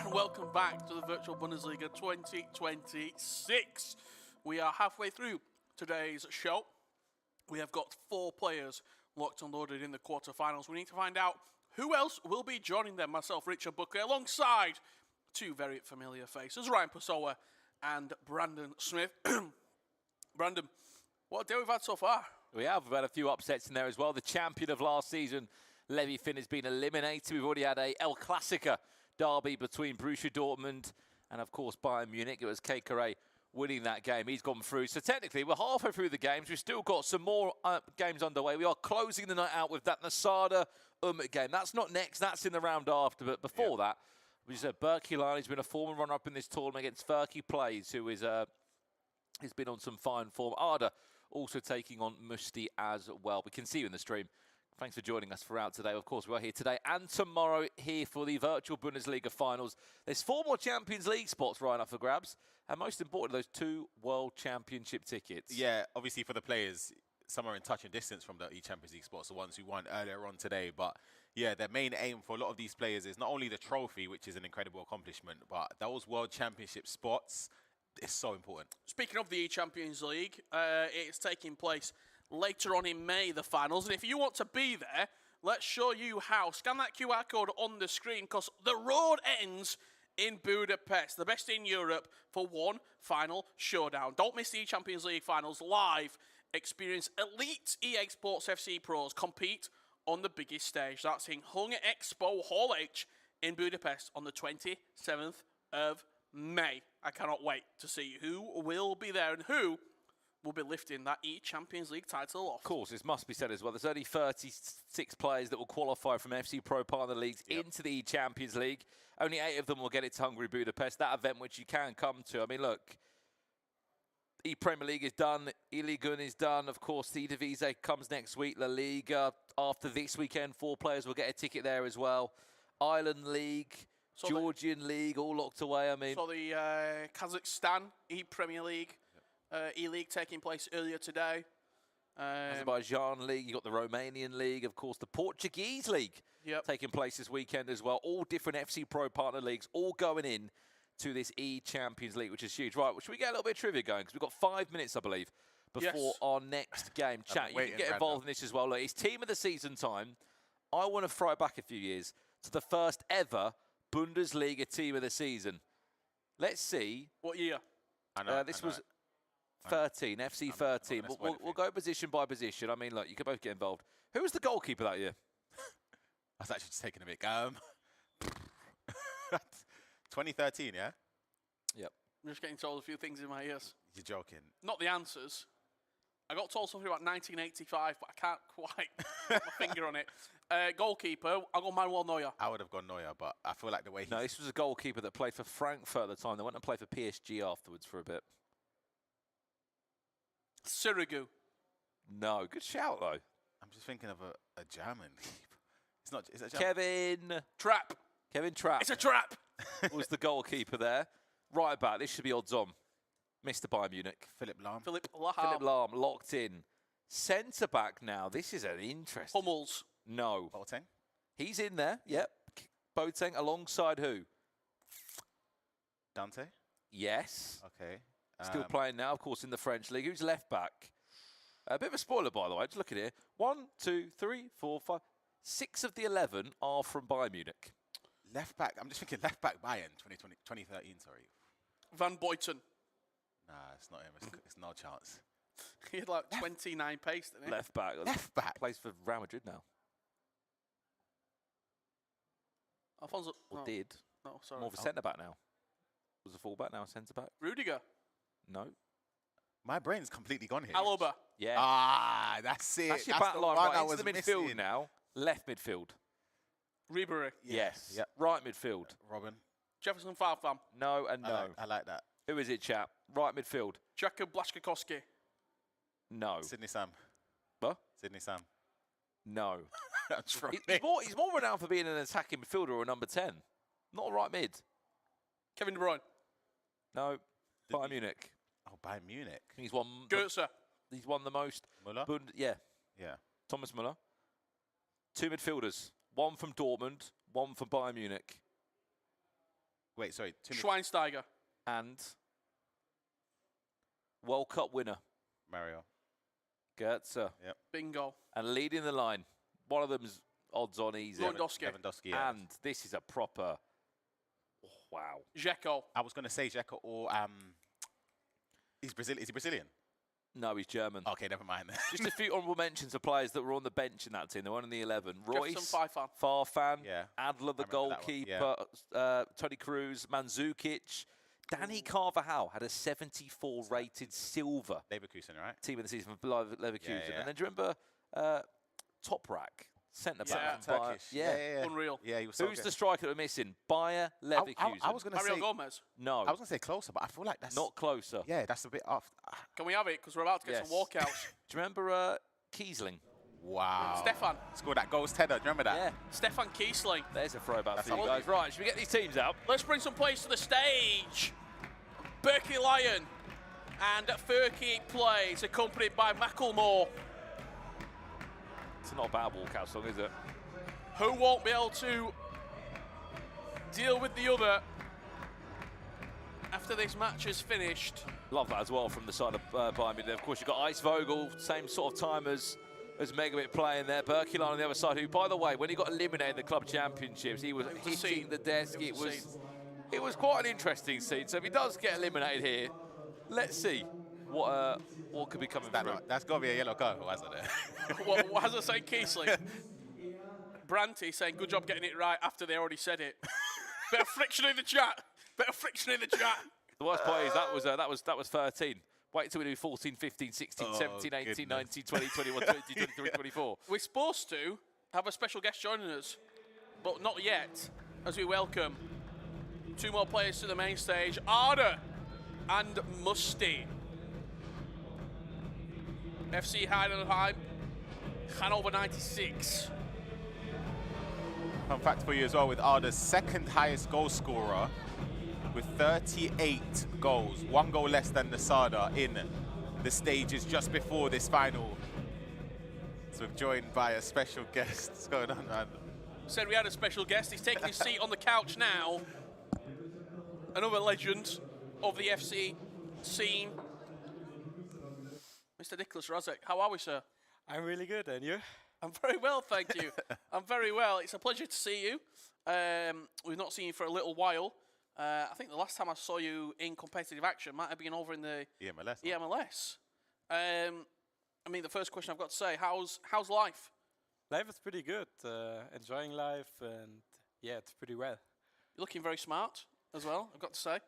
And welcome back to the Virtual Bundesliga 2026. We are halfway through today's show. We have got 4 players locked and loaded in the quarterfinals. We need to find out who else will be joining them. Myself, Richard Booker, alongside 2 very familiar faces, Ryan Pessoa and Brandon Smith. Brandon, what a day we've had so far. We've had a few upsets in there as well. The champion of last season, Levy Finn, has been eliminated. We've already had a El Clasica derby between Borussia Dortmund and, of course, Bayern Munich. It was KKR winning that game. He's gone through. So technically, we're halfway through the games. We've still got some more games underway. We are closing the night out with that Nasada game. That's not next. That's in the round after. But before that, we said Virgil has been a former runner-up in this tournament against Ferky Plays, who is has been on some fine form. Arda also taking on Musti as well. We can see you in the stream. Thanks for joining us throughout today. Of course, we are here today and tomorrow here for the Virtual Bundesliga finals. There's 4 more Champions League spots right up for grabs. And most important, those 2 World Championship tickets. Yeah, obviously for the players, some are in touch and distance from the Champions League spots, the ones who won earlier on today. But yeah, their main aim for a lot of these players is not only the trophy, which is an incredible accomplishment, but those World Championship spots is so important. Speaking of the Champions League, it's taking place later on in May, the finals. And if you want to be there, let's show you how. Scan that QR code on the screen, because the road ends in Budapest, the best in Europe, for one final showdown. Don't miss the Champions League finals live. Experience elite EA Sports FC pros compete on the biggest stage. That's in Hunger Expo Hall H in Budapest on the 27th of May. I cannot wait to see who will be there and who will be lifting that Champions League title off. Of course, this must be said as well. There's only 36 players that will qualify from FC Pro Partner Leagues into the Champions League. Only 8 of them will get it to Hungary Budapest, that event which you can come to. I mean, look, Premier League is done, E-Liga is done. Of course, the Eredivisie comes next week. La Liga, after this weekend, 4 players will get a ticket there as well. Ireland League, so Georgian League, all locked away. I mean, so the Kazakhstan Premier League, E-League taking place earlier today. Azerbaijan League, you've got the Romanian League, of course, the Portuguese League taking place this weekend as well. All different FC Pro Partner Leagues, all going in to this E-Champions League, which is huge. Right, should we get a little bit of trivia going? Because we've got 5 minutes, I believe, before our next game. Chat, you can get involved in this as well. Look, it's Team of the Season time. I want to throw it back a few years to the first ever Bundesliga Team of the Season. Let's see. What year? This was 13, FC 13. We'll go position by position. I mean, look, you can both get involved. Who was the goalkeeper that year? I was actually just taking a mic. 2013, yeah? Yep. I'm just getting told a few things in my ears. You're joking. Not the answers. I got told something about 1985, but I can't quite put my finger on it. Goalkeeper, I'll go Manuel Neuer. I would have gone Neuer, but I feel like the way No, this was a goalkeeper that played for Frankfurt at the time. They went and played for PSG afterwards for a bit. Sirigu. No, good shout, though. I'm just thinking of a German keeper. It's not. Is it German? Kevin Trapp. Kevin Trapp. It's a trap. Was the goalkeeper there. Right back, this should be odds on. Mr. Bayern Munich. Philip Lahm. Philip Lahm. Philip Lahm, locked in. Centre back now. This is an interesting. Hummels. No. Boateng. He's in there. Yep. Boateng alongside who? Dante. Yes. Okay. Still playing now, of course, in the French league. Who's left back? A bit of a spoiler, by the way. Just look at here. 1, 2, 3, 4, 5. 6 of the 11 are from Bayern Munich. Left back. I'm just thinking left back Bayern 2013. Sorry. Van Boyten. Nah, it's not him. It's no chance. He had like 29 pace, didn't he? Left back. Left back. Plays for Real Madrid now. Alfonso. Or no. did. No, sorry. More of a centre-back now. Was a full-back, now a centre-back. Rudiger. No. My brain's completely gone here. Aloba. Yeah. Ah, that's it. That's your the back line one right I into was the midfield missing. now. Left midfield. Ribery. Yes. Yep. Right midfield. Robin. Jefferson Farfam. No and no. I like that. Who is it, chap? Right midfield. Jakob Blaszczykowski. No. Sydney Sam. What? Sydney Sam. No. That's from He's more renowned for being an attacking midfielder or a number 10. Not a right mid. Kevin De Bruyne. No. Bayern Munich. Oh, Bayern Munich. He's won. Goetze. He's won the most. Muller? Yeah. Yeah. Thomas Muller. 2 midfielders. One from Dortmund. One from Bayern Munich. Wait, sorry. Schweinsteiger. And World Cup winner. Mario. Goetze. Yep. Bingo. And leading the line. One of them's odds on easy. Lewandowski. Lewandowski, yeah. And this is a proper. Oh, wow. Dzeko. I was going to say Dzeko or he's Brazilian. Is he Brazilian? No, he's German. Okay, never mind. Just a few honourable mentions of players that were on the bench in that team. They weren't in the 11. Royce, Jefferson Farfan. Farfan, Yeah. Adler, the I remember that one, goalkeeper, Tony Cruz, Mandzukic. Danny Carvajal had a 74 rated silver Leverkusen, right? team of the season for Leverkusen. Yeah. And then do you remember Toprak, centre Yeah. back? from Bayer? Turkish. Yeah. Unreal. Yeah, he was so Who's good. the striker that we're missing? Bayer Leverkusen. I was going to Mario say Gomez. No, I was going to say closer, but I feel like that's not closer. Yeah, that's a bit off. Can we have it? Because we're about to get Yes. some walkouts. Do you remember Kiesling? Wow. Stefan. Scored that goals tenner. Do you remember that? Yeah. Stefan Kiesling. There's a throwback That's for you a- guys. Right, should we get these teams out? Let's bring some players to the stage. Berkey Lion and Furky plays, accompanied by Macklemore, It's not a bad walkout song, is it? who won't be able to deal with the other after this match is finished. Love that as well from the side of Bayern Munich. Of course, you've got Ice Vogel, same sort of time as Megabit playing there. Berkey on the other side, who, by the way, when he got eliminated in the club championships, he was was a hitting scene. the desk. It was a scene. It was quite an interesting scene. So if he does get eliminated here, let's see what could be coming through. That's got to be a yellow card, wasn't it? What has I saying, Kiesling? Branty saying, good job getting it right after they already said it. Bit of friction in the chat. The worst part is that was 13. Wait till we do 14, 15, 16, Oh, 17, 18, goodness. 19, 20, 21, 22, 23, 24. We're supposed to have a special guest joining us, but not yet, as we welcome 2 more players to the main stage, Arda and Musty. FC Heidenheim, Hanover 96. Fun fact for you as well, with Arda's second highest goal scorer with 38 goals, 1 goal less than Nasada in the stages just before this final. So we're joined by a special guest. What's going on, man? Said we had a special guest. He's taking his seat on the couch now. Another legend of the FC scene. Mr. Nicholas Razek, how are we, sir? I'm really good, and you? I'm very well, thank you. I'm very well. It's a pleasure to see you. We've not seen you for a little while. I think the last time I saw you in competitive action might have been over in the EMLS. EMLS. I mean, the first question I've got to say, how's life? Life is pretty good. Enjoying life, and yeah, it's pretty well. You're looking very smart as well, I've got to say.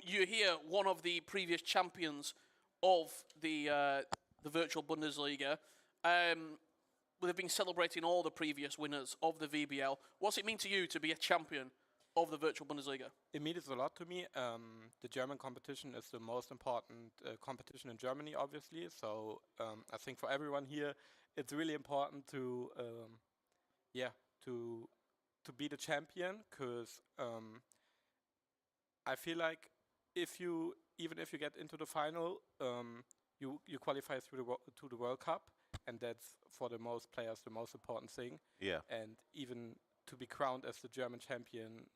You're here, one of the previous champions of the Virtual Bundesliga. They've been celebrating all the previous winners of the VBL. What's it mean to you to be a champion of the Virtual Bundesliga? It means a lot to me. The German competition is the most important competition in Germany, obviously. So I think for everyone here, it's really important to, to be the champion, because I feel like even if you get into the final, you qualify through to the World Cup, and that's for the most players the most important thing. Yeah. And even to be crowned as the German champion,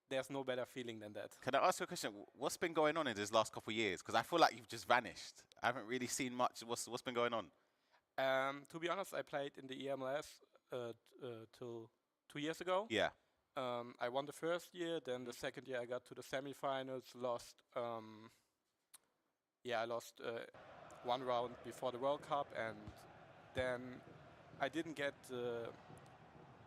there's no better feeling than that. Can I ask you a question? What's been going on in these last couple of years? Because I feel like you've just vanished. I haven't really seen much. What's been going on? To be honest, I played in the EMLS till 2 years ago. Yeah. I won the first year, then the second year I got to the semifinals, lost. I lost 1 round before the World Cup, and then I didn't get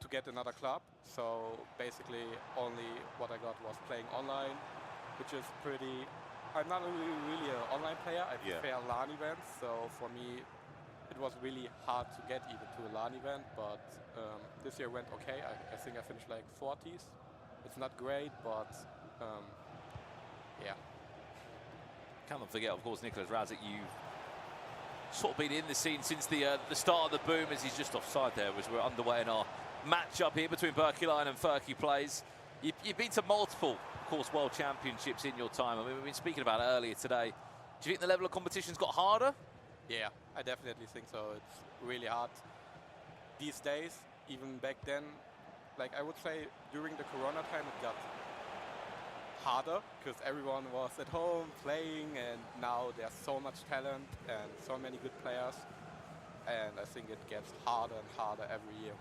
to get another club. So basically, only what I got was playing online, which is pretty. I'm not really an online player. I prefer LAN events. So for me, it was really hard to get even to a LAN event. But this year went okay. I think I finished like 40s. It's not great, but yeah. Cannot forget, of course, Nicholas Razik, you've sort of been in the scene since the start of the boom, as he's just offside there, as we're underway in our match-up here between Berkeleyen and Furky Plays. You've been to multiple, of course, World Championships in your time. I mean, we've been speaking about it earlier today. Do you think the level of competition's got harder? Yeah, I definitely think so. It's really hard these days. Even back then, like I would say during the Corona time, it got harder because everyone was at home playing, and now there's so much talent and so many good players, and I think it gets harder and harder every year.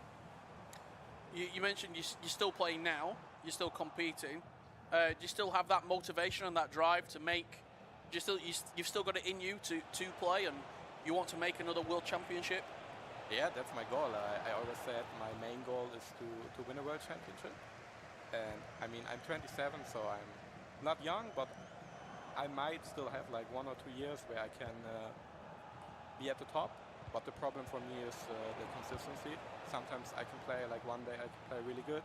You mentioned you're still playing now, you're still competing. Do you still have that motivation and that drive to make? You've still got it in you to play, and you want to make another World Championship? Yeah, that's my goal. I always said my main goal is to win a World Championship. And I mean, I'm 27, so I'm not young, but I might still have like 1 or 2 years where I can be at the top. But the problem for me is the consistency. Sometimes I can play, like one day I can play really good,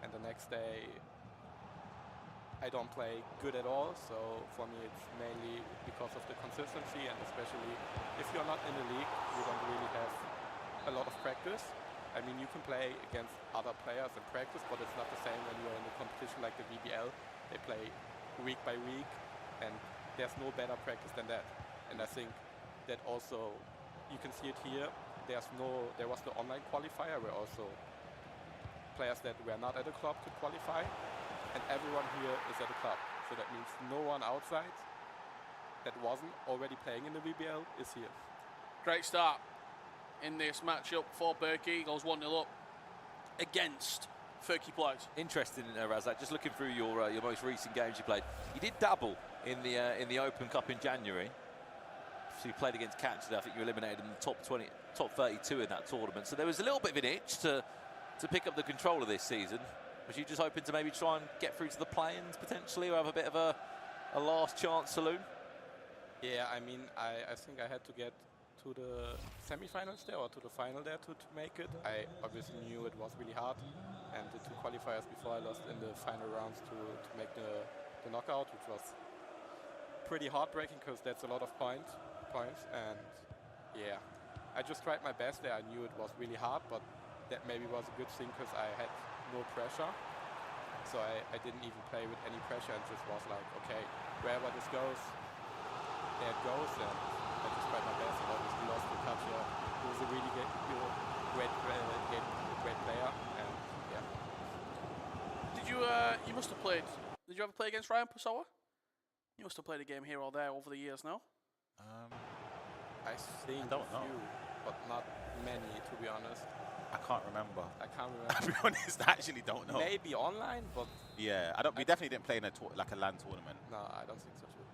and the next day I don't play good at all. So for me it's mainly because of the consistency, and especially if you're not in the league, you don't really have a lot of practice. I mean, you can play against other players in practice, but it's not the same when you're in a competition like the VBL. They play week by week, and there's no better practice than that. And I think that also, you can see it here, there was the online qualifier where also players that were not at a club could qualify, and everyone here is at a club. So that means no one outside that wasn't already playing in the VBL is here. Great start in this matchup for Berkey. Goes 1-0 up against Furky Plays. Interesting, Razak. Just looking through your most recent games you played, you did dabble in the Open Cup in January. So you played against Canada. I think you were eliminated in the top 32 in that tournament. So there was a little bit of an itch to pick up the control of this season. Was you just hoping to maybe try and get through to the play-ins potentially, or have a bit of a last chance saloon? Yeah, I mean, I think I had to get to the semi-finals there, or to the final there to make it. I obviously knew it was really hard, and the 2 qualifiers before I lost in the final rounds to make the knockout, which was pretty heartbreaking because that's a lot of points, and yeah, I just tried my best there. I knew it was really hard, but that maybe was a good thing because I had no pressure, so I didn't even play with any pressure, and just was like, okay, wherever this goes, there it goes, and I just tried my best, and obviously lost to Katja, who was a really great player, and yeah. Did you you must have played? Did you ever play against Ryan Pessoa? You must have played a game here or there over the years, no? I think I don't know. few, but not many, to be honest. I can't remember. I can't To be remember. honest, I actually don't know. Maybe online, but Yeah, we definitely didn't play in like a LAN tournament. no, I don't think so too.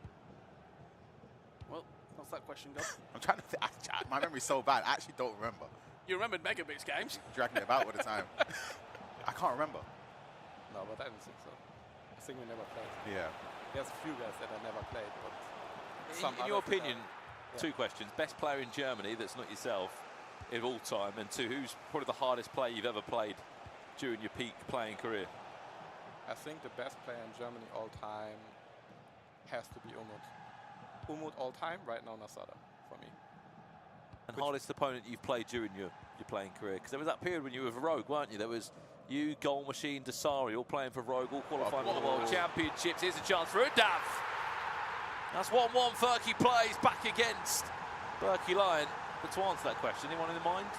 Well, how's that question go? I'm trying to think. My memory's so bad. I actually don't remember. You remembered Megabit's games? Dragging it about all the time. I can't remember. No, but I don't think so. I think we never played. Yeah. There's a few guys that I never played, but some In your others that opinion, yeah. 2 questions. Best player in Germany that's not yourself of all time, and 2, who's probably the hardest player you've ever played during your peak playing career? I think the best player in Germany all time has to be Umut. Umut all time, right now Nasada for me. And hardest opponent you've played during your playing career? Because there was that period when you were with Rogue, weren't you? There was you, Goal Machine, Dasari, all playing for Rogue, all qualifying for the World Championships. Here's a chance for Udav. That's 1-1. Furky Plays back against Berkeleyen. But to answer that question, anyone in mind?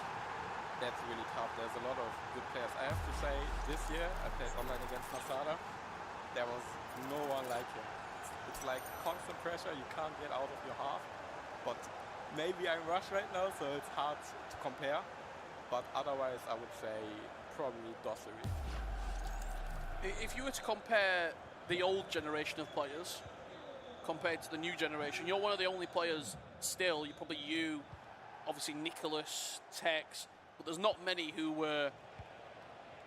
That's really tough. There's a lot of good players. I have to say, this year I played online against Nasada. There was no one like him. It's like constant pressure. You can't get out of your half. But maybe I'm rushed right now, so it's hard to compare. But otherwise, I would say probably Dossary. If you were to compare the old generation of players compared to the new generation, you're one of the only players still, obviously Nicholas, Tex, but there's not many who were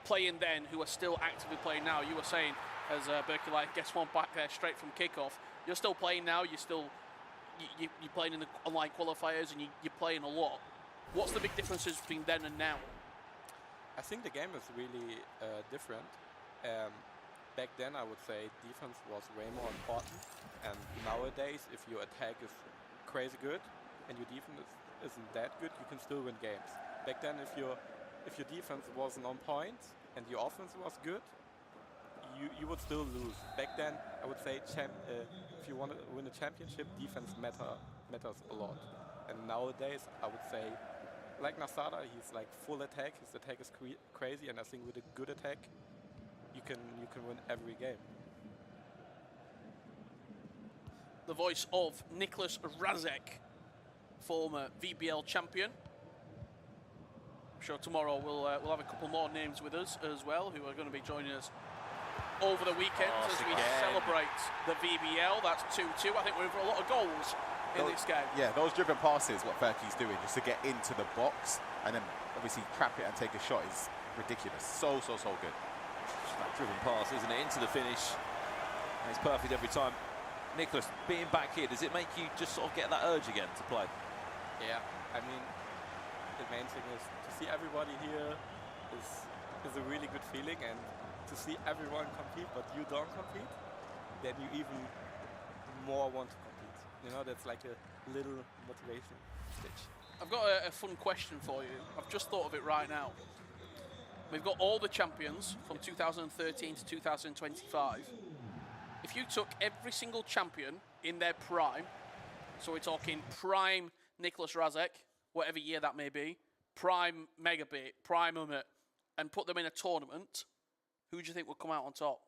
playing then who are still actively playing now? You were saying, as Virgil gets one back there straight from kickoff, you're still playing now, you're playing in the online qualifiers and you're playing a lot. What's the big differences between then and now? I think the game is really different. Back then, I would say defense was way more important. And nowadays, if your attack is crazy good and your defense isn't that good, you can still win games. Back then, if your defense wasn't on point and your offense was good, you would still lose. Back then, I would say if you want to win a championship, defense matters a lot. And nowadays, I would say, like Nasada, he's like full attack. His attack is crazy, and I think with a good attack, you can win every game. The voice of Nicholas Razek, former VBL champion. I'm sure tomorrow we'll have a couple more names with us as well, who are going to be joining us over the weekend as we celebrate the VBL. That's 2-2. I think we're in for a lot of goals in this game. Yeah, those driven passes, what Ferkie's doing, just to get into the box and then obviously trap it and take a shot is ridiculous. So good. Just that driven pass, isn't it? Into the finish. And it's perfect every time. Nicholas, being back here, does it make you just sort of get that urge again to play? Yeah, I mean, the main thing is to see everybody here is a really good feeling, and to see everyone compete but you don't compete, then you even more want to compete. You know, that's like a little motivation stitch. I've got a fun question for you. I've just thought of it right now. We've got all the champions from 2013 to 2025. If you took every single champion in their prime, so we're talking prime Nicholas Razek, whatever year that may be, prime Megabit, prime Umut, and put them in a tournament, who do you think would come out on top?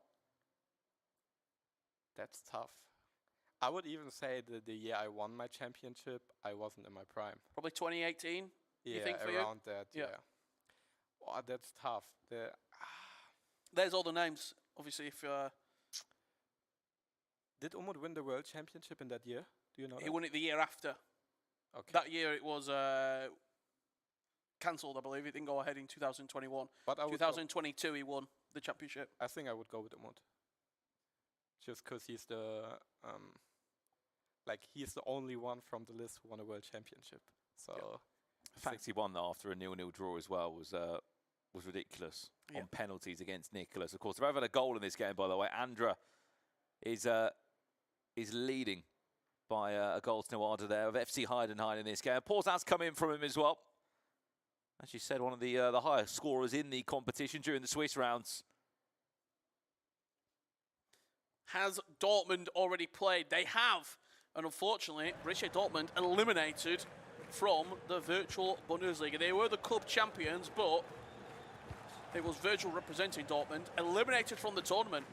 That's tough. I would even say that the year I won my championship, I wasn't in my prime. Probably 2018, you think, for you? around that, yeah. Oh, that's tough. There's all the names, obviously, if... Did Umut win the world championship in that year? Do you know He that? won it the year after. Okay. That year it was cancelled, I believe. It didn't go ahead in 2021. But I would 2022 he won the championship. I think I would go with Umut. Just because he's the he's the only one from the list who won a world championship. So The fact he won that after a 0-0 draw as well was ridiculous on penalties against Nicholas. Of course, they've had a goal in this game, by the way. Andra is leading by a goal to no order there of FC Heidenheim in this game. Pause has come in from him as well. As you said, one of the highest scorers in the competition during the Swiss rounds. Has Dortmund already played? They have. And unfortunately, Borussia Dortmund eliminated from the Virtual Bundesliga. They were the club champions, but it was Virgil representing Dortmund, eliminated from the tournament.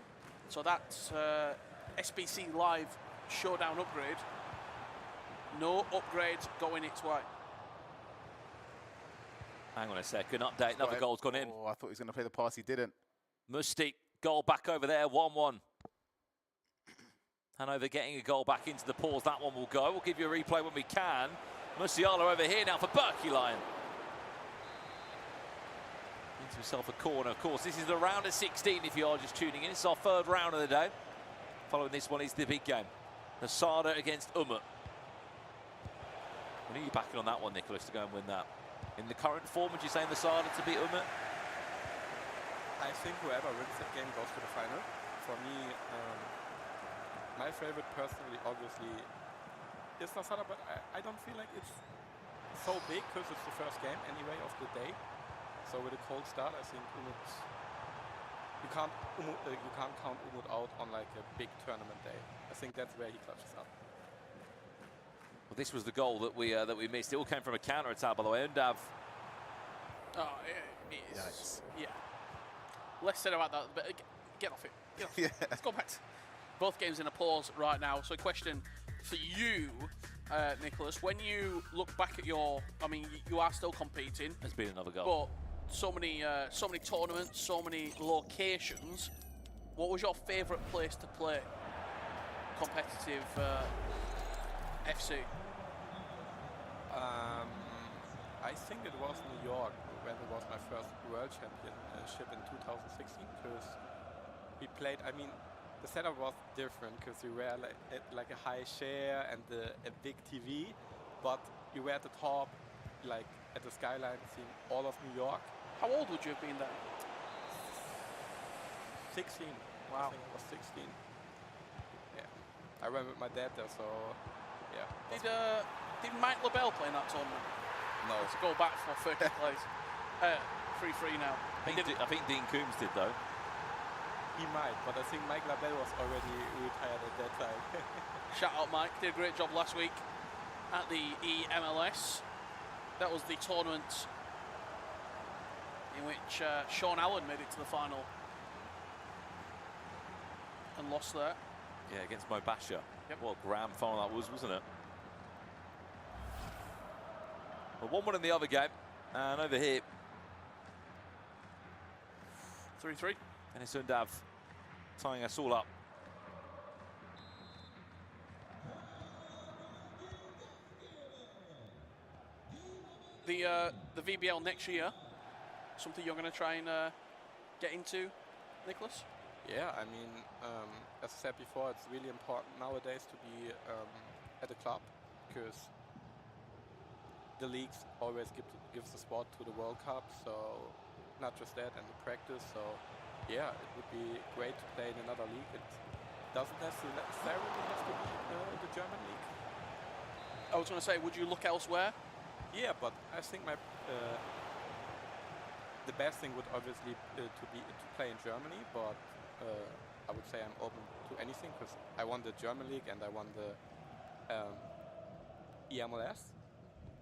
So that's SBC Live Showdown upgrade. No upgrades going its way. Hang on a second, update, another goal's gone in. Oh, I thought he was going to play the pass, he didn't. Musti, goal back over there, 1-1. Hanover getting a goal back into the pause, that one will go. We'll give you a replay when we can. Musiala over here now for Berkelein. Into himself a corner, of course. This is the round of 16 if you are just tuning in. This is our third round of the day. Following this one is the big game. Nasada against Umut. When are you backing on that one, Nicholas, to go and win that? In the current form, would you say Nasada to beat Umut? I think whoever wins that game goes to the final. For me, my favorite personally, obviously, is Nasada, but I don't feel like it's so big because it's the first game anyway of the day. So with a cold start, I think Umut, you can't count Umut out on like a big tournament day. I think that's where he clutches up. Well, this was the goal that we missed. It all came from a counter attack, by the way. Undav. Oh, it is. Nice. Yeah. Less said about that, but get off it. Get off it. Let's go back. Both games in a pause right now. So a question for you, Nicholas. When you look back at your, I mean, you are still competing. There's been another goal. But so many tournaments, so many locations. What was your favourite place to play competitive FC? I think it was New York when it was my first World Championship in 2016, because we played, I mean, the setup was different because we were like, at like a high share and a big TV, but we were at the top, like at the skyline, seeing all of New York. How old would you have been then? 16. Wow. I think it was 16. Yeah. I went with my dad there, so yeah. Did Mike LaBelle play in that tournament? No. To go back for 30th place. 3-3 now. I think Dean Coombs did, though. He might, but I think Mike LaBelle was already retired at that time. Shout out Mike, did a great job last week at the EMLS. That was the tournament in which Sean Allen made it to the final and lost there. Yeah, against Mo Basha. Yep. What a grand final that was, wasn't it? Well, 1-1 in the other game, and over here, 3-3. Dennis Undav tying us all up. The VBL next year, something you're going to try and get into, Nicholas? Yeah, I mean, as I said before, it's really important nowadays to be at a club, because the leagues always gives the spot to the World Cup, so not just that, and the practice. So yeah, it would be great to play in another league. It doesn't necessarily have to be the German league. I was going to say, would you look elsewhere? Yeah, but I think the best thing would obviously to play in Germany, but I would say I'm open to anything, because I won the German league and I won the EMLS,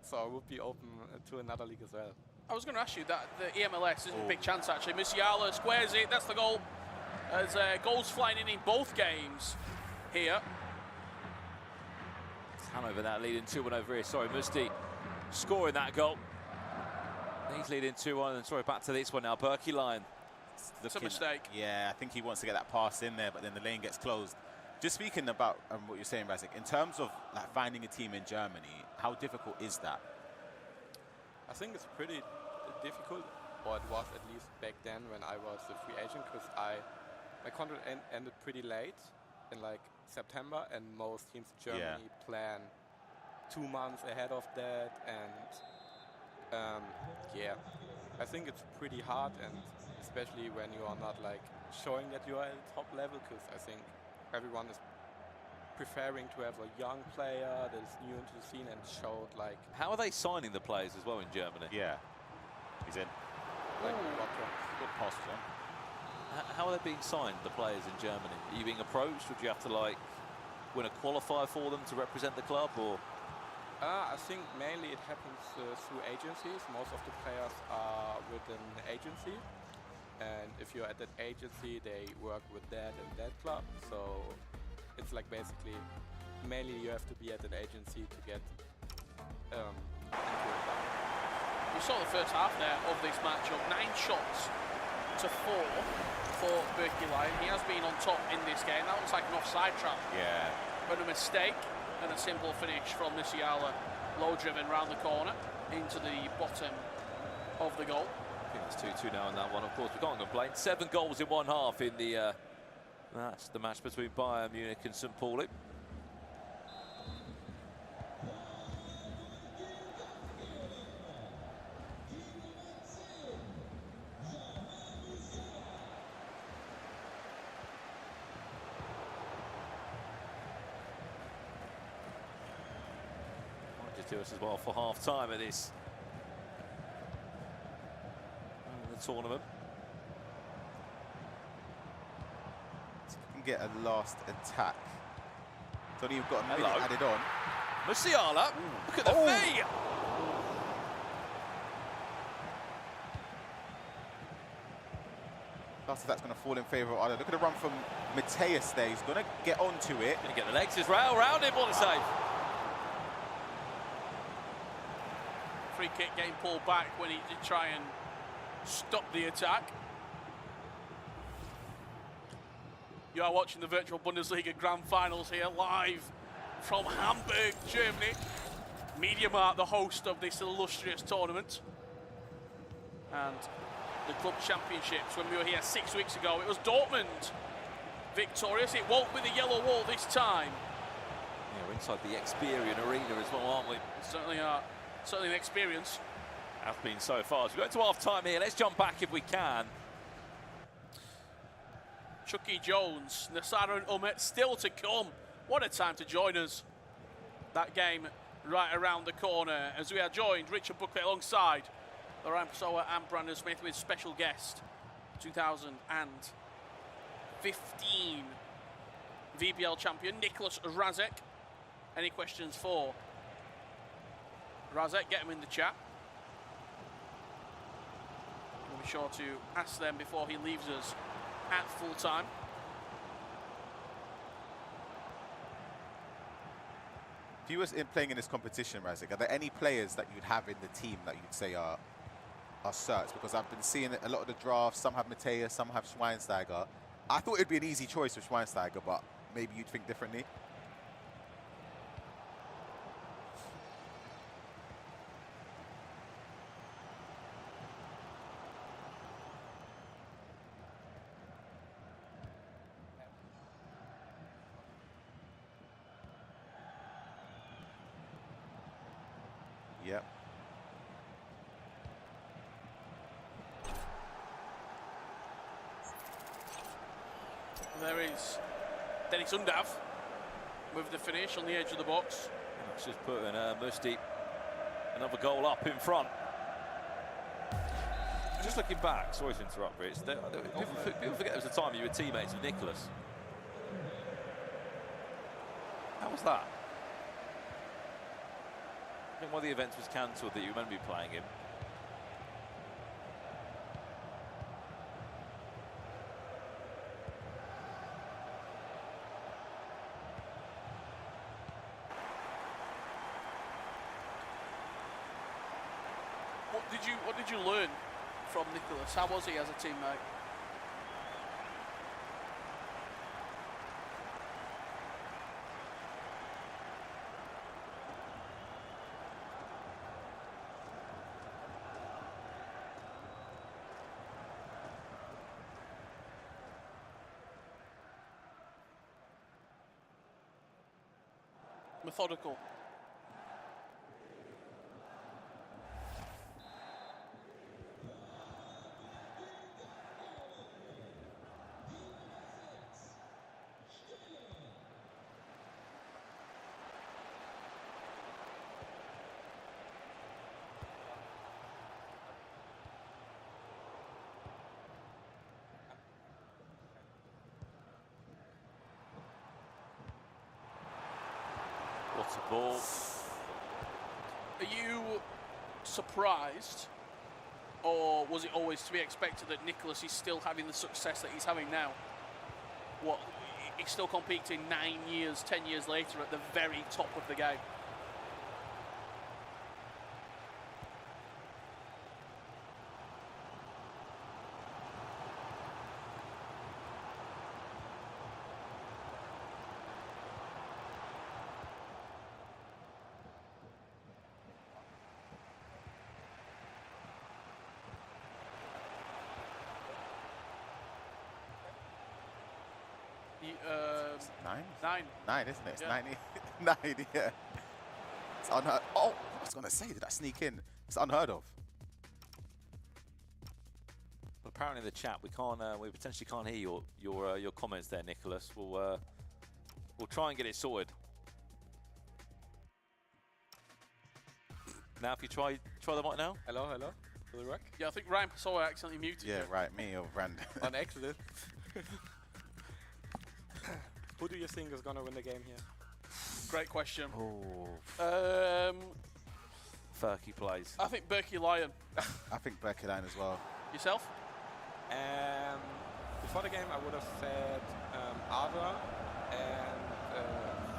so I would be open to another league as well. I was going to ask you that the EMLS is a big chance actually. Musiala squares it, that's the goal. As goals flying in both games here. Hanover that leading 2-1 over here. Sorry, Musti scoring that goal. He's leading 2-1, and sorry, back to this one now. Berkey line. It's a mistake. Yeah, I think he wants to get that pass in there, but then the lane gets closed. Just speaking about what you're saying, Razik, in terms of like finding a team in Germany, how difficult is that? I think it's pretty difficult, or it was at least back then when I was a free agent, because my contract ended pretty late in like September, and most teams in Germany plan 2 months ahead of that, and yeah, I think it's pretty hard, and especially when you are not like showing that you are at the top level, because I think everyone is preferring to have a young player that is new into the scene and showed like. How are they signing the players as well in Germany? Yeah, he's in. Like Good pass on. How are they being signed, the players in Germany? Are you being approached, or do you have to like win a qualifier for them to represent the club, or? I think mainly it happens through agencies. Most of the players are with an agency, and if you're at that agency, they work with that and that club. So it's like basically mainly you have to be at an agency to get into a club. You saw the first half there of this matchup. 9 shots to 4 for Berkey Line. He has been on top in this game. That looks like an offside trap. Yeah. But a mistake and a simple finish from Musiala. Low driven round the corner into the bottom of the goal. I think it's 2-2 now on that one. Of course, we can't complain. 7 goals in one half in the that's the match between Bayern Munich and St. Pauli. To us as well for half time at this the tournament. So we can get a last attack. So you've got a minute added on. Musiala, look at the fee! Last attack's going to fall in favour of Ada. Look at the run from Mateus there. He's going to get onto it. Going to get the legs as well round him. What a save! Free kick getting pulled back when he did try and stop the attack. You are watching the Virtual Bundesliga Grand Finals here live from Hamburg, Germany. MediaMarkt, the host of this illustrious tournament. And the club championships, when we were here 6 weeks ago, it was Dortmund victorious. It won't be the yellow wall this time. Yeah, we're inside the XPERION arena as well, aren't we? Certainly are. Certainly an experience. Have been so far. So we go to half-time here. Let's jump back if we can. Chucky Jones, Nasara and Umet still to come. What a time to join us. That game right around the corner as we are joined, Richard Buckley alongside Ryan Pessoa and Brandon Smith with special guest 2015 VBL champion Nicholas Razek. Any questions for Razek? Get him in the chat. We'll be sure to ask them before he leaves us at full time. If you was playing in this competition, Razek, are there any players that you'd have in the team that you'd say are certs? Because I've been seeing a lot of the drafts. Some have Mateus, some have Schweinsteiger. I thought it'd be an easy choice with Schweinsteiger, but maybe you'd think differently. Yep. There is Dennis Undav with the finish on the edge of the box. It's just putting Musti another goal up in front. Just looking back, sorry to interrupt, Rich. People forget there was a time you were teammates with Nicholas. How was that? I think one of the events was cancelled that you remember me playing him. What did you learn from Nicholas? How was he as a teammate? Methodical. What's a ball? Are you surprised, or was it always to be expected that Nicholas is still having the success that he's having now? What, he's still competing 9 years, 10 years later at the very top of the game. Nine, isn't it? It's Yeah. 90. 9, yeah. It's unheard. Oh, I was going to say, did I sneak in? It's unheard of. But apparently in the chat we can't, we potentially can't hear your comments there, Nicholas. We'll try and get it sorted. Now, if you try the mic now. Hello, hello. Will it work? Yeah, I think Ryan Pessoa accidentally muted Yeah, you. right. Me or Brandon. On accident. Who do you think is gonna win the game here? Great question. Oh, Furky plays. I think Berkey Lion. I think Berkeline as well. Yourself? Before the game, I would have said Ada and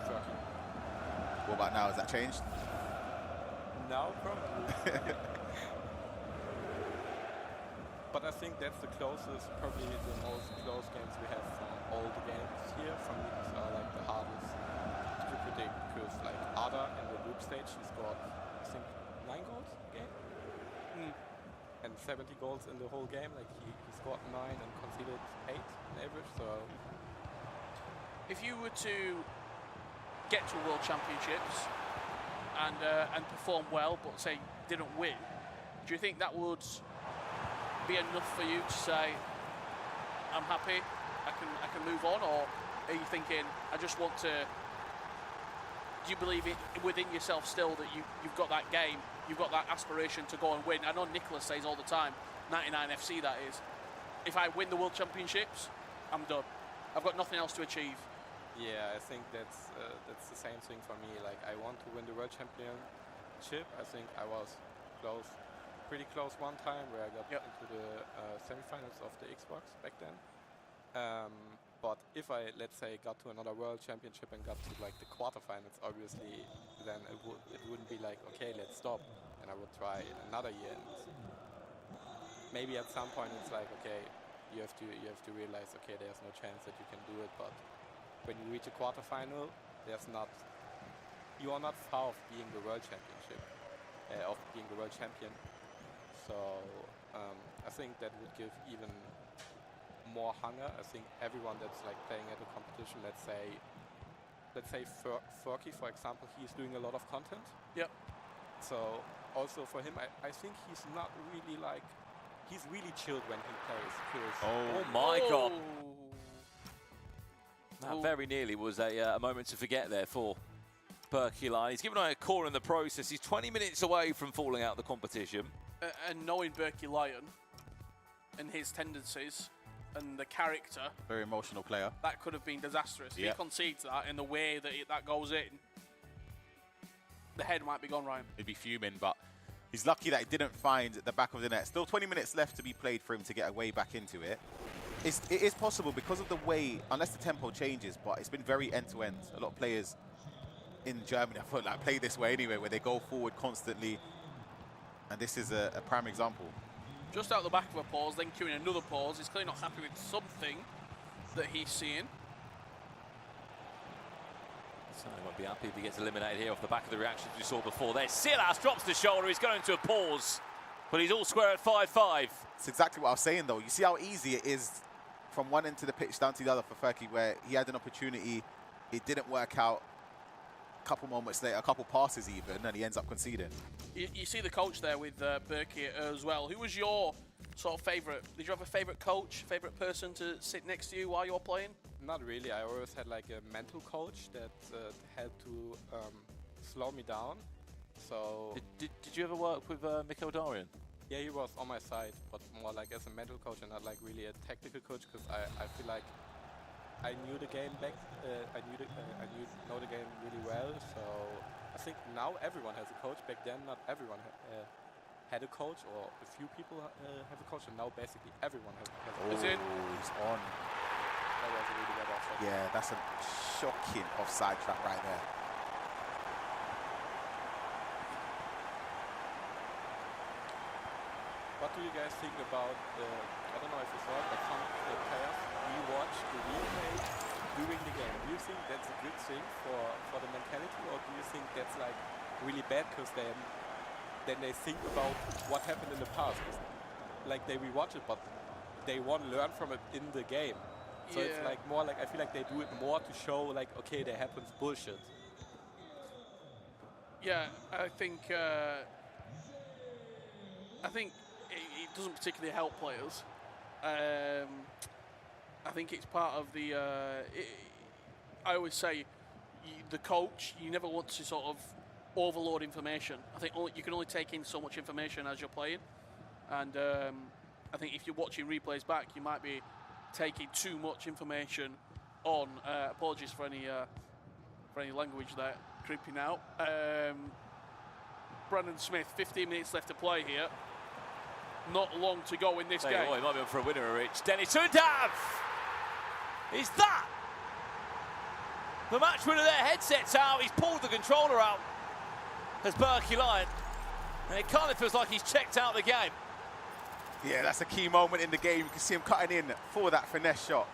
Turkey. What about now? Has that changed? Now, probably. But I think that's the closest, probably the most close games we have from all the games here. For me, these are like the hardest to predict because, like Ada in the group stage, he scored, I think, 9 goals a game. And 70 goals in the whole game. Like he scored 9 and conceded 8 on average. So If you were to get to World Championships and perform well, but say didn't win, do you think that would be enough for you to say, I'm happy, I can move on, or are you thinking, I just want to? Do you believe it within yourself still that you've got that game, you've got that aspiration to go and win? I know Nicholas says all the time, 99 FC that is, if I win the World Championships, I'm done. I've got nothing else to achieve. yeah, I think that's the same thing for me. Like I want to win the World Championship. I think I was close, pretty close one time where I got into the semifinals of the Xbox back then. But if I, let's say, got to another World Championship and got to like the quarterfinals, obviously, then it wouldn't be like, okay, let's stop, and I would try another year. And maybe at some point it's like, okay, you have to realize, okay, there's no chance that you can do it. But when you reach a quarterfinal, you are not far of being the World Championship, of being the World Champion. So I think that would give even more hunger. I think everyone that's like playing at a competition, let's say Furky, for example, he's doing a lot of content. Yep. So also for him, I think he's not really like, he's really chilled when he plays. Oh my God. Oh. That very nearly was a moment to forget there for Berkey. He's given away a core in the process. He's 20 minutes away from falling out of the competition. And knowing Berkey Lion and his tendencies and the character, Very emotional player. that could have been disastrous. If he Yep. concedes that in the way that that goes in, the head might be gone, Ryan. He'd be fuming, but he's lucky that he didn't find the back of the net. Still 20 minutes left to be played for him to get a way back into it. It is possible because of the way, unless the tempo changes, but it's been very end-to-end. A lot of players in Germany, I feel like, play this way anyway, where they go forward constantly. And this is a prime example. Just out the back of a pause, then queuing another pause. He's clearly not happy with something that he's seeing. Certainly won't be happy if he gets eliminated here off the back of the reactions we saw before. There, Silas drops the shoulder. He's going to a pause, but he's all square at 5-5. It's exactly what I was saying, though. You see how easy it is from one end to the pitch down to the other for Furky, where he had an opportunity, it didn't work out. A couple moments later, a couple passes even, and he ends up conceding. You see the coach there with Berkey as well. Who was your sort of favourite? Did you have a favourite coach, favourite person to sit next to you while you were playing? Not really. I always had like a mental coach that helped to slow me down. So Did you ever work with Mikkel Darian? yeah, he was on my side, but more like as a mental coach and not like really a technical coach, because I feel like I knew the game back. I know the game really well. So I think now everyone has a coach. Back then, not everyone had a coach, or a few people have a coach, and now basically everyone has a coach. Is it? He's on. That was a really bad offside. Yeah, that's a shocking offside trap right there. What do you guys think about I don't know if it's right, but some players rewatch the replay during the game? Do you think that's a good thing for the mentality, or do you think that's like really bad because then they think about what happened in the past? Like they rewatch it, but they want to learn from it in the game. So it's like more like, I feel like they do it more to show like, okay, there happens bullshit. Yeah, I think it doesn't particularly help players. I think it's part of the. I always say, the coach, you never want to sort of overload information. I think you can only take in so much information as you're playing, and I think if you're watching replays back, you might be taking too much information on. Apologies for any language there creeping out. Brandon Smith, 15 minutes left to play here. Not long to go in this game. Oh, he might be on for a winner, Rich. Dennis Undav! Is that the match winner there? Headset's out. He's pulled the controller out as Berkey Lion. And it kind of feels like he's checked out the game. Yeah, that's a key moment in the game. You can see him cutting in for that finesse shot.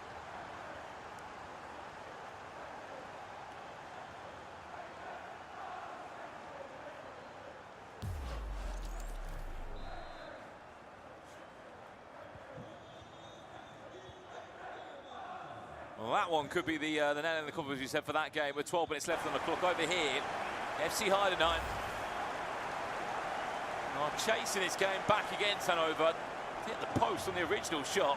Well, that one could be the nail in the coffin, as you said, for that game with 12 minutes left on the clock. Over here, FC Heidenheim are chasing this game back against Hanover. Hit the post on the original shot.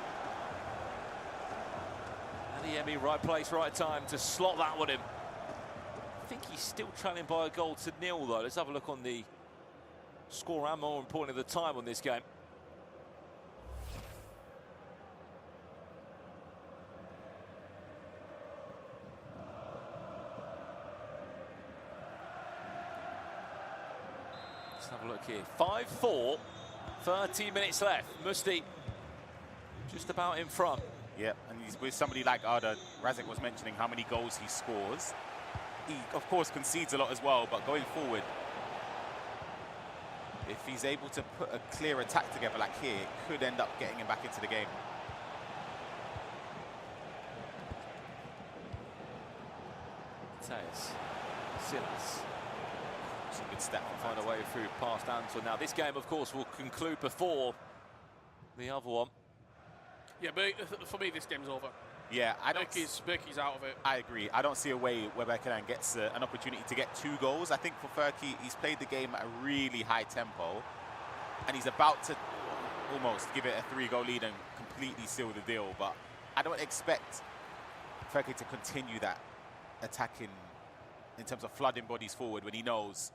Adeyemi, right place, right time to slot that one in. I think he's still trailing by a goal to nil, though. Let's have a look on the score and, more importantly, the time on this game. Let's have a look here. 5-4, 30 minutes left. Musti just about in front. Yeah, and he's with somebody like Arda. Razek was mentioning how many goals he scores. He, of course, concedes a lot as well, but going forward, if he's able to put a clear attack together like here, it could end up getting him back into the game. Tejas, Silas. It's a good step. Find a way through past Anton. Now, this game, of course, will conclude before the other one. Yeah, but for me, this game's over. Yeah, Berkey's out of it. I agree. I don't see a way where Berkeyland gets an opportunity to get 2 goals. I think for Furky, he's played the game at a really high tempo, and he's about to almost give it a 3-goal lead and completely seal the deal. But I don't expect Furky to continue that attacking in terms of flooding bodies forward when he knows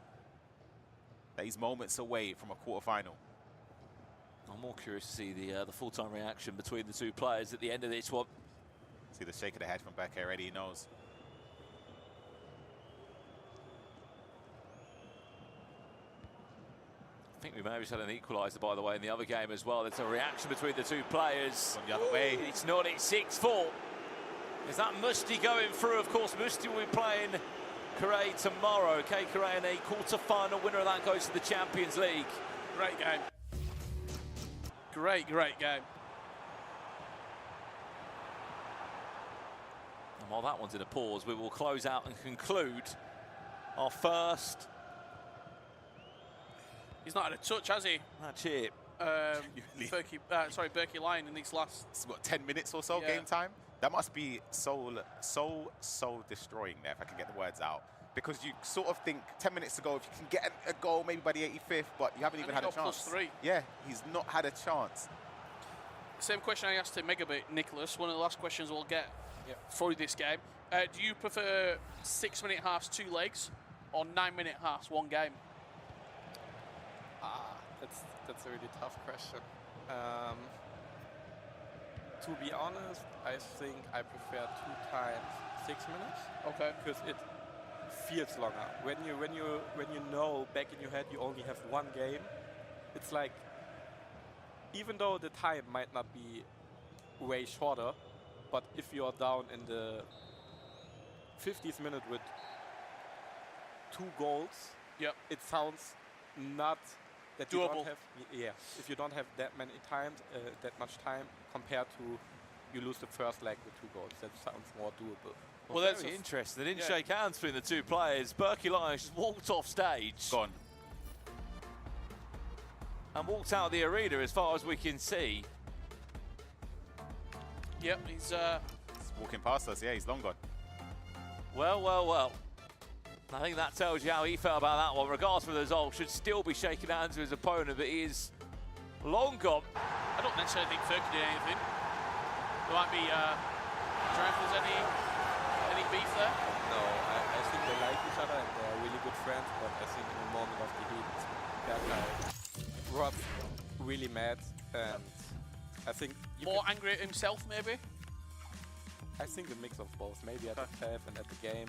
that he's moments away from a quarter-final. I'm more curious to see the full-time reaction between the two players at the end of this one. See the shake of the head from Berkey already, he knows. I think we may have just had an equaliser, by the way, in the other game as well. There's a reaction between the two players. Gone the other way. It's not, it's 6-4. Is that Musti going through? Of course, Musti will be playing Correa tomorrow. Okay, Correa in a quarter-final. Winner of that goes to the Champions League. Great game. Great game. And while that one's in a pause, we will close out and conclude our first. He's not had a touch, has he? Match here. Berkey Lion in these last... It's what, 10 minutes or so game time? That must be so destroying there, if I can get the words out. Because you sort of think 10 minutes to go, if you can get a goal maybe by the 85th, but you haven't even had a chance. +3. Yeah, he's not had a chance. Same question I asked to Megabit, Nicholas. One of the last questions we'll get through this game. Do you prefer 6-minute halves, 2 legs, or 9-minute halves, 1 game? That's a really tough question. To be honest, I think I prefer 2 times 6 minutes. Okay. Because it feels longer. When you know back in your head you only have 1 game, it's like, even though the time might not be way shorter, but if you are down in the 50th minute with 2 goals, it sounds not that you doable. don't have. Yeah, if you don't have that many times, that much time compared to you lose the first leg with 2 goals, that sounds more doable. Well, that's interesting. They didn't shake hands between the two players. Berkey Lions just walked off stage. Gone. And walked out of the arena as far as we can see. Yep, he's walking past us. Yeah, he's long gone. Well. I think that tells you how he felt about that one. Regardless of the result, should still be shaking hands with his opponent, but he is long gone. I don't necessarily think Furky did anything. There might be, do you reckon there's any beef there? No, I think they like each other and they're really good friends, but I think in the moment of the heat, that guy was really mad, and I think... More angry at himself, maybe? I think a mix of both, maybe at the path and at the game.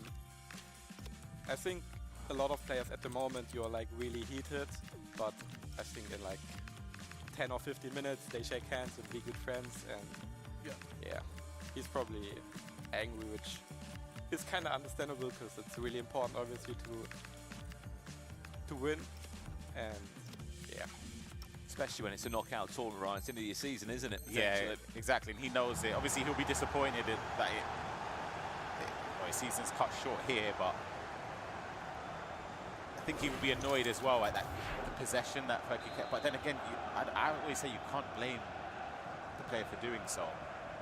I think a lot of players at the moment, you're like really heated, but I think in like 10 or 15 minutes, they shake hands and be good friends, and yeah, he's probably angry, which is kind of understandable because it's really important, obviously, to win, and yeah. Especially when it's a knockout tournament, right? It's into your season, isn't it? Yeah, exactly, and he knows it. Obviously, he'll be disappointed that his season's cut short here, but I think he would be annoyed as well at the possession that Furky kept. But then again, I always say you can't blame the player for doing so.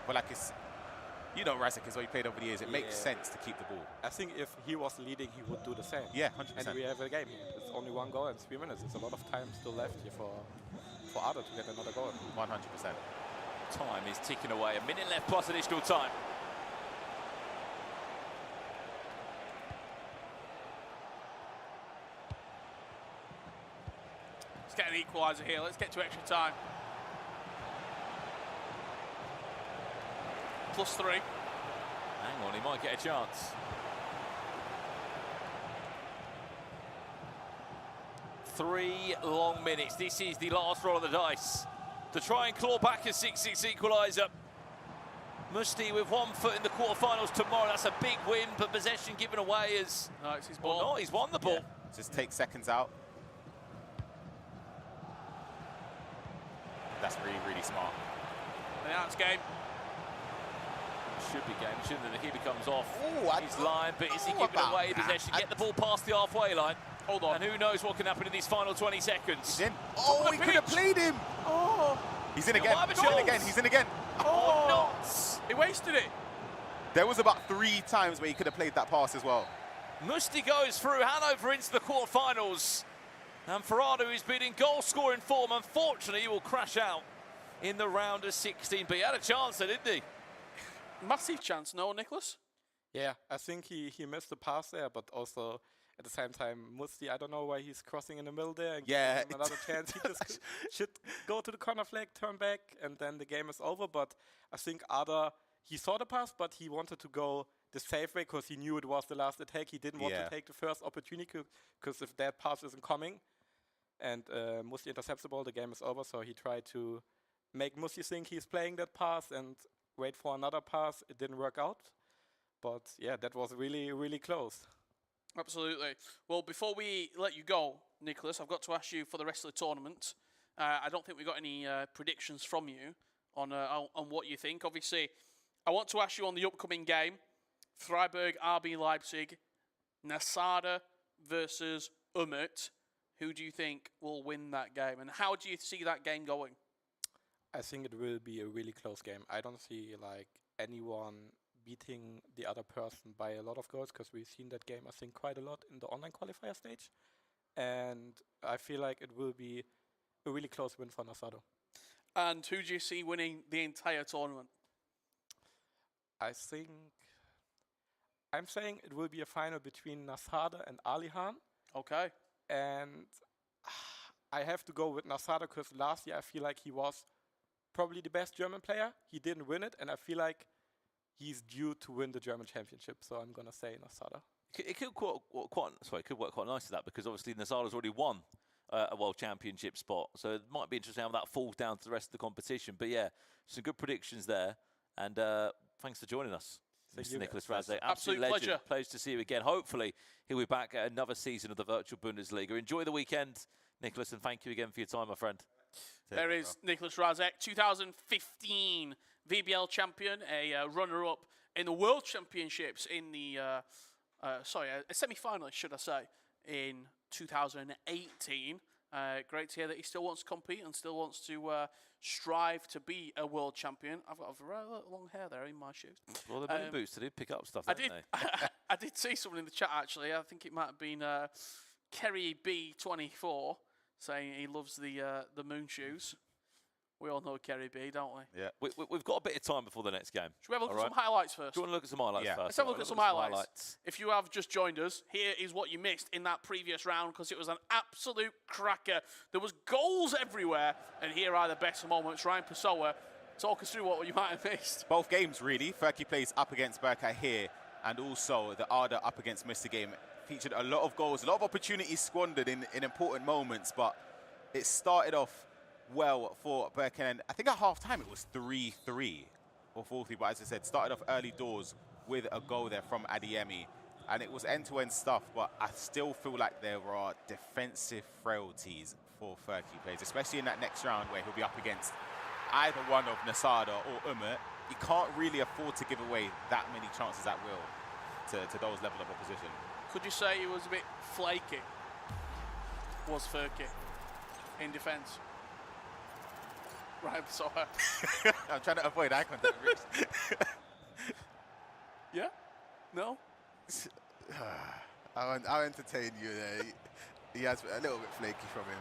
But like You know Razek is what he played over the years. It makes sense to keep the ball. I think if he was leading, he would do the same. Yeah, 100%. And we have a game here. It's only 1 goal in 3 minutes. It's a lot of time still left here for Ada to get another goal. 100%. Time is ticking away. A minute left plus additional time. Let's get an equaliser here. Let's get to extra time. +3. Hang on, he might get a chance. 3 long minutes. This is the last roll of the dice to try and claw back a 6-6 equaliser. Musti with 1 foot in the quarterfinals tomorrow. That's a big win, but possession given away as... No, it's his ball. Or not, he's won the ball. Yeah. Just take seconds out. That's really, really smart. And now it's game. Should be game, shouldn't it? He becomes off. Ooh, He's lying, but is he know giving about away that. possession? Get the ball past the halfway line. Hold on. And who knows what can happen in these final 20 seconds. He's in. Oh, he could have played him. Oh, He's in again. He'll have a He's in chance. again. He's in again. Oh, nuts. he wasted it. There was about 3 times where he could have played that pass as well. Musti goes through Hanover into the quarterfinals. And Ferrado, who's been in goal-scoring form, unfortunately, will crash out in the round of 16. But he had a chance there, didn't he? Massive chance, no, Nicholas? Yeah, I think he missed the pass there, but also at the same time, Musti, I don't know why he's crossing in the middle there and Yeah, giving him another chance. He just should go to the corner flag, turn back, and then the game is over. But I think Ada, he saw the pass, but he wanted to go the safe way because he knew it was the last attack. He didn't want to take the first opportunity because if that pass isn't coming and Musti intercepts the ball, the game is over. So he tried to make Musti think he's playing that pass and wait for another pass. It didn't work out. But yeah, that was really, really close. Absolutely. Well, before we let you go, Nicholas, I've got to ask you for the rest of the tournament. I don't think we got any predictions from you on what you think. Obviously, I want to ask you on the upcoming game, Freiburg, RB Leipzig, Nasada versus Umut. Who do you think will win that game? And how do you see that game going? I think it will be a really close game. I don't see like anyone beating the other person by a lot of goals because we've seen that game, I think, quite a lot in the online qualifier stage. And I feel like it will be a really close win for Nasada. And who do you see winning the entire tournament? I'm saying it will be a final between Nasada and Alihan. Okay. And I have to go with Nasada because last year I feel like he was probably the best German player. He didn't win it, and I feel like he's due to win the German championship. So I'm going to say Nasada. It could work quite nicely that because obviously Nasada's already won a world championship spot. So it might be interesting how that falls down to the rest of the competition. But yeah, some good predictions there. And thanks for joining us, Mr. Nicholas Razek. Absolute legend. pleasure. Pleasure to see you again. Hopefully he'll be back at another season of the Virtual Bundesliga. Enjoy the weekend, Nicholas, and thank you again for your time, my friend. There is Nicholas Razek, 2015 VBL champion, a runner-up in the World Championships in the, a semi-finalist, should I say, in 2018. Great to hear that he still wants to compete and still wants to strive to be a world champion. I've got a very long hair there in my shoes. Well, they're running boots to do pick up stuff, I don't did. they? I did see someone in the chat actually. I think it might have been Kerry B24 saying he loves the moon shoes. We all know Kerry B, don't we? Yeah. We've got a bit of time before the next game. Should we have a look at some highlights first? Do you want to look at some highlights Yeah. first? Let's have a look Alright, at some some highlights. If you have just joined us, here is what you missed in that previous round because it was an absolute cracker. There was goals everywhere, and here are the best moments. Ryan Pessoa, talk us through what you might have missed. Both games, really. Ferky plays up against Berkay here, and also the Ada up against Mr. Game. Featured a lot of goals, a lot of opportunities squandered in important moments, but it started off well for Berkay. I think at half-time it was 3-3 or 4-3, but as I said, started off early doors with a goal there from Adeyemi. And it was end-to-end stuff, but I still feel like there are defensive frailties for Ferky players, especially in that next round where he'll be up against either one of Nasada or Umut. You can't really afford to give away that many chances at will to those level of opposition. Could you say he was a bit flaky? Was Ferky in defence? Ryan Pessoa. I'm trying to avoid eye contact. No? I'll entertain you there. He has a little bit flaky from him.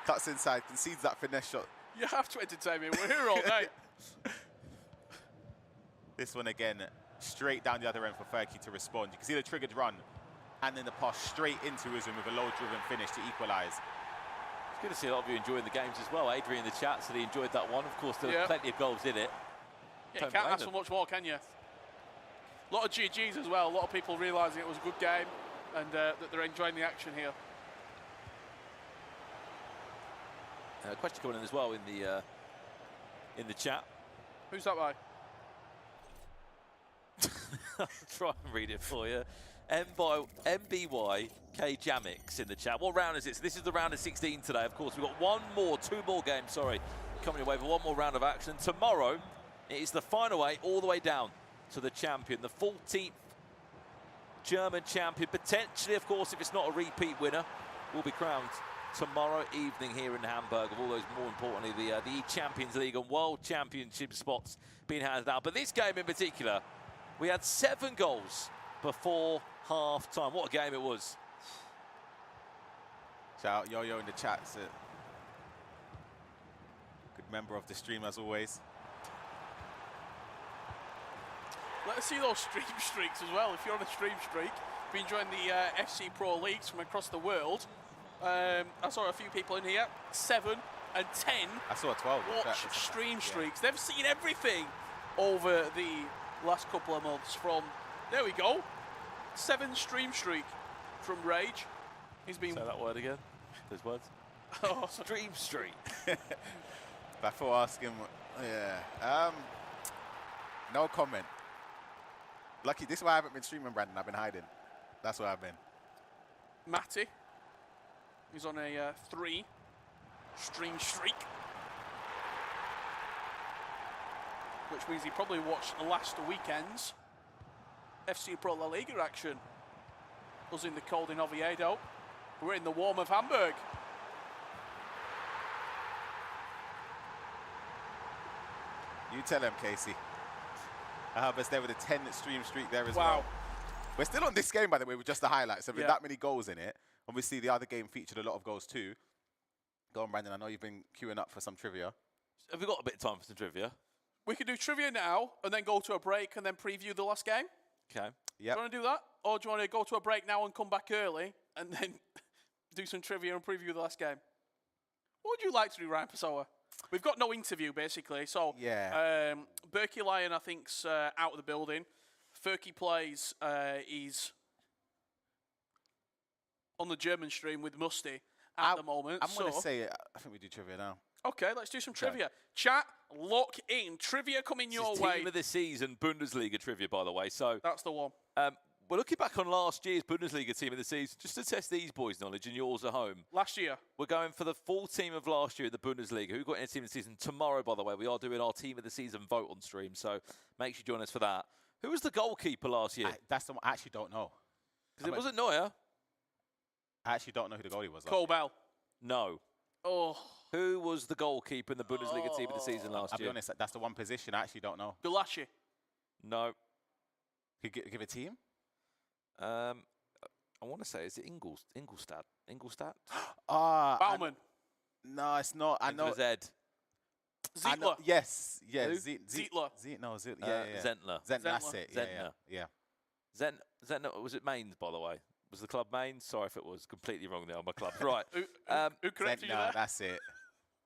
Cuts inside, concedes that finesse shot. You have to entertain me. We're here all night. This one again, straight down the other end for Fergie to respond. You can see the triggered run, and then the pass straight into Uzum with a low-driven finish to equalise. It's good to see a lot of you enjoying the games as well. Adrian in the chat said he enjoyed that one. Of course, there were plenty of goals in it. Yeah, you can't ask for much more, can you? A lot of GGs as well. A lot of people realising it was a good game and that they're enjoying the action here. A question coming in as well in the chat. Who's that by? I'll try and read it for you. MBY K Jamix in the chat. What round is it? So this is the round of 16 today. Of course, we've got two more games, coming away for one more round of action. Tomorrow, it is the final eight all the way down to the champion, the 14th German champion. Potentially, of course, if it's not a repeat winner, will be crowned tomorrow evening here in Hamburg. Of all those, more importantly, the Champions League and World Championship spots being handed out. But this game in particular, we had 7 goals before half-time. What a game it was. Shout out Yo-Yo in the chat. It's a good member of the stream as always. Let's see those stream streaks as well. If you're on a stream streak, be enjoying the FC Pro Leagues from across the world. I saw a few people in here, 7 and 10. I saw a 12. Watch stream streaks. They've seen everything over the last couple of months. From there we go, 7 stream streak from Rage. He's been. Say that word again. Those words. Oh, stream streak. Before asking, yeah. No comment. Lucky. This is why I haven't been streaming, Brandon. I've been hiding. That's where I've been. Matty. He's on a 3 stream streak, which means he probably watched the last weekend's FC Pro La Liga action. Us in the cold in Oviedo. We're in the warm of Hamburg. You tell him, Casey. Albert's there with a 10 stream streak there as well. We're still on this game, by the way, with just the highlights. There have been that many goals in it. Obviously, the other game featured a lot of goals too. Go on, Brandon. I know you've been queuing up for some trivia. Have we got a bit of time for some trivia? We could do trivia now and then go to a break and then preview the last game. Okay. Yeah. Do you want to do that? Or do you want to go to a break now and come back early and then do some trivia and preview the last game? What would you like to do, Ryan Pessoa? We've got no interview, basically. So, yeah. Berkey Lion, I think, is out of the building. Fergie plays, he's on the German stream with Musty at the moment. I'm going to say, I think we do trivia now. Okay, let's do some trivia. Chat, lock in. Trivia coming your way. Team of the season, Bundesliga trivia, by the way. So that's the one. We're looking back on last year's Bundesliga team of the season, just to test these boys' knowledge and yours at home. Last year. We're going for the full team of last year in the Bundesliga. Who got in the team of the season tomorrow, by the way? We are doing our team of the season vote on stream, so make sure you join us for that. Who was the goalkeeper last year? That's the one. I actually don't know. Because it wasn't Neuer. I actually don't know who the goalie was. Cole Bell. No. Oh. Who was the goalkeeper in the Bundesliga team of the season last year? I'll be honest, that's the one position I actually don't know. Gulashi. No. Could you give a team? I want to say, is it Ingolstadt? Ingolstadt? Baumann. No, it's not. I know. Zed. Zietler. Yes. Yeah. Zietler. Zentler. That's it. Yeah. Zentner, was it Mainz, by the way? Was the club Mainz? Sorry if it was completely wrong there on my club. Right. Who corrected you there? That's it.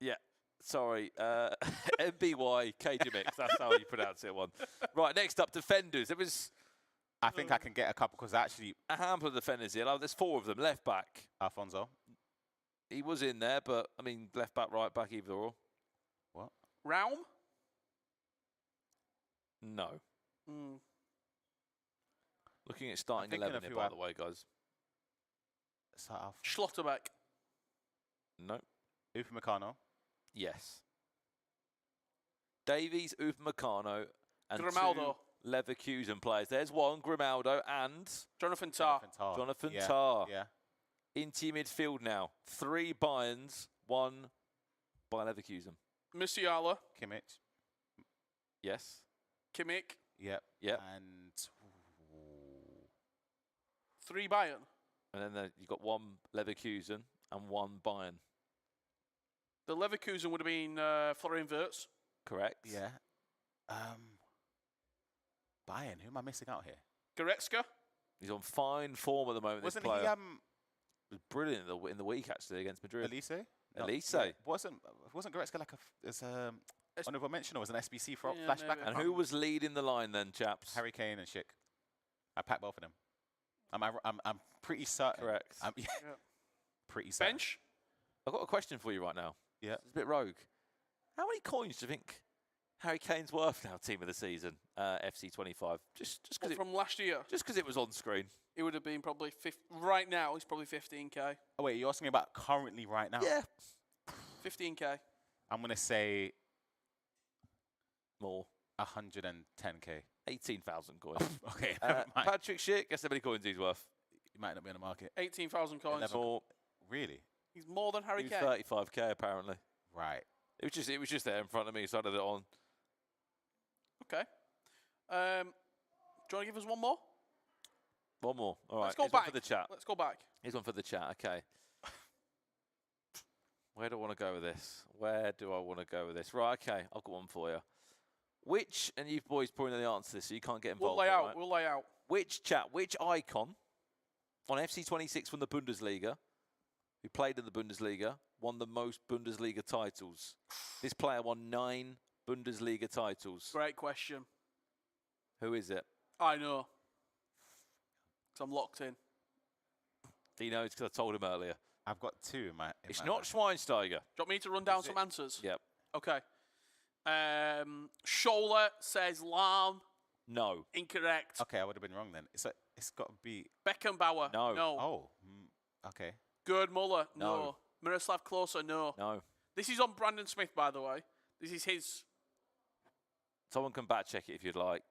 Yeah. Sorry. MBY KGMX. That's how you pronounce it. One. Right. Next up, defenders. It was. I think I can get a couple because actually a handful of defenders here. There's 4 of them. Left back. Alfonso. He was in there, but I mean, left back, right back, either or. What? Raum? No. Looking at starting 11 here, by the way, guys. Schlotterbeck. No. Upamecano. Yes. Davies, Upamecano, and Grimaldo. 2 Leverkusen players. There's one, Grimaldo, and Jonathan Tah. Jonathan Tah. Yeah. Into midfield now. 3 Bayerns, 1 by Leverkusen. Musiala. Kimmich. Yes. Kimmich. Yep. Yep. And 3 Bayern. And then you've got 1 Leverkusen and 1 Bayern. The Leverkusen would have been Florian Wirtz. Correct. Yeah. Bayern. Who am I missing out here? Goretzka. He's on fine form at the moment. Wasn't this player. he was brilliant in the week actually against Madrid. Elise? Elise. Yeah. Wasn't Goretzka like a honorable mention, or was an SBC for Yeah, flashback? maybe. And who was leading the line then, chaps? Harry Kane and Schick. I packed both of them. I'm pretty certain. Correct. Yeah. Yeah. Pretty certain. Bench. I've got a question for you right now. Yeah. It's a bit rogue. How many coins do you think Harry Kane's worth now, team of the season, FC25? Just because From last year, it was on screen. it would have been probably right now. He's probably 15k. Oh wait, you're asking me about currently right now? Yeah. 15k. I'm gonna say More. 110k. 18,000 coins. Okay. Never mind. Patrick Schick, guess how many coins he's worth? You might not be on the market. 18,000 coins. 11. More. Really? He's more than Harry He Kane. was 35k apparently. Right. It was just there in front of me, so I had it on. Okay. Do you want to give us one more? One more. All right. Let's go Here's one back. for the chat. Let's go back. Here's one for the chat. Okay. Where do I want to go with this? Right, okay. I've got one for you. Which, and you boys probably know the answer to this, so you can't get involved. We'll lay out. Right? We'll lay out. Which icon on FC26 from the Bundesliga, who played in the Bundesliga, won the most Bundesliga titles? This player won 9 Bundesliga titles. Great question. Who is it? I know. Because I'm locked in. Do you know? It's because I told him earlier. I've got 2 in my. It's not Schweinsteiger. Do you want me to run down Is some it? answers? Yep. Okay. Scholler says Lahm. No. Incorrect. Okay, I would have been wrong then. It's got to be. Beckenbauer. No. No. Oh. Okay. Gerd Muller. No. No. Miroslav Klose. No. No. This is on Brandon Smith, by the way. This is his. Someone can back check it if you'd like.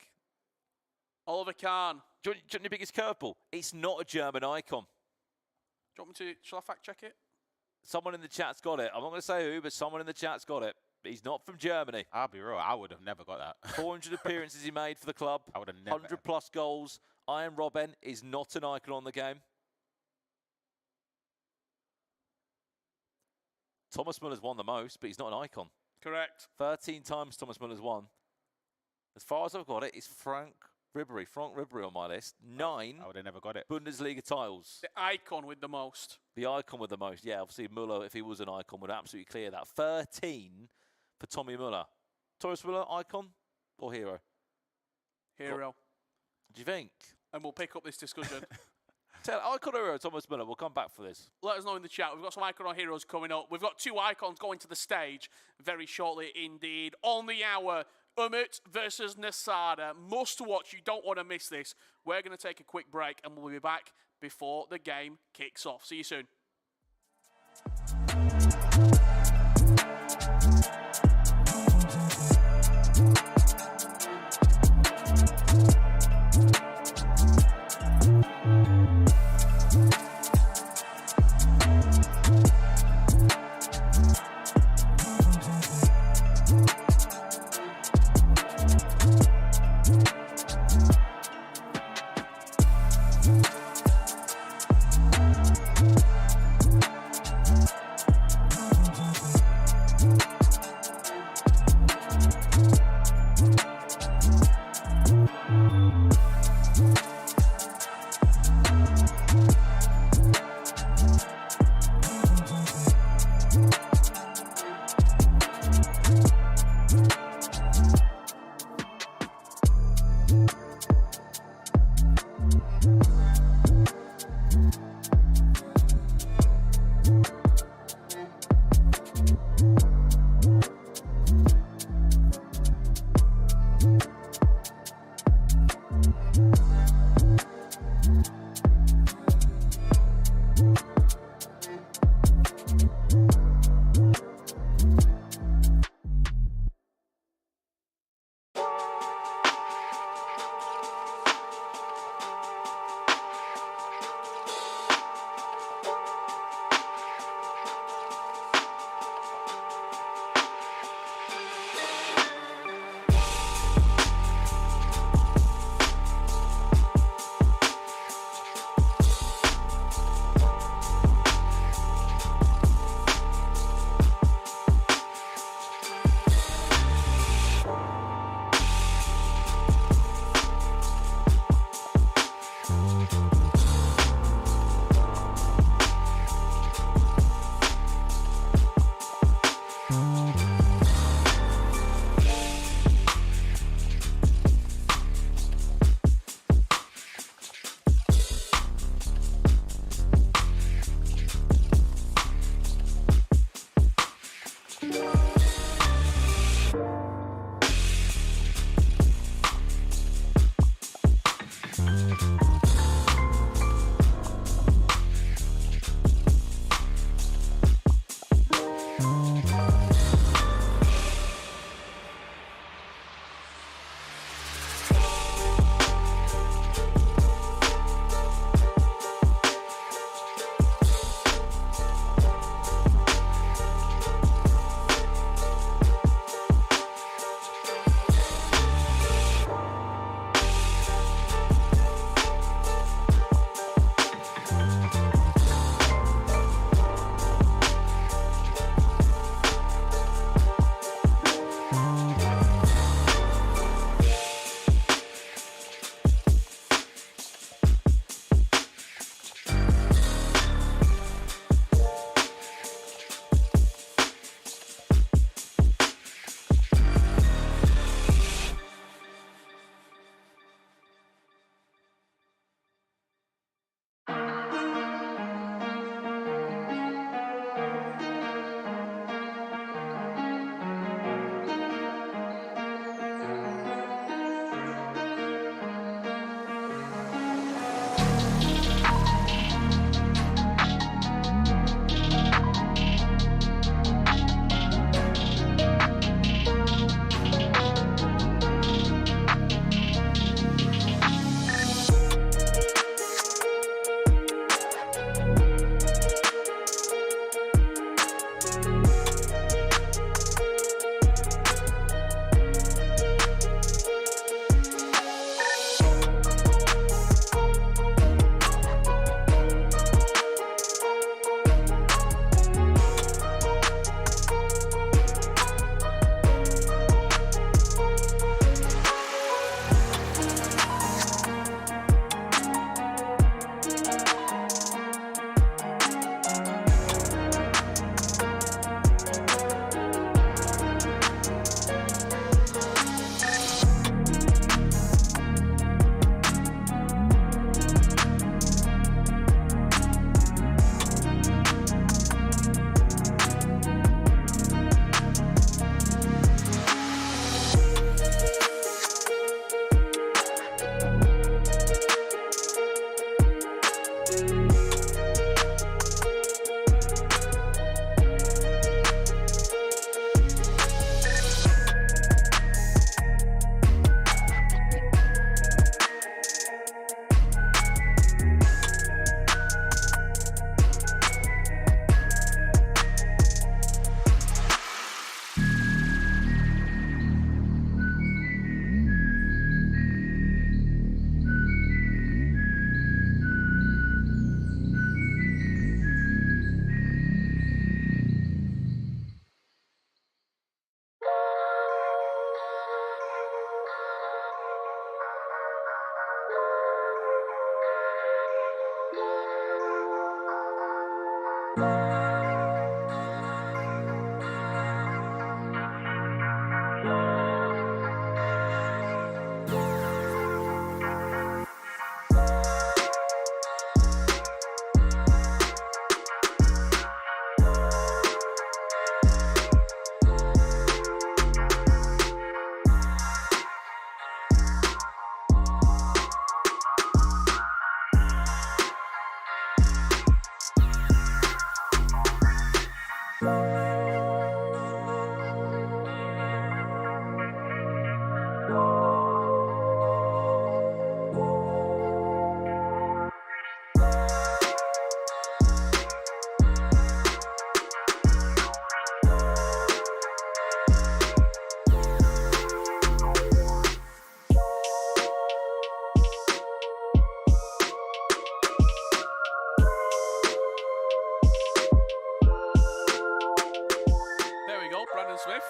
Oliver Kahn. Do you want the biggest curveball? It's not a German icon. Do you want me to? Shall I fact check it? Someone in the chat's got it. I'm not going to say who, but someone in the chat's got it. He's not from Germany. I'll be real. I would have never got that. 400 appearances he made for the club. I would have never. 100 plus goals. Ian Robben is not an icon on the game. Thomas Muller's won the most, but he's not an icon. Correct. 13 times Thomas Muller's won. As far as I've got it, it's Frank Ribery. Frank Ribery on my list. 9 I would have never got it. Bundesliga titles. The icon with the most. The icon with the most. Yeah, obviously Muller, if he was an icon, would absolutely clear that. 13 for Tommy Muller. Thomas Muller, icon or hero? Hero. Do you think? And we'll pick up this discussion. Icon or hero, Thomas Muller. We'll come back for this. Let us know in the chat. We've got some icon or heroes coming up. We've got 2 icons going to the stage very shortly indeed. On the hour, Umut versus Nasada. Must watch. You don't want to miss this. We're going to take a quick break and we'll be back before the game kicks off. See you soon.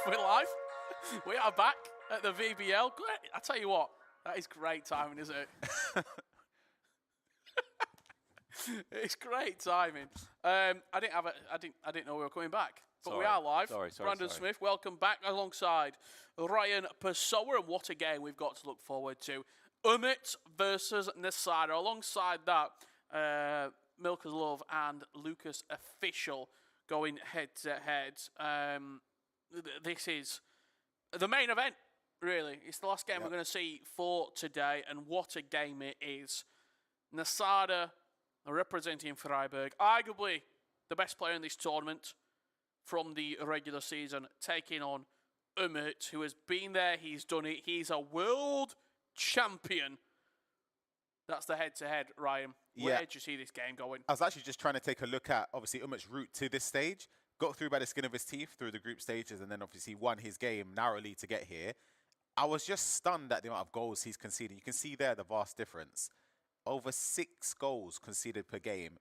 We're live. We are back at the VBL. Great. I tell you what, that is great timing, isn't it? It's great timing. I didn't know we were coming back, but Sorry. we are live. Sorry. Brandon Smith, welcome back alongside Ryan Pessoa, and what a game we've got to look forward to. Umit versus Nasada. Alongside that, Milka's Love and Lucas Official going head to head. This is the main event, really. It's the last game we're going to see for today, and what a game it is. Nasada representing Freiburg, arguably the best player in this tournament from the regular season, taking on Umit, who has been there, he's done it, he's a world champion. That's the head-to-head, Ryan. Where do you see this game going? I was actually just trying to take a look at, obviously, Umit's route to this stage. Got through by the skin of his teeth through the group stages, and then obviously won his game narrowly to get here. I was just stunned at the amount of goals he's conceded. You can see there the vast difference. Over 6 goals conceded per game,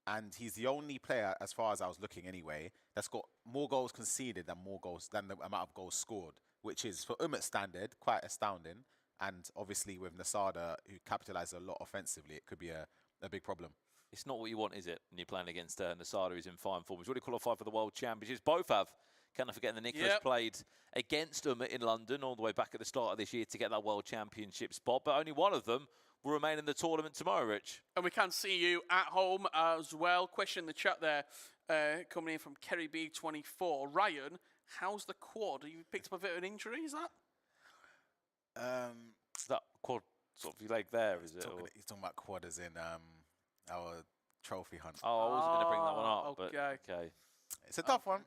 and he's the only player, as far as I was looking anyway, that's got more goals conceded than the amount of goals scored, which is, for Umit's standard, quite astounding. And obviously with Nasada, who capitalised a lot offensively, it could be a big problem. It's not what you want, is it, when you're playing against Nasada, who's in fine form. He's already qualified for the World Championships. Both have. Can't forget that Nicholas played against Umit in London all the way back at the start of this year to get that World Championship spot. But only one of them will remain in the tournament tomorrow, Rich. And we can see you at home as well. Question in the chat there, coming in from Kerry B24. Ryan, how's the quad? You picked up a bit of an injury, is that? That quad sort of your leg there, is it? He's talking about quad as in our trophy hunt. Oh, I wasn't going to bring that one up. Okay. But okay. It's a tough one.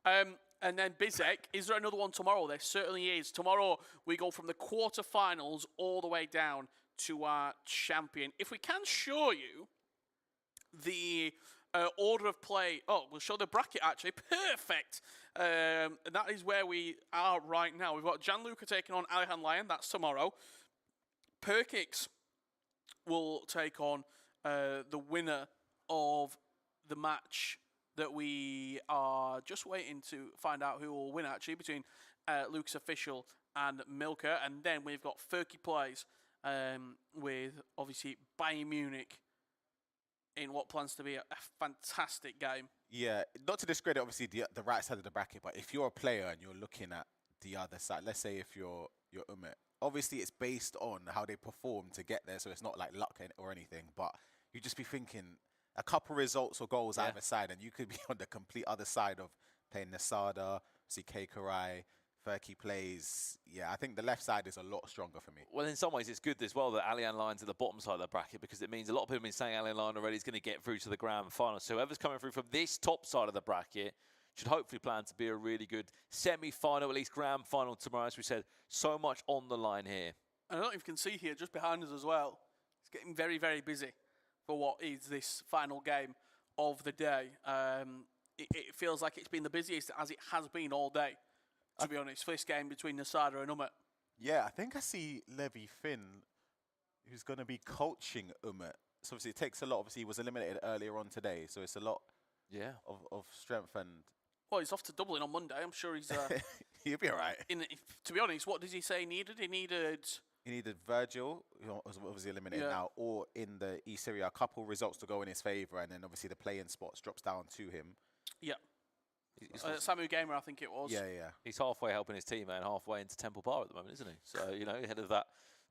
And then Bizek, is there another one tomorrow? There certainly is. Tomorrow we go from the quarterfinals all the way down to our champion. If we can show you the order of play. Oh, we'll show the bracket actually. Perfect. And that is where we are right now. We've got Gianluca taking on Alihan Lion. That's tomorrow. Perkix will take on the winner of the match that we are just waiting to find out who will win, actually, between Luke's Official and Milka. And then we've got Ferky Plays with, obviously, Bayern Munich in what plans to be a fantastic game. Yeah, not to discredit, obviously, the right side of the bracket, but if you're a player and you're looking at the other side, let's say if you're Umit, obviously it's based on how they perform to get there, so it's not like luck or anything, but you just be thinking a couple results or goals either side, and you could be on the complete other side of playing Nasada, see Karai, Ferky Plays. Yeah, I think the left side is a lot stronger for me. Well, in some ways, it's good as well that Alihan Lion's at the bottom side of the bracket, because it means a lot of people have been saying Alihan Lion already is going to get through to the grand final. So whoever's coming through from this top side of the bracket should hopefully plan to be a really good semi-final, at least grand final tomorrow. As we said, so much on the line here. And I don't know if you can see here, just behind us as well, it's getting very, very busy for what is this final game of the day. It feels like it's been the busiest as it has been all day, to be honest, for this game between Nasada and Umit. Yeah, I think I see Levy Finn, who's going to be coaching Umit. So obviously it takes a lot. Obviously he was eliminated earlier on today, so it's a lot of strength. And well, he's off to Dublin on Monday. I'm sure he's... he'll be all right. To be honest, what does he say he needed? He needed He needed Virgil, who was obviously eliminated now, or in the East Serie, a couple results to go in his favour, and then obviously the play-in spots drops down to him. Yeah. Samu Gamer, I think it was. Yeah. He's halfway helping his teammate and halfway into Temple Bar at the moment, isn't he? So, you know, ahead of that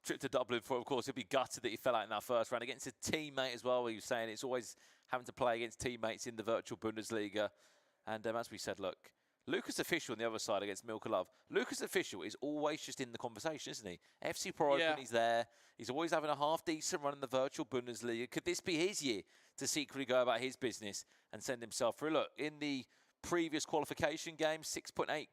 trip to Dublin for, of course, he'll be gutted that he fell out in that first round against a teammate as well, where he was saying it's always having to play against teammates in the Virtual Bundesliga. And as we said, look, Lucas Official on the other side against Milka Love. Lucas Official is always just in the conversation, isn't he? FC Pro Open, he's there. He's always having a half-decent run in the Virtual Bundesliga. Could this be his year to secretly go about his business and send himself through? Look, in the previous qualification game, 6.8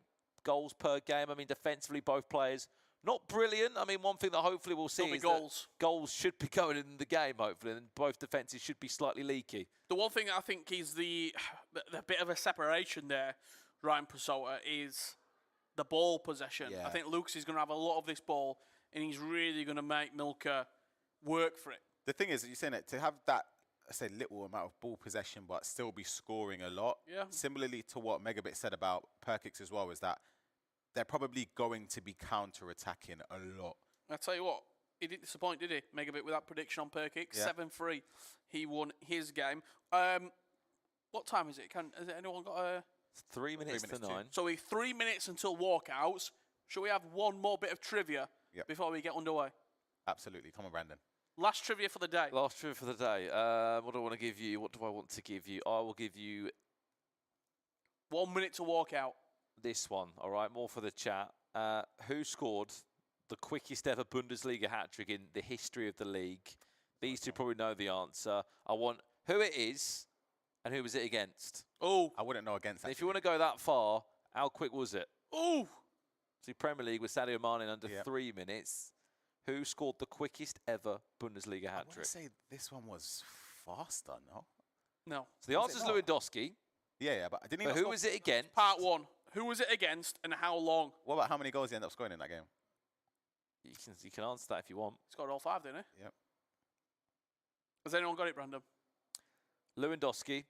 goals per game. I mean, defensively, both players not brilliant. I mean, one thing that hopefully we'll see is that goals should be going in the game, hopefully, and both defences should be slightly leaky. The one thing I think is the bit of a separation there, Ryan Pasota, is the ball possession. I think Lucas is going to have a lot of this ball, and he's really going to make Milka work for it. The thing is, you're saying it, to have that, I say, little amount of ball possession, but still be scoring a lot. Yeah. Similarly to what Megabit said about Perkix as well, is that they're probably going to be counter-attacking a lot. I tell you what, he didn't disappoint, did he? Megabit with that prediction on Perkix, 7-3. He won his game. What time is it? Has anyone got a... 3 minutes to 9. So we're 3 minutes until walkouts. Shall we have one more bit of trivia before we get underway? Absolutely. Come on, Brandon. Last trivia for the day. Last trivia for the day. What do I want to give you? What do I want to give you? I will give you 1 minute to walk out. This one, all right, more for the chat. Who scored the quickest ever Bundesliga hat-trick in the history of the league? These two probably know the answer. I want who it is and who was it against. Oh, I wouldn't know against that. If you want to go that far, how quick was it? Oh, see, Premier League with Sadio Mane in under 3 minutes. Who scored the quickest ever Bundesliga hat-trick? I would say this one was faster, no? No. So the answer is Lewandowski. Yeah, but didn't he? But who was it against? Part one. Who was it against and how long? What about how many goals he ended up scoring in that game? You can answer that if you want. He scored all 5, didn't he? Yep. Has anyone got it, Brandon? Lewandowski.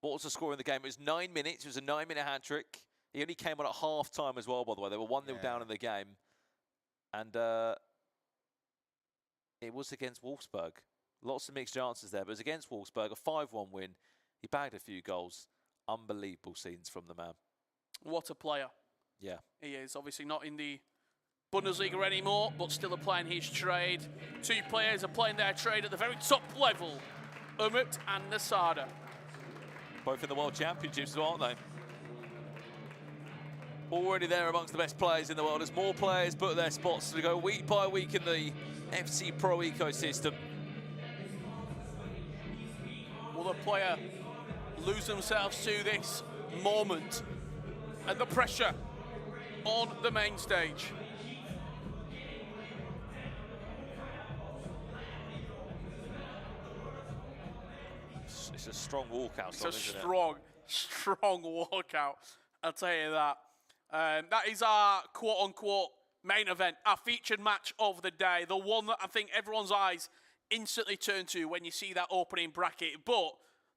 What was the score in the game? It was 9 minutes. It was a 9-minute hat-trick. He only came on at half-time as well, by the way. They were 1-0 down in the game. And it was against Wolfsburg. Lots of mixed chances there, but it was against Wolfsburg, a 5-1 win. He bagged a few goals. Unbelievable scenes from the man. What a player. Yeah. He is obviously not in the Bundesliga anymore, but still applying his trade. Two players are playing their trade at the very top level. Umut and Nasada. Both in the World Championships, aren't they? Already there amongst the best players in the world as more players book their spots to go week by week in the FC Pro ecosystem. Will the player lose themselves to this moment and the pressure on the main stage? It's a strong walkout. It's a strong walkout. I'll tell you that. That is our quote-unquote main event, our featured match of the day, the one that I think everyone's eyes instantly turn to when you see that opening bracket. But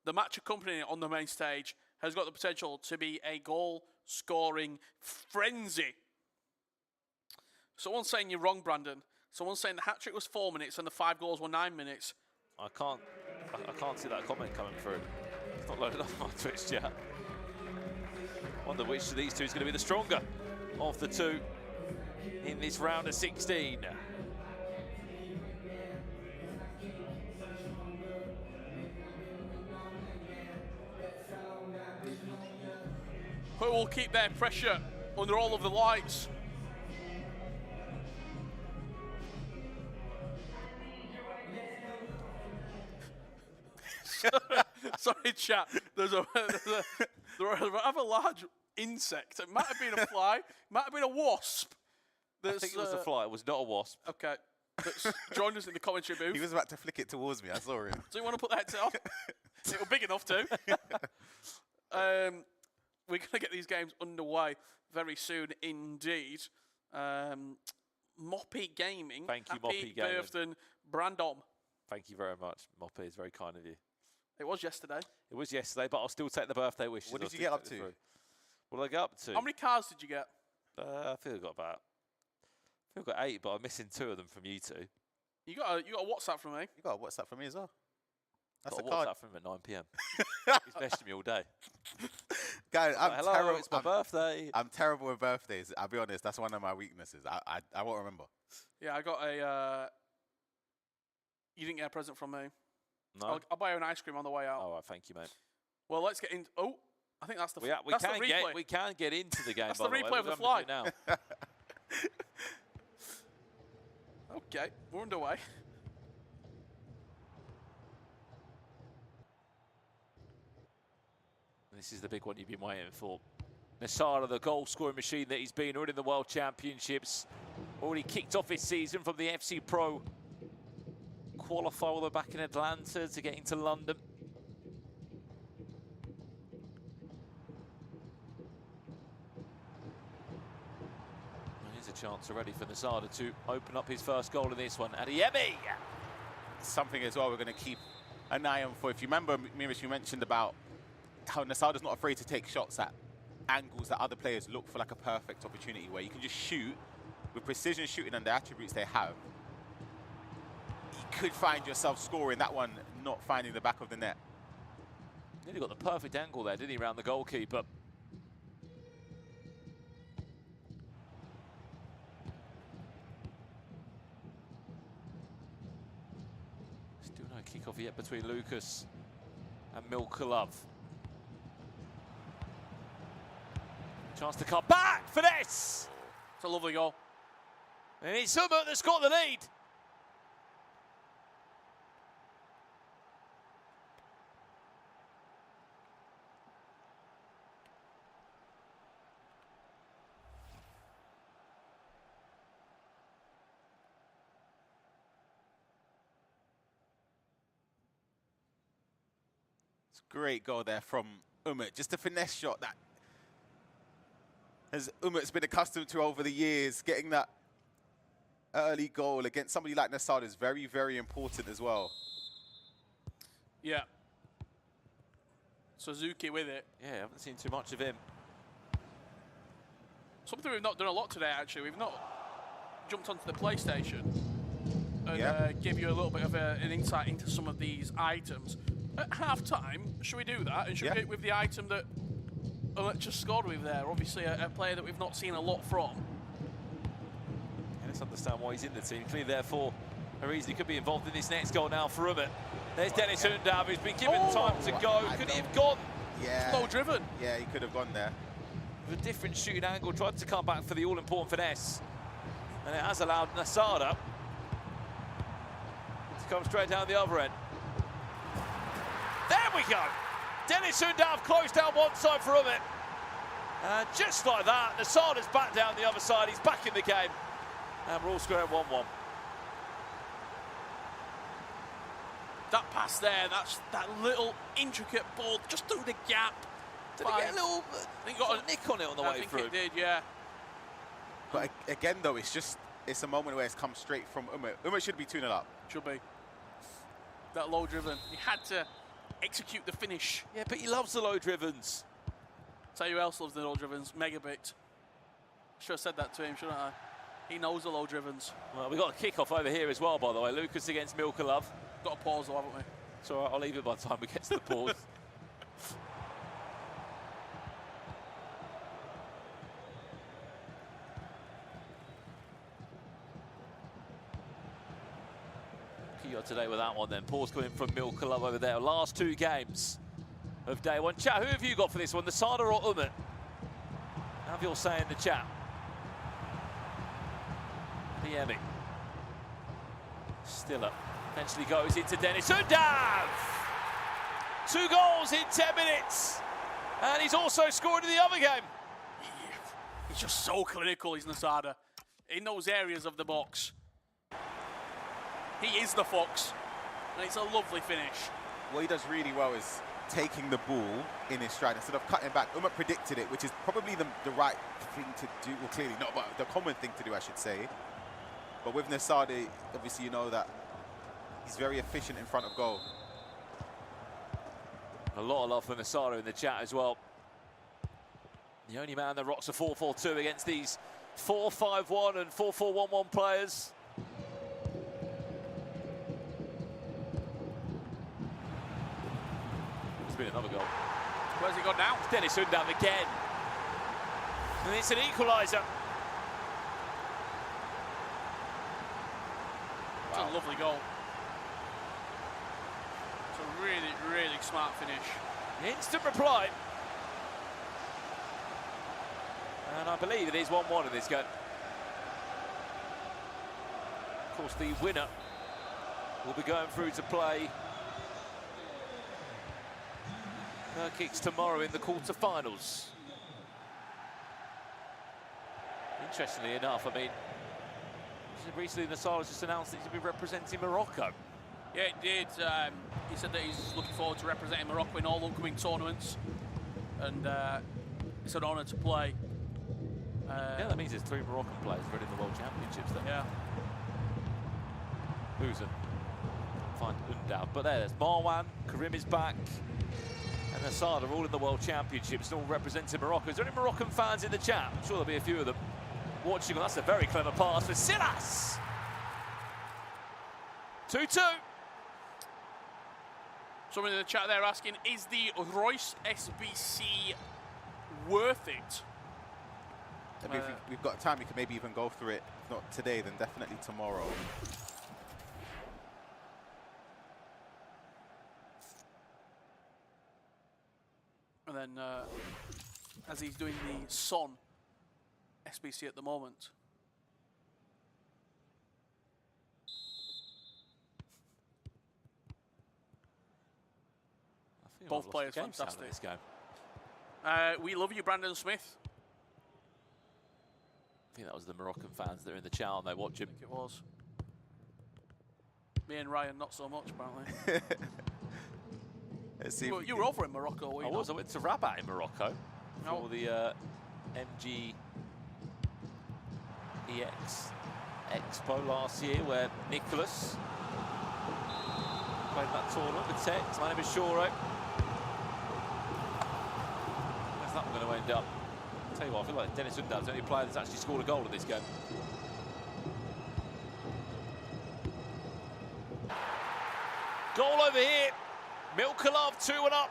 the match accompanying it on the main stage has got the potential to be a goal-scoring frenzy. Someone's saying you're wrong, Brandon. Someone's saying the hat-trick was 4 minutes and the 5 goals were 9 minutes. I can't see that comment coming through. It's not loaded up on Twitch yet. Wonder which of these two is going to be the stronger of the two in this round of 16. Who will keep their pressure under all of the lights? Sorry, chat. There's a rather large insect. It might have been a fly. It might have been a wasp. I think it was a fly. It was not a wasp. Okay. That's joined us in the commentary booth. He was about to flick it towards me. I saw him. Do you want to put the headset on? It was big enough to. We're going to get these games underway very soon indeed. Moppy Gaming. Thank you, Happy Moppy Gaming. birthday, Brandon. Thank you very much, Moppy. It's very kind of you. It was yesterday. It was yesterday, but I'll still take the birthday wishes. What did you get up to? What did I get up to? How many cars did you get? I think I got about I've got 8, but I'm missing 2 of them from you two. You got a WhatsApp from me. You got a WhatsApp from me as well. That's Got a a card. WhatsApp from him at 9 p.m. He's messaged me all day. Guys, I'm Hello, terrible. it's my birthday. I'm terrible with birthdays. I'll be honest. That's one of my weaknesses. I won't remember. Yeah, I got a. You didn't get a present from me. No. I'll buy you an ice cream on the way out. All right, thank you, mate. Well, let's get in. Oh, I think that's the. We that's the replay. can get into the game. That's by the way. replay of We're the going to fly. do it now. Okay, we're underway. This is the big one you've been waiting for. Nasara, the goal-scoring machine that he's been already in the World Championships. Already kicked off his season from the FC Pro qualifier all the way back in Atlanta to get into London. And here's a chance already for Nasara to open up his first goal in this one. Adeyemi! Something as well we're going to keep an eye on for. If you remember, Mirish, you mentioned about how Nasada's not afraid to take shots at angles that other players look for like a perfect opportunity where you can just shoot with precision shooting and the attributes they have. You could find yourself scoring that one, not finding the back of the net. Nearly got the perfect angle there, didn't he, around the goalkeeper? Still no kick-off yet between Lucas and Milkulov. Chance to come back for this! It's a lovely goal. And it's Umut that's got the lead. It's a great goal there from Umut. Just a finesse shot that as Umut's been accustomed to over the years, getting that early goal against somebody like Nasada is very, very important as well. Yeah. Suzuki with it. Yeah, I haven't seen too much of him. Something we've not done a lot today, actually. We've not jumped onto the PlayStation and give you a little bit of an insight into some of these items. At half-time, should we do that? And should we do it with the item that just scored with there? Obviously, a player that we've not seen a lot from. Yeah, let's understand why he's in the team. Clearly, therefore, a reason he could be involved in this next goal now for Umut. There's Dennis Undav, who's been given time to go. Could he have gone? Yeah. Low driven. Yeah, he could have gone there. With a different shooting angle, tried to come back for the all-important finesse. And it has allowed Nasada to come straight down the other end. There we go! Dennis Undav closed down one side for Umut. And just like that, Nasada's back down the other side. He's back in the game. And we're all square at 1-1. That pass there, that's that little intricate ball just through the gap. Did he get a little nick on it on the way through? I think it did, yeah. But again, though, it's a moment where it's come straight from Umut. Umut should be 2-0 up. Should be. That low driven. He had to execute the finish. Yeah, but he loves the low drivens. Tell you who else loves the low drivens? Megabit. Should have said that to him, shouldn't I? He knows the low drivens. Well, we've got a kick-off over here as well, by the way. Lucas against Milkulov. Got a pause though, haven't we? It's all right, I'll leave it by the time we get to the pause. Kiyo today with that one then. Pause coming from Milkulov over there. Last 2 games of day one. Chat, who have you got for this one? Nasada or Umut? Have you all say in the chat? Adeyemi. Still up. Eventually goes into Dennis Undav! 2 goals in 10 minutes. And he's also scored in the other game. He's just so clinical, he's Nasada. In those areas of the box. He is the fox. And it's a lovely finish. What he does really well is taking the ball in his stride instead of cutting back. Umut predicted it, which is probably the right thing to do. Well, clearly not, but the common thing to do, I should say. But with Nasada, obviously you know that he's very efficient in front of goal. A lot of love for Nasada in the chat as well. The only man that rocks a 4-4-2 against these 4-5-1 and 4-4-1-1 players. There's been another goal. Where's he gone now? It's Dennis Undav again. And it's an equaliser. It's a lovely goal. It's a really, really smart finish. Instant reply. And I believe it is 1-1 in this game. Of course, the winner will be going through to play her kicks tomorrow in the quarter-finals. Interestingly enough, I mean, recently Nassara's just announced that he's going to be representing Morocco. Yeah, it did. He said that he's looking forward to representing Morocco in all upcoming tournaments, and it's an honour to play. Yeah, that means there's 3 Moroccan players already in the World Championships then. Yeah. Uzen. Find Undav. But there's Marwan, Karim is back, and Assad are all in the World Championships and all representing Morocco. Is there any Moroccan fans in the chat? I'm sure there'll be a few of them watching. Well, that's a very clever pass for Silas. 2-2. Someone in the chat there asking, is the Royce SBC worth it? Maybe if we've got time, we can maybe even go through it. If not today, then definitely tomorrow. And then, as he's doing the Son SBC at the moment. Both players fantastic. This game. We love you, Brandon Smith. I think that was the Moroccan fans that are in the chat and they watch him. I think it was. Me and Ryan, not so much, apparently. Let's see. You were over in Morocco, were you? I was. I went to Rabat in Morocco for the MG EX Expo last year, where Nicholas played that tournament with Tex. My name is Shoro. Where's that one going to end up? I'll tell you what, I feel like Dennis Undav's the only player that's actually scored a goal in this game. Goal over here. Milkalov 2-1 up.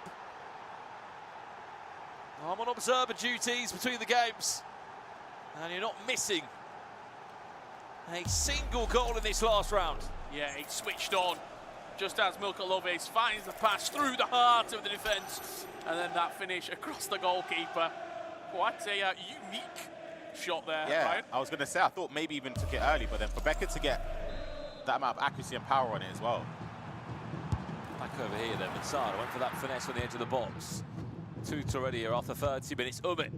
I'm on observer duties between the games. And you're not missing a single goal in this last round. Yeah, he switched on just as Milkalov finds the pass through the heart of the defence. And then that finish across the goalkeeper. What a unique shot there, Yeah, Ryan. I was going to say, I thought maybe even took it early, but then for Becker to get that amount of accuracy and power on it as well. Back over here then, Mansara went for that finesse on the edge of the box. 2-2 already here after 30 minutes. Umit,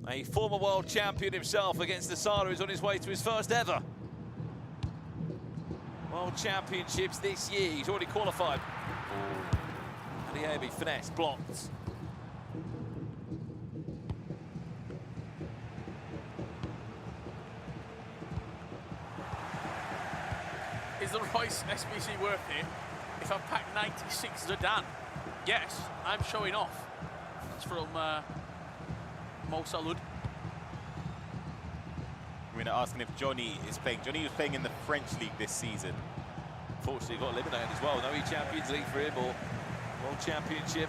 a former world champion himself against Nassara, who's on his way to his first ever World Championships this year. He's already qualified. Alihan, finesse, blocked. Is the Royce SBC worth it if I pack 96 Zidane? Yes, I'm showing off. That's from Mo Salud. We're asking if Johnny is playing. Johnny was playing in the French league this season. Unfortunately, got eliminated as well. No E-Champions League for him or World Championship.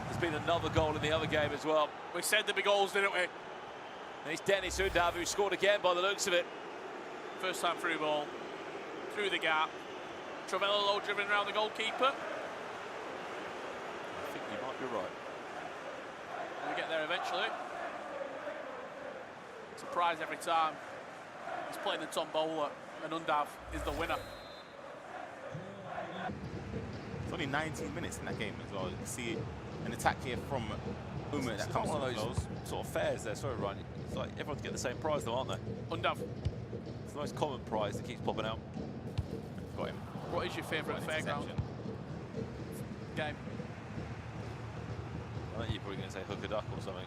There's been another goal in the other game as well. We said there'd be goals, didn't we? And it's Dennis Undav who scored again by the looks of it. First time through ball, through the gap. Travello low driven around the goalkeeper. I think you might be right. We get there eventually. Surprise every time. He's playing the tombola, and Undav is the winner. It's only 19 minutes in that game as well. You can see an attack here from Umit that comes one to of those goals. sort of fairs there. Sorry, Ryan. It's like everyone's getting the same prize though, aren't they? Undav, It's the most common prize that keeps popping out. Got him. what is your favourite fairground game? I think you're probably going to say hook a duck or something.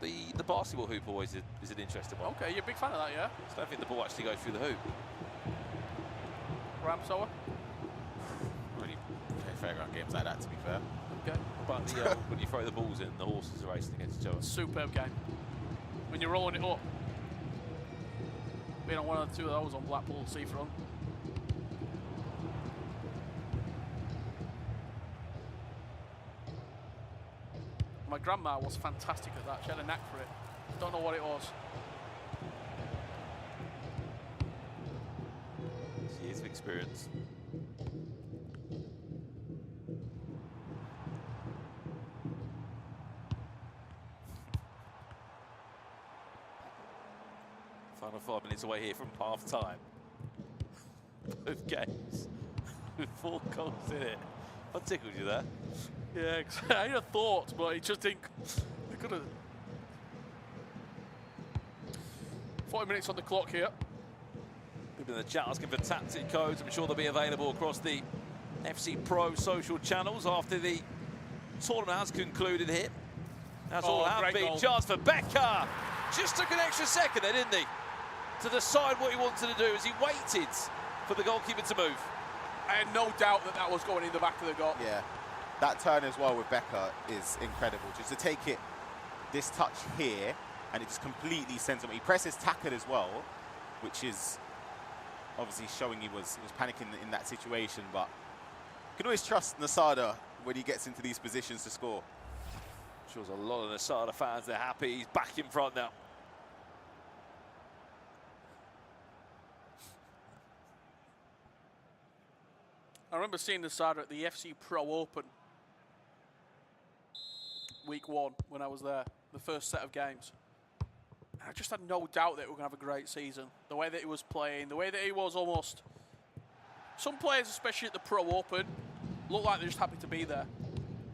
The basketball hoop always is an interesting one. Okay, you're a big fan of that, yeah? I don't think the ball actually goes through the hoop. Ramsower? Really play fairground games like that, to be fair. game. But when you throw the balls in, the horses are racing against each other. Superb game. When you're rolling it up. Being on one or two of those on Blackpool seafront. My grandma was fantastic at that. She had a knack for it. Don't know what it was. Years of experience. Final 5 minutes away here from half time. Both games with 4 goals in it. What tickled you there? Yeah, I had a thought, but it just didn't. They could have. 40 minutes on the clock here. People in the chat asking for tactic codes. I'm sure they'll be available across the FC Pro social channels after the tournament has concluded here. That's all have been. Chance for Becker. Just took an extra second there, didn't he? To decide what he wanted to do as he waited for the goalkeeper to move. I had no doubt that that was going in the back of the goal. Yeah, that turn as well with Becker is incredible. Just to take it, this touch here, and it just completely sends him. He presses Tackett as well, which is obviously showing he was panicking in that situation. But you can always trust Nasada when he gets into these positions to score. Shows a lot of Nasada fans, they're happy. He's back in front now. I remember seeing Nasada at the FC Pro Open week 1 when I was there, the first set of games. I just had no doubt that we were going to have a great season. The way that he was playing, the way that he was almost... Some players, especially at the Pro Open, look like they're just happy to be there.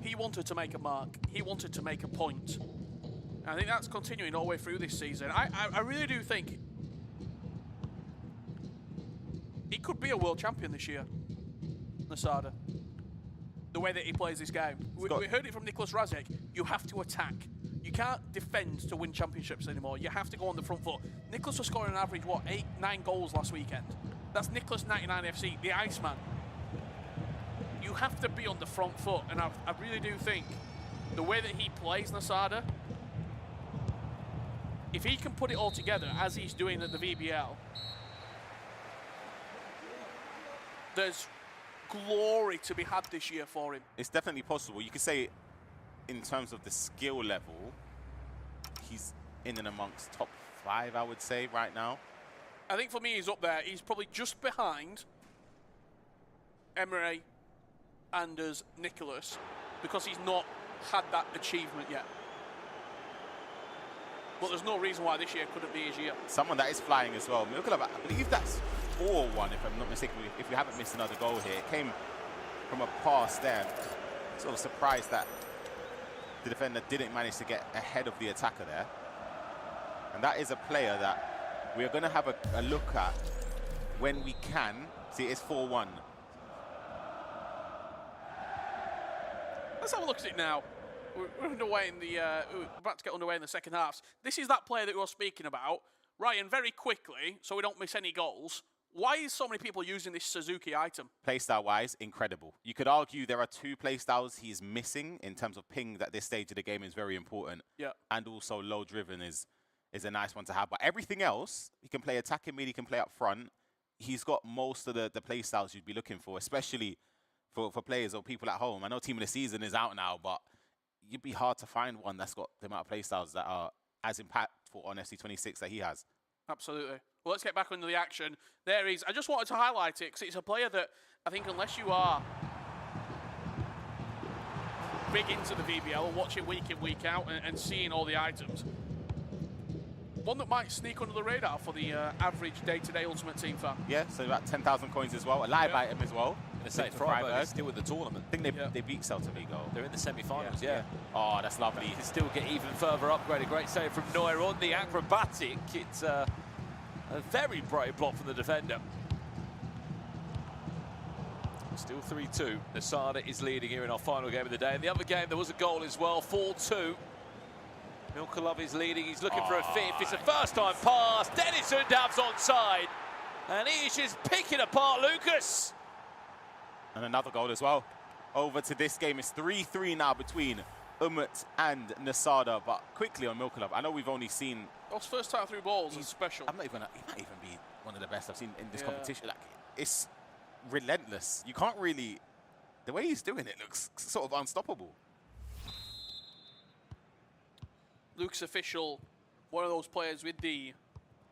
He wanted to make a mark. He wanted to make a point. And I think that's continuing all the way through this season. I really do think he could be a world champion this year, Nasada. The way that he plays this game. We heard it from Nicholas Razek. You have to attack. You can't defend to win championships anymore. You have to go on the front foot. Nicholas was scoring an average, what, 8-9 goals last weekend. That's Nicholas 99 FC, the Iceman. You have to be on the front foot, and I really do think the way that he plays Nasada, if he can put it all together as he's doing at the VBL, there's glory to be had this year for him. It's definitely possible. You could say in terms of the skill level, he's in and amongst top 5, I would say, right now. I think for me, he's up there. He's probably just behind Emre, Anders, Nicholas, because he's not had that achievement yet. But there's no reason why this year couldn't be his year. Someone that is flying as well. I believe that's 4-1, if I'm not mistaken, if we haven't missed another goal here. It came from a pass there. Sort of surprised that the defender didn't manage to get ahead of the attacker there. And that is a player that we are going to have a look at when we can. See, it's 4-1. Let's have a look at it now. We're underway in the. We're about to get underway in the second half. This is that player that we were speaking about. Ryan, very quickly, so we don't miss any goals. Why is so many people using this Suzuki item? Playstyle-wise, incredible. You could argue there are 2 playstyles he's missing in terms of ping that this stage of the game is very important. Yeah. And also low-driven is a nice one to have. But everything else, he can play attacking mid, he can play up front. He's got most of the playstyles you'd be looking for, especially for players or people at home. I know Team of the Season is out now, but you'd be hard to find one that's got the amount of playstyle that are as impactful on FC26 that he has. Absolutely. Well, let's get back into the action. There is. I just wanted to highlight it because it's a player that I think unless you are big into the VBL and watching week in, week out and seeing all the items, one that might sneak under the radar for the average day-to-day Ultimate Team fan. Yeah, so about 10,000 coins as well. A live item as well. I'm going to say Freiburg is still in the tournament. I think they beat Celta Vigo. They're in the semi-finals, yeah. Oh, that's lovely. You can still get even further upgraded. Great save from Neuer on the acrobatic. It's a very brave block from the defender. Still 3-2. Nasada is leading here in our final game of the day. In the other game, there was a goal as well, 4-2. Milkolov is leading. He's looking for a fifth. It's a first-time pass. Dennis Undav's onside. And he's just picking apart Lucas. And another goal as well. over to this game. It's 3-3 now between Umut and Nasada, but quickly on Milk Club. I know we've only seen... Those first time through balls are special. He might even be one of the best I've seen in this competition. Like, it's relentless. You can't really... The way he's doing it looks sort of unstoppable. Luke's official, one of those players with the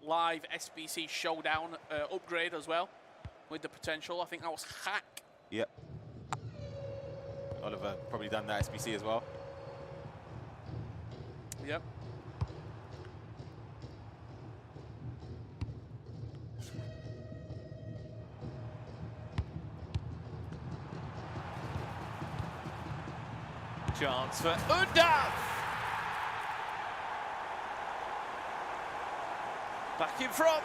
live SBC Showdown upgrade as well, with the potential. I think that was Hack. Yep. Oliver probably done that SBC as well. Yep. Chance for Undaf. Back in front.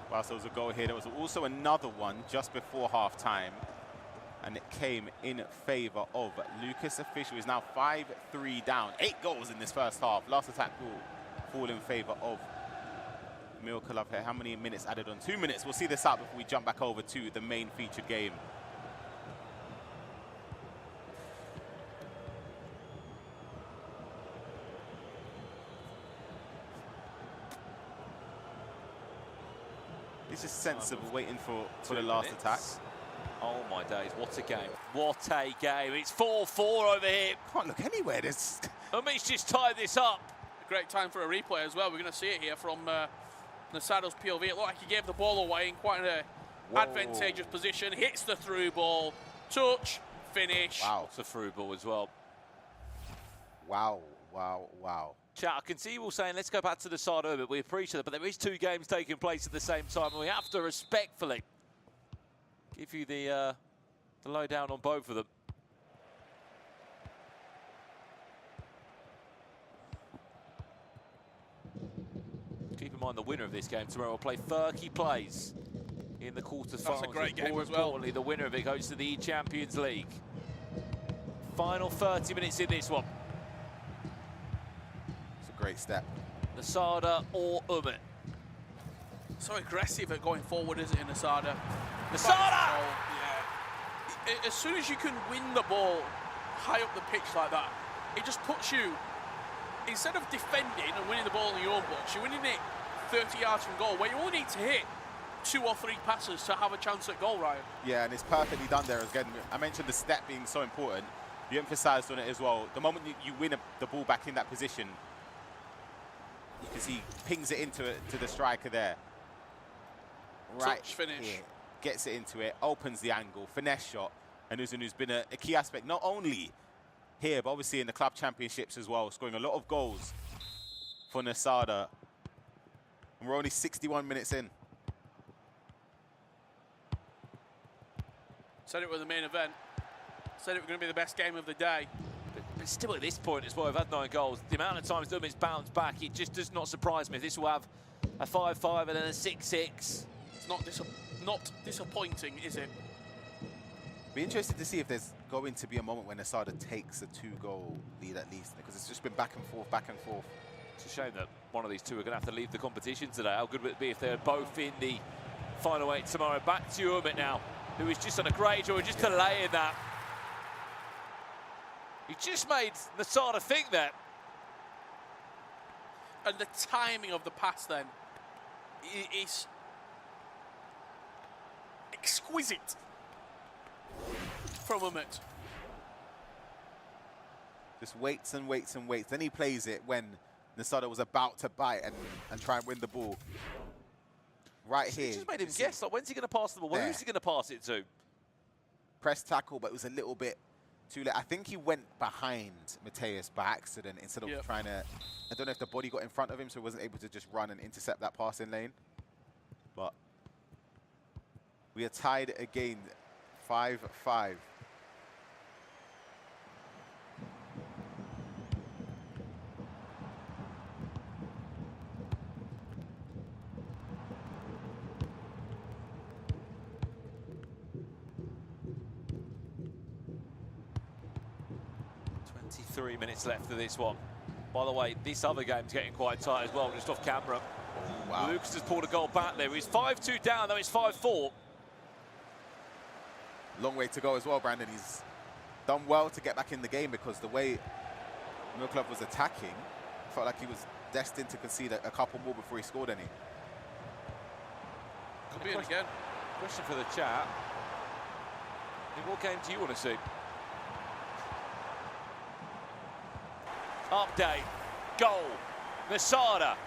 Whilst there was a goal here, there was also another one just before half-time, and it came in favour of Lucas Official. Is now 5-3 down. 8 goals in this first half. Last attack will fall in favour of Milkalov here. How many minutes added on? 2 minutes. We'll see this out before we jump back over to the main featured game. It's just sensible waiting for the last attack. Oh my days, what a game. What a game. It's 4-4 over here. Can't look anywhere. There's... He's just tied this up. A great time for a replay as well. We're going to see it here from Nasada's POV. It looked like he gave the ball away in quite an advantageous position. Hits the through ball. Touch. Finish. Wow. It's a through ball as well. Wow, wow, wow. Chat, I can see you all saying, let's go back to the side of it. We appreciate it, but there is 2 games taking place at the same time, and we have to respectfully give you the lowdown on both of them. Keep in mind the winner of this game tomorrow will play 30 plays in the quarterfinals. That's a great game More as well. importantly, the winner of it goes to the E-Champions League. Final 30 minutes in this one. Great step. Nasada or Umut? So aggressive at going forward, isn't it, Nasada? Nasada! Yeah. As soon as you can win the ball high up the pitch like that, it just puts you, instead of defending and winning the ball in your own box, you're winning it 30 yards from goal, where you only need to hit 2 or 3 passes to have a chance at goal, Ryan. Yeah, and it's perfectly done there. Again, I mentioned the step being so important. You emphasised on it as well. The moment you win the ball back in that position, you can see he pings it to the striker there. Right, touch, finish. Here, gets it into it, opens the angle, finesse shot. And Uzunu's been a key aspect, not only here, but obviously in the club championships as well, scoring a lot of goals for Nasada. And we're only 61 minutes in. Said it was the main event. Said it was going to be the best game of the day. But still at this point as well, we've had 9 goals. The amount of times Umut's bounced back, it just does not surprise me. This will have a 5-5 and then a 6-6. It's not disappointing, is it? Be interested to see if there's going to be a moment when Nasada takes a 2-goal lead at least, because it's just been back and forth, back and forth. It's a shame that one of these two are going to have to leave the competition today. How good would it be if they're both in the final 8 tomorrow? Back to Umut now, who is just on a great job, just delaying that. He just made Nasada think that. And the timing of the pass then is exquisite from Umut. Just waits and waits and waits. Then he plays it when Nasada was about to bite and try and win the ball. Right here. He just made him guess, like, when's he going to pass the ball? Who's he going to pass it to? Press tackle, but it was a little bit too late. I think he went behind Mateus by accident instead of trying to... I don't know if the body got in front of him, so he wasn't able to just run and intercept that passing lane. But we are tied again, 5-5. 3 minutes left of this one. By the way, this other game's getting quite tight as well, just off camera. Oh, wow. Lucas has pulled a goal back there. He's 5-2 down, though it's 5-4. Long way to go as well, Brandon. He's done well to get back in the game because the way Mill Club was attacking, felt like he was destined to concede a couple more before he scored any. Could be in again. Question for the chat. In what game do you want to see? Update. Goal. Masada.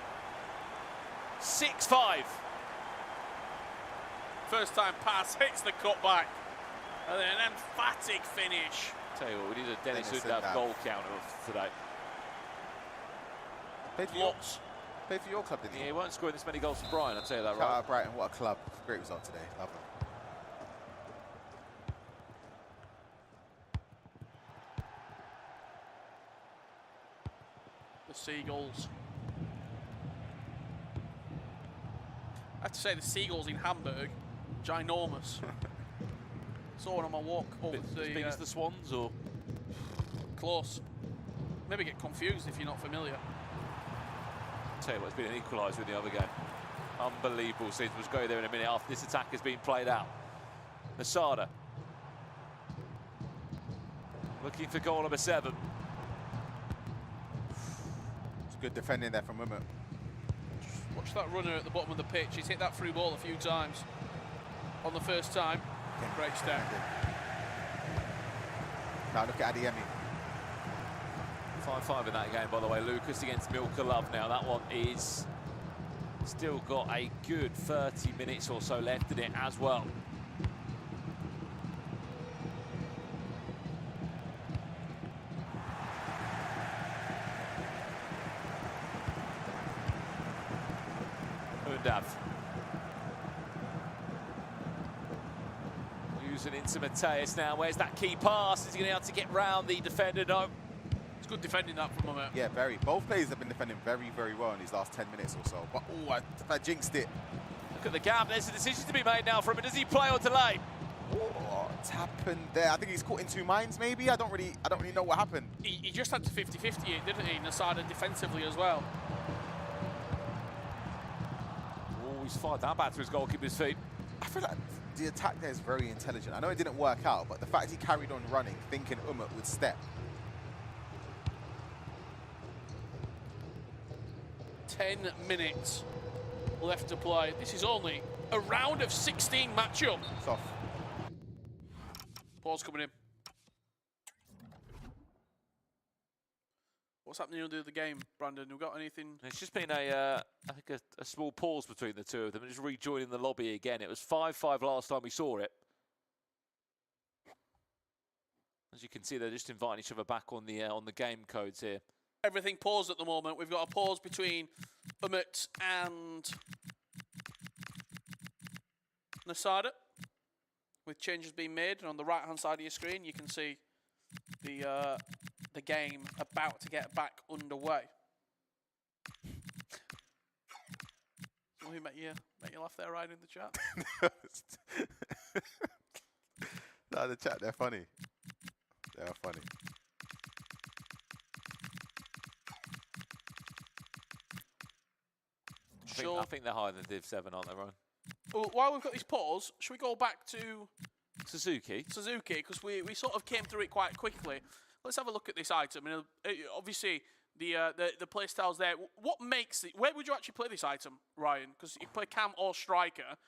6-5. First time pass, hits the cutback. And then an emphatic finish. Tell you what, we need a Dennis Dennis Undav Undav. goal counter today. Played for your club, didn't Yeah, he? he won't score this many goals for Brian, I'll tell you that, Shout right? out Brighton, what a club. Great result today, love them. The Seagulls. I have to say the Seagulls in Hamburg, ginormous. Saw one on my walk over As the big as the Swans, or? close. Maybe get confused if you're not familiar. Tell you what, it's been an equaliser in the other game. Unbelievable scenes. We'll go there in a minute after this attack has been played out. Masada. Looking for goal number 7. It's good defending there from Wimbledon. Watch that runner at the bottom of the pitch. He's hit that through ball a few times. On the first time, great step. Now look at Adiemi. 5-5 in that game, by the way. Lucas against Milka Love now. That one is still got a good 30 minutes or so left in it as well. Undav. Using into Mateus now. Where's that key pass? Is he going to be able to get round the defender? No. It's good defending that from him. Yeah, very. Both players have been defending very, very well in these last 10 minutes or so. But, oh, I jinxed it. Look at the gap. There's a decision to be made now from him. Does he play or delay? What's happened there? I think he's caught in two minds, maybe. I don't really know what happened. He just had to 50-50 it, didn't he? Nasada defensively as well. Oh, he's fired that back to his goalkeeper's feet. I feel like the attack there is very intelligent. I know it didn't work out, but the fact he carried on running, thinking Umut would step. 10 minutes left to play. This is only a round of 16 matchup. It's off. Pause coming in. What's happening under the game, Brandon? We've got anything? It's just been I think a small pause between the two of them, just rejoining the lobby again. It was 5-5 last time we saw it. As you can see, they're just inviting each other back on the game codes here. Everything paused at the moment. We've got a pause between Umut and Nasada, with changes being made. And on the right-hand side of your screen, you can see the game about to get back underway. Something make you laugh there, Ryan, in the chat? No, the chat, they're funny. They are funny. I think they're higher than Div 7, aren't they, Ryan? Well, while we've got this pause, should we go back to Suzuki. because we sort of came through it quite quickly. Let's have a look at this item. I mean, obviously, the play style's there. What makes it? Where would you actually play this item, Ryan? Because you play cam or striker.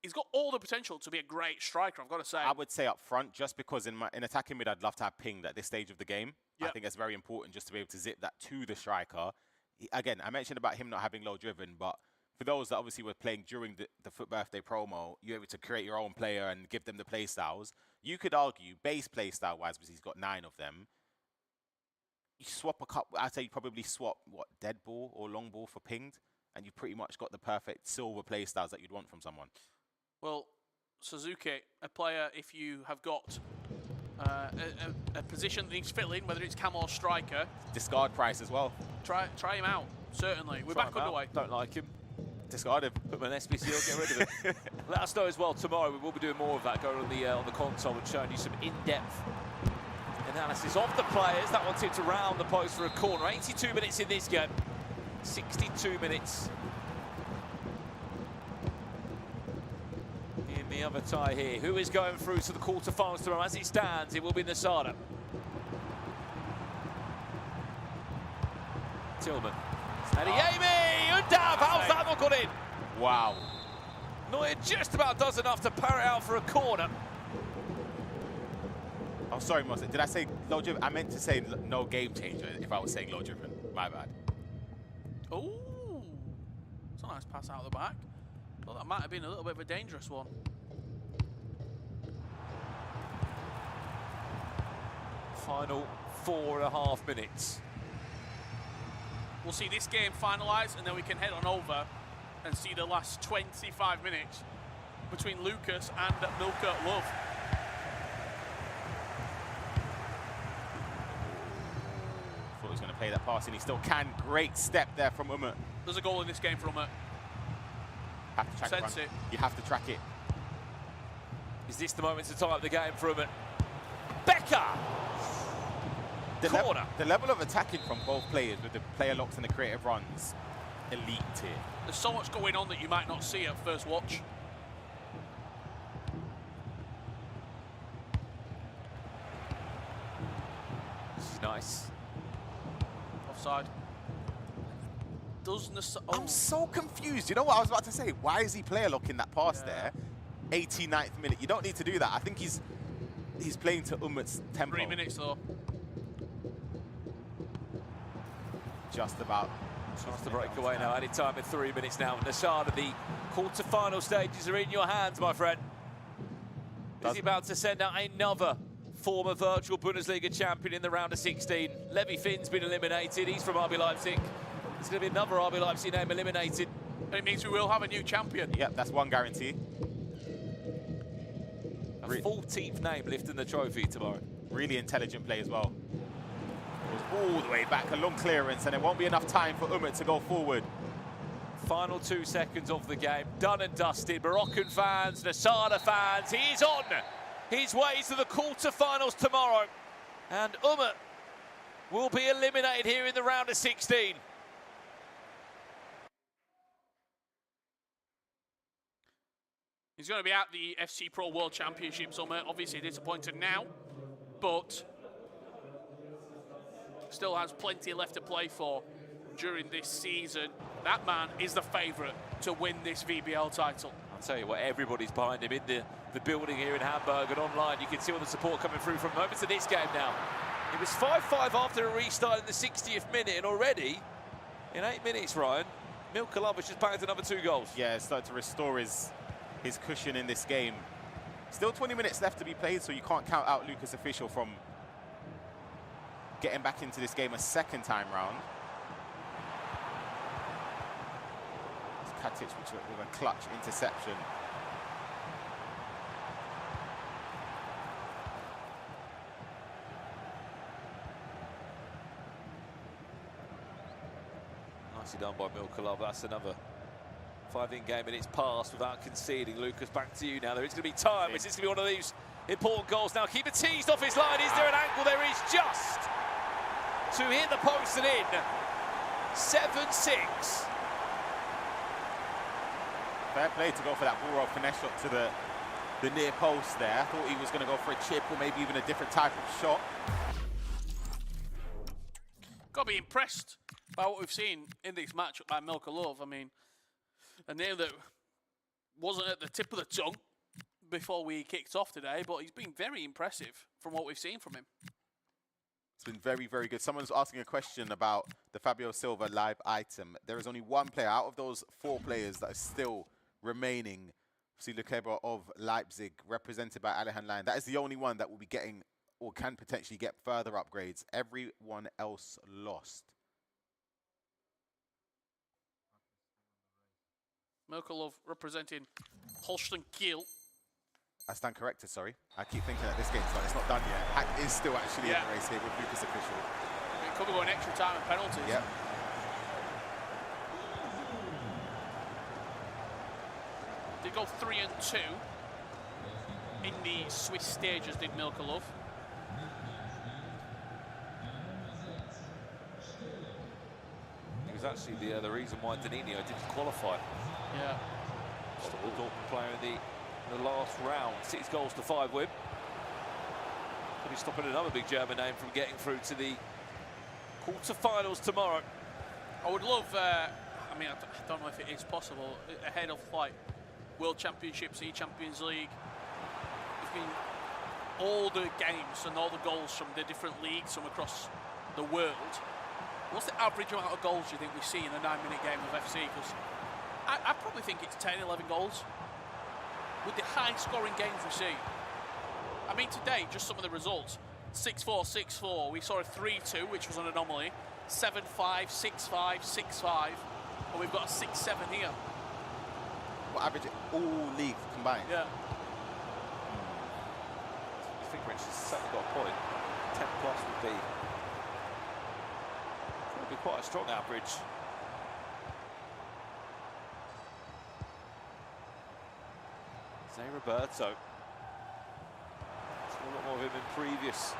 He's got all the potential to be a great striker, I've got to say. I would say up front, just because in attacking mid, I'd love to have pinged at this stage of the game. Yep. I think it's very important just to be able to zip that to the striker. Again, I mentioned about him not having low driven, but for those that obviously were playing during the Foot Birthday promo, you're able to create your own player and give them the play styles. You could argue, base play style wise, because he's got 9 of them, you swap a couple, I'd say you probably swap, dead ball or long ball for pinged, and you've pretty much got the perfect silver play styles that you'd want from someone. Well, Suzuki, a player, if you have got a position that needs filling, whether it's cam or striker. Discard price as well. Try him out, certainly. We're back underway. Don't like him. Discard him. Put him in SPCL, get rid of it. Let us know as well tomorrow. We will be doing more of that, going on the console and showing you some in-depth Analysis of the players. That one tipped around the post for a corner. 82 minutes in this game. 62 minutes in the other tie here. Who is going through to the quarterfinals tomorrow? As it stands, it will be Nasada. Tillman. Adeyemi! Undav! How's that not got in? Wow. Neuer just about does enough to power it out for a corner. Oh, sorry, Moss. Did I say low driven? I meant to say no game changer if I was saying low driven. My bad. Oh, it's a nice pass out of the back. Well, that might have been a little bit of a dangerous one. Final 4.5 minutes. We'll see this game finalised, and then we can head on over and see the last 25 minutes between Lucas and Milka Love. Thought he was going to play that pass, and he still can. Great step there from Umut. There's a goal in this game from Umut. Have to track Sense it. You have to track it. Is this the moment to tie up the game for him? Becker! Corner. The level of attacking from both players with the player locks and the creative runs, elite here. There's so much going on that you might not see at first watch. This is nice. Offside. I'm so confused. You know what I was about to say? Why is he player locking that pass there? 89th minute. You don't need to do that. I think he's playing to Umut's tempo. 3 minutes though. Just about. Chance to break away now. Any time in 3 minutes now. Nasada, the quarter-final stages are in your hands, my friend. Is he about to send out another former Virtual Bundesliga champion in the round of 16? Levy Finn's been eliminated. He's from RB Leipzig. There's going to be another RB Leipzig name eliminated. It means we will have a new champion. Yep, that's one guarantee. A 14th name lifting the trophy tomorrow. Really intelligent play as well. All the way back, a long clearance, and there won't be enough time for Umut to go forward. Final 2 seconds of the game, done and dusted. Moroccan fans, Nasada fans, he's on his way to the quarter-finals tomorrow. And Umut will be eliminated here in the round of 16. He's going to be at the FC Pro World Championship, so obviously disappointed now, but still has plenty left to play for during this season. That man is the favourite to win this VBL title. I'll tell you what, everybody's behind him in the building here in Hamburg and online. You can see all the support coming through from moments of this game now. It was 5-5 after a restart in the 60th minute, and already in 8 minutes, Ryan, Milka Love has just bagged another 2 goals. Yeah, it's starting to restore his cushion in this game. Still 20 minutes left to be played, so you can't count out Lucas Official from getting back into this game a second time round. It's Katic with a clutch interception. Nicely done by Milka Love. That's another 5 in-game minutes passed without conceding. Lucas, back to you now. There is going to be time. Is this going to be one of these important goals now? Keeper teased off his line. Is there an angle? There is, just to hit the post and in. 7-6. Fair play to go for that ball roll finesse shot to the near post there. I thought he was going to go for a chip or maybe even a different type of shot. Got to be impressed by what we've seen in this matchup by Milka Love. I mean, a name that wasn't at the tip of the tongue before we kicked off today, but he's been very impressive from what we've seen from him. It's been very, very good. Someone's asking a question about the Fabio Silva live item. There is only one player out of those 4 players that are still remaining. See Lukeba of Leipzig, represented by Alihan Line. That is the only one that will be getting or can potentially get further upgrades. Everyone else lost. Milka Love representing Holstein Kiel. I stand corrected, sorry. I keep thinking that this game's done. It's not done yet. Hack is still actually in the race here with Lucas Official. It could be going extra time and penalties. Yep. Did go 3-2 in the Swiss stages, did Milka Love. was actually the reason why Danilo didn't qualify. Yeah. Stopped the Dortmund player in the last round. 6 goals to 5 win. Could be stopping another big German name from getting through to the quarter-finals tomorrow. I would love, I mean, I don't know if it is possible, ahead of like World Championships, E-Champions League, I mean, all the games and all the goals from the different leagues from across the world. What's the average amount of goals you think we see in a 9-minute game of FC? Because I probably think it's 10, 11 goals. With the high-scoring games we see. I mean, today, just some of the results. 6-4, 6-4. We saw a 3-2, which was an anomaly. 7-5, 6-5, 6-5. And we've got a 6-7 here. What average all leagues combined? Yeah. I think Rich has certainly got a point. 10 plus would be quite a strong average. Zé Roberto. Saw a lot more of him in previous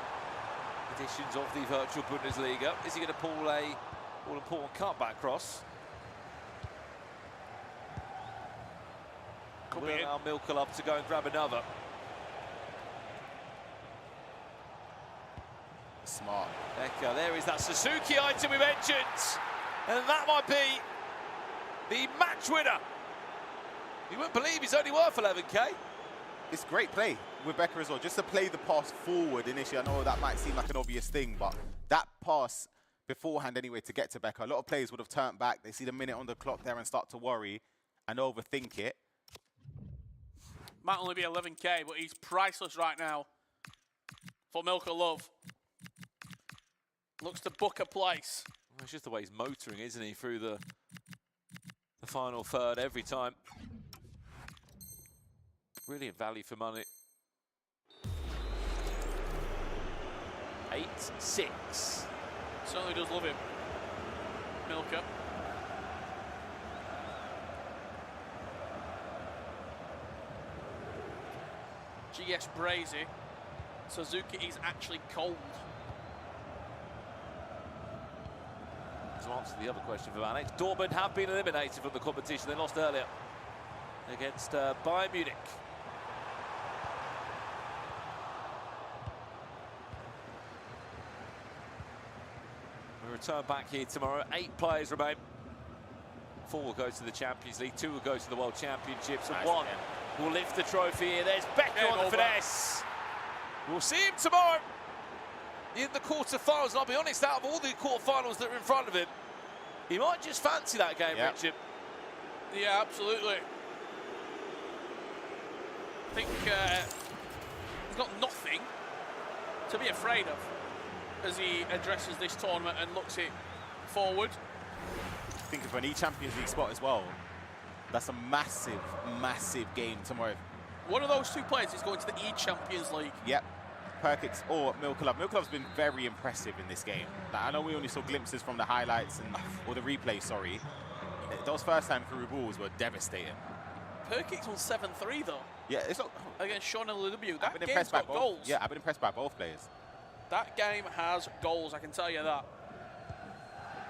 editions of the Virtual Bundesliga. Is he going to pull a all-important cutback cross? Could Will be allow Milkel up to go and grab another. Smart. Becker, there is that Suzuki item we mentioned. And that might be the match winner. You wouldn't believe he's only worth 11k. It's great play with Becker as well. Just to play the pass forward initially. I know that might seem like an obvious thing, but that pass beforehand anyway to get to Becker, a lot of players would have turned back. They see the minute on the clock there and start to worry and overthink it. Might only be 11k, but he's priceless right now for Milker Love. Looks to book a place. Well, it's just the way he's motoring, isn't he, through the final third every time. Brilliant value for money. 8-6. Certainly does love him. Milker. GS Brazy. Suzuki is actually cold. To answer the other question from Alex, Dortmund have been eliminated from the competition. They lost earlier against Bayern Munich. We return back here tomorrow. 8 players remain. 4 will go to the Champions League, 2 will go to the World Championships, and 1 will lift the trophy here. There's Becker on the finesse. We'll see him tomorrow in the quarter-finals. And I'll be honest, out of all the quarter-finals that are in front of him, he might just fancy that game, Richard. Yeah, absolutely. I think he's got nothing to be afraid of as he addresses this tournament and looks it forward. Think of an E-Champions League spot as well. That's a massive, massive game tomorrow. One of those 2 players is going to the E-Champions League. Yep. Perkins or Milkelov. Milkelov's been very impressive in this game. Like, I know we only saw glimpses from the highlights or the replay, sorry. Those first time through balls were devastating. Perkins on 7-3 though. Yeah, it's not against Sean and Ludobu. I've been impressed by both. Goals. Yeah, I've been impressed by both players. That game has goals, I can tell you that.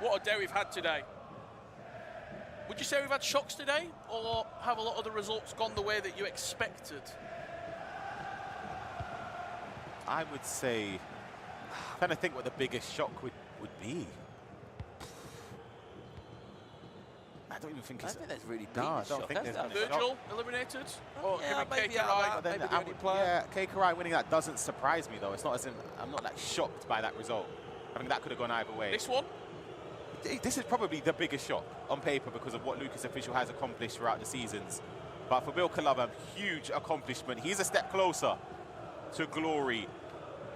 What a day we've had today. Would you say we've had shocks today, or have a lot of the results gone the way that you expected? I would say, I'm trying to think what the biggest shock would be. I don't even think I it's... think there's really been No, I a don't shock, think hasn't there's there? been a Virgil eliminated? Or Yeah, him and maybe Keke out of Rai? that. Then Maybe the only player. yeah, Keke Rai winning that doesn't surprise me though. It's not as in, I'm not like shocked by that result. I think that could have gone either way. This one? This is probably the biggest shock on paper because of what Lucas Official has accomplished throughout the seasons. But for Milkelov, a huge accomplishment. He's a step closer to glory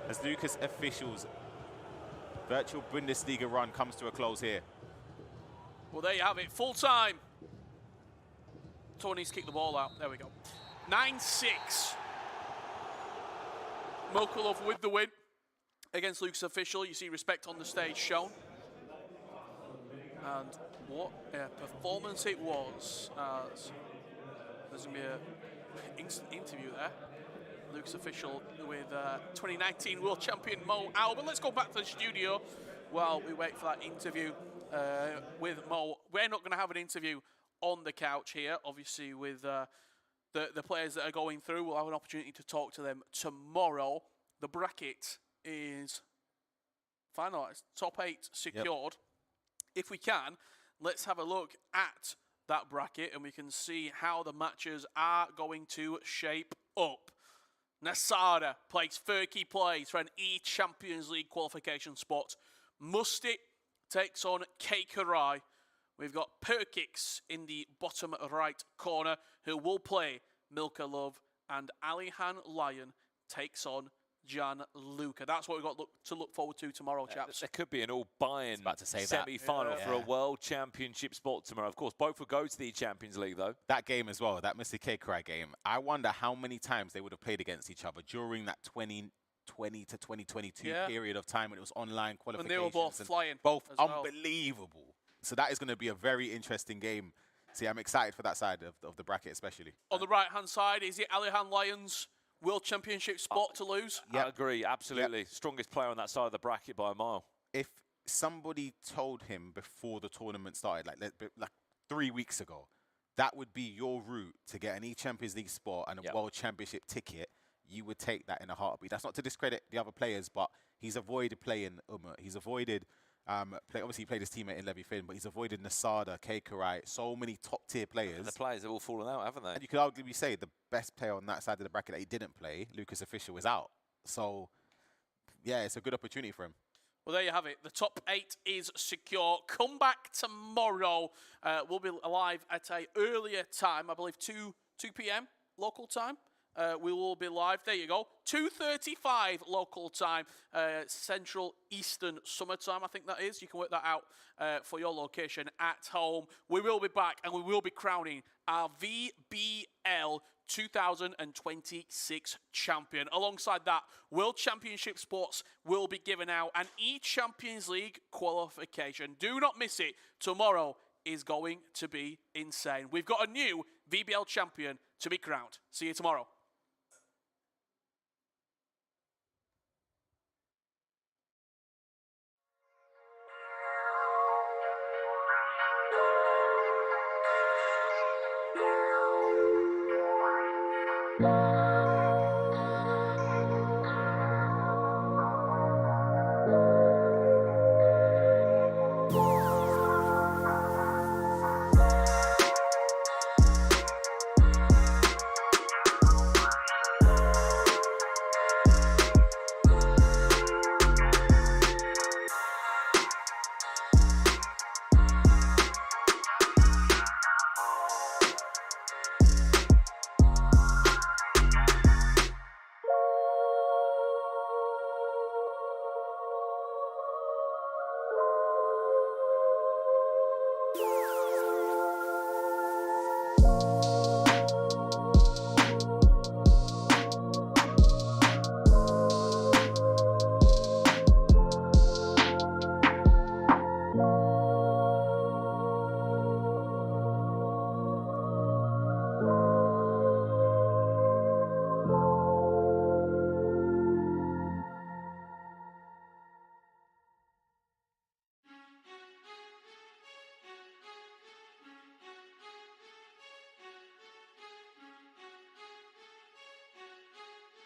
as Lucas Official's Virtual Bundesliga run comes to a close here. Well, there you have it. Full time. Tony's kicked the ball out. There we go. 9-6. Mokulov with the win against Lucas Official. You see respect on the stage shown. And what a performance it was. There's going to be an instant interview there. Lucas Official with 2019 World Champion Mo Albert. Let's go back to the studio while we wait for that interview with Mo. We're not going to have an interview on the couch here, obviously, with the players that are going through. We'll have an opportunity to talk to them tomorrow. The bracket is finalised. Top 8 secured. Yep. If we can, let's have a look at that bracket and we can see how the matches are going to shape up. Nasada plays Furky plays for an E-Champions League qualification spot. Musty takes on Keikurai. We've got Perkix in the bottom right corner who will play Milka Love, and Alihan Lion takes on Gianluca. That's what we've got to look forward to tomorrow, chaps. There could be an all-Bayern semi-final for a World Championship spot tomorrow. Of course, both will go to the Champions League, though. That game as well, that Mr. Keikurai game, I wonder how many times they would have played against each other during that 2020 to 2022 period of time when it was online qualifications. And they were both flying. Both unbelievable. So that is going to be a very interesting game. See, I'm excited for that side of the bracket especially. On the right-hand side, is it Alihan Lions World Championship spot to lose? I agree, absolutely. Strongest player on that side of the bracket by a mile. If somebody told him before the tournament started, like 3 weeks ago, that would be your route to get an E-Champions League spot and a World Championship ticket, you would take that in a heartbeat. That's not to discredit the other players, but he's avoided playing Umut. He's avoided... obviously, he played his teammate in Levy Finn, but he's avoided Nasada, Keikurai, so many top-tier players. And the players have all fallen out, haven't they? And you could arguably say the best player on that side of the bracket that he didn't play, Lucas Official, is out. So, yeah, it's a good opportunity for him. Well, there you have it. The top 8 is secure. Come back tomorrow. We'll be live at an earlier time, I believe 2 p.m. local time. We will be live. There you go. 2:35 local time, Central Eastern Summertime, I think that is. You can work that out for your location at home. We will be back and we will be crowning our VBL 2026 champion. Alongside that, World Championship spots will be given out and E-Champions League qualification. Do not miss it. Tomorrow is going to be insane. We've got a new VBL champion to be crowned. See you tomorrow.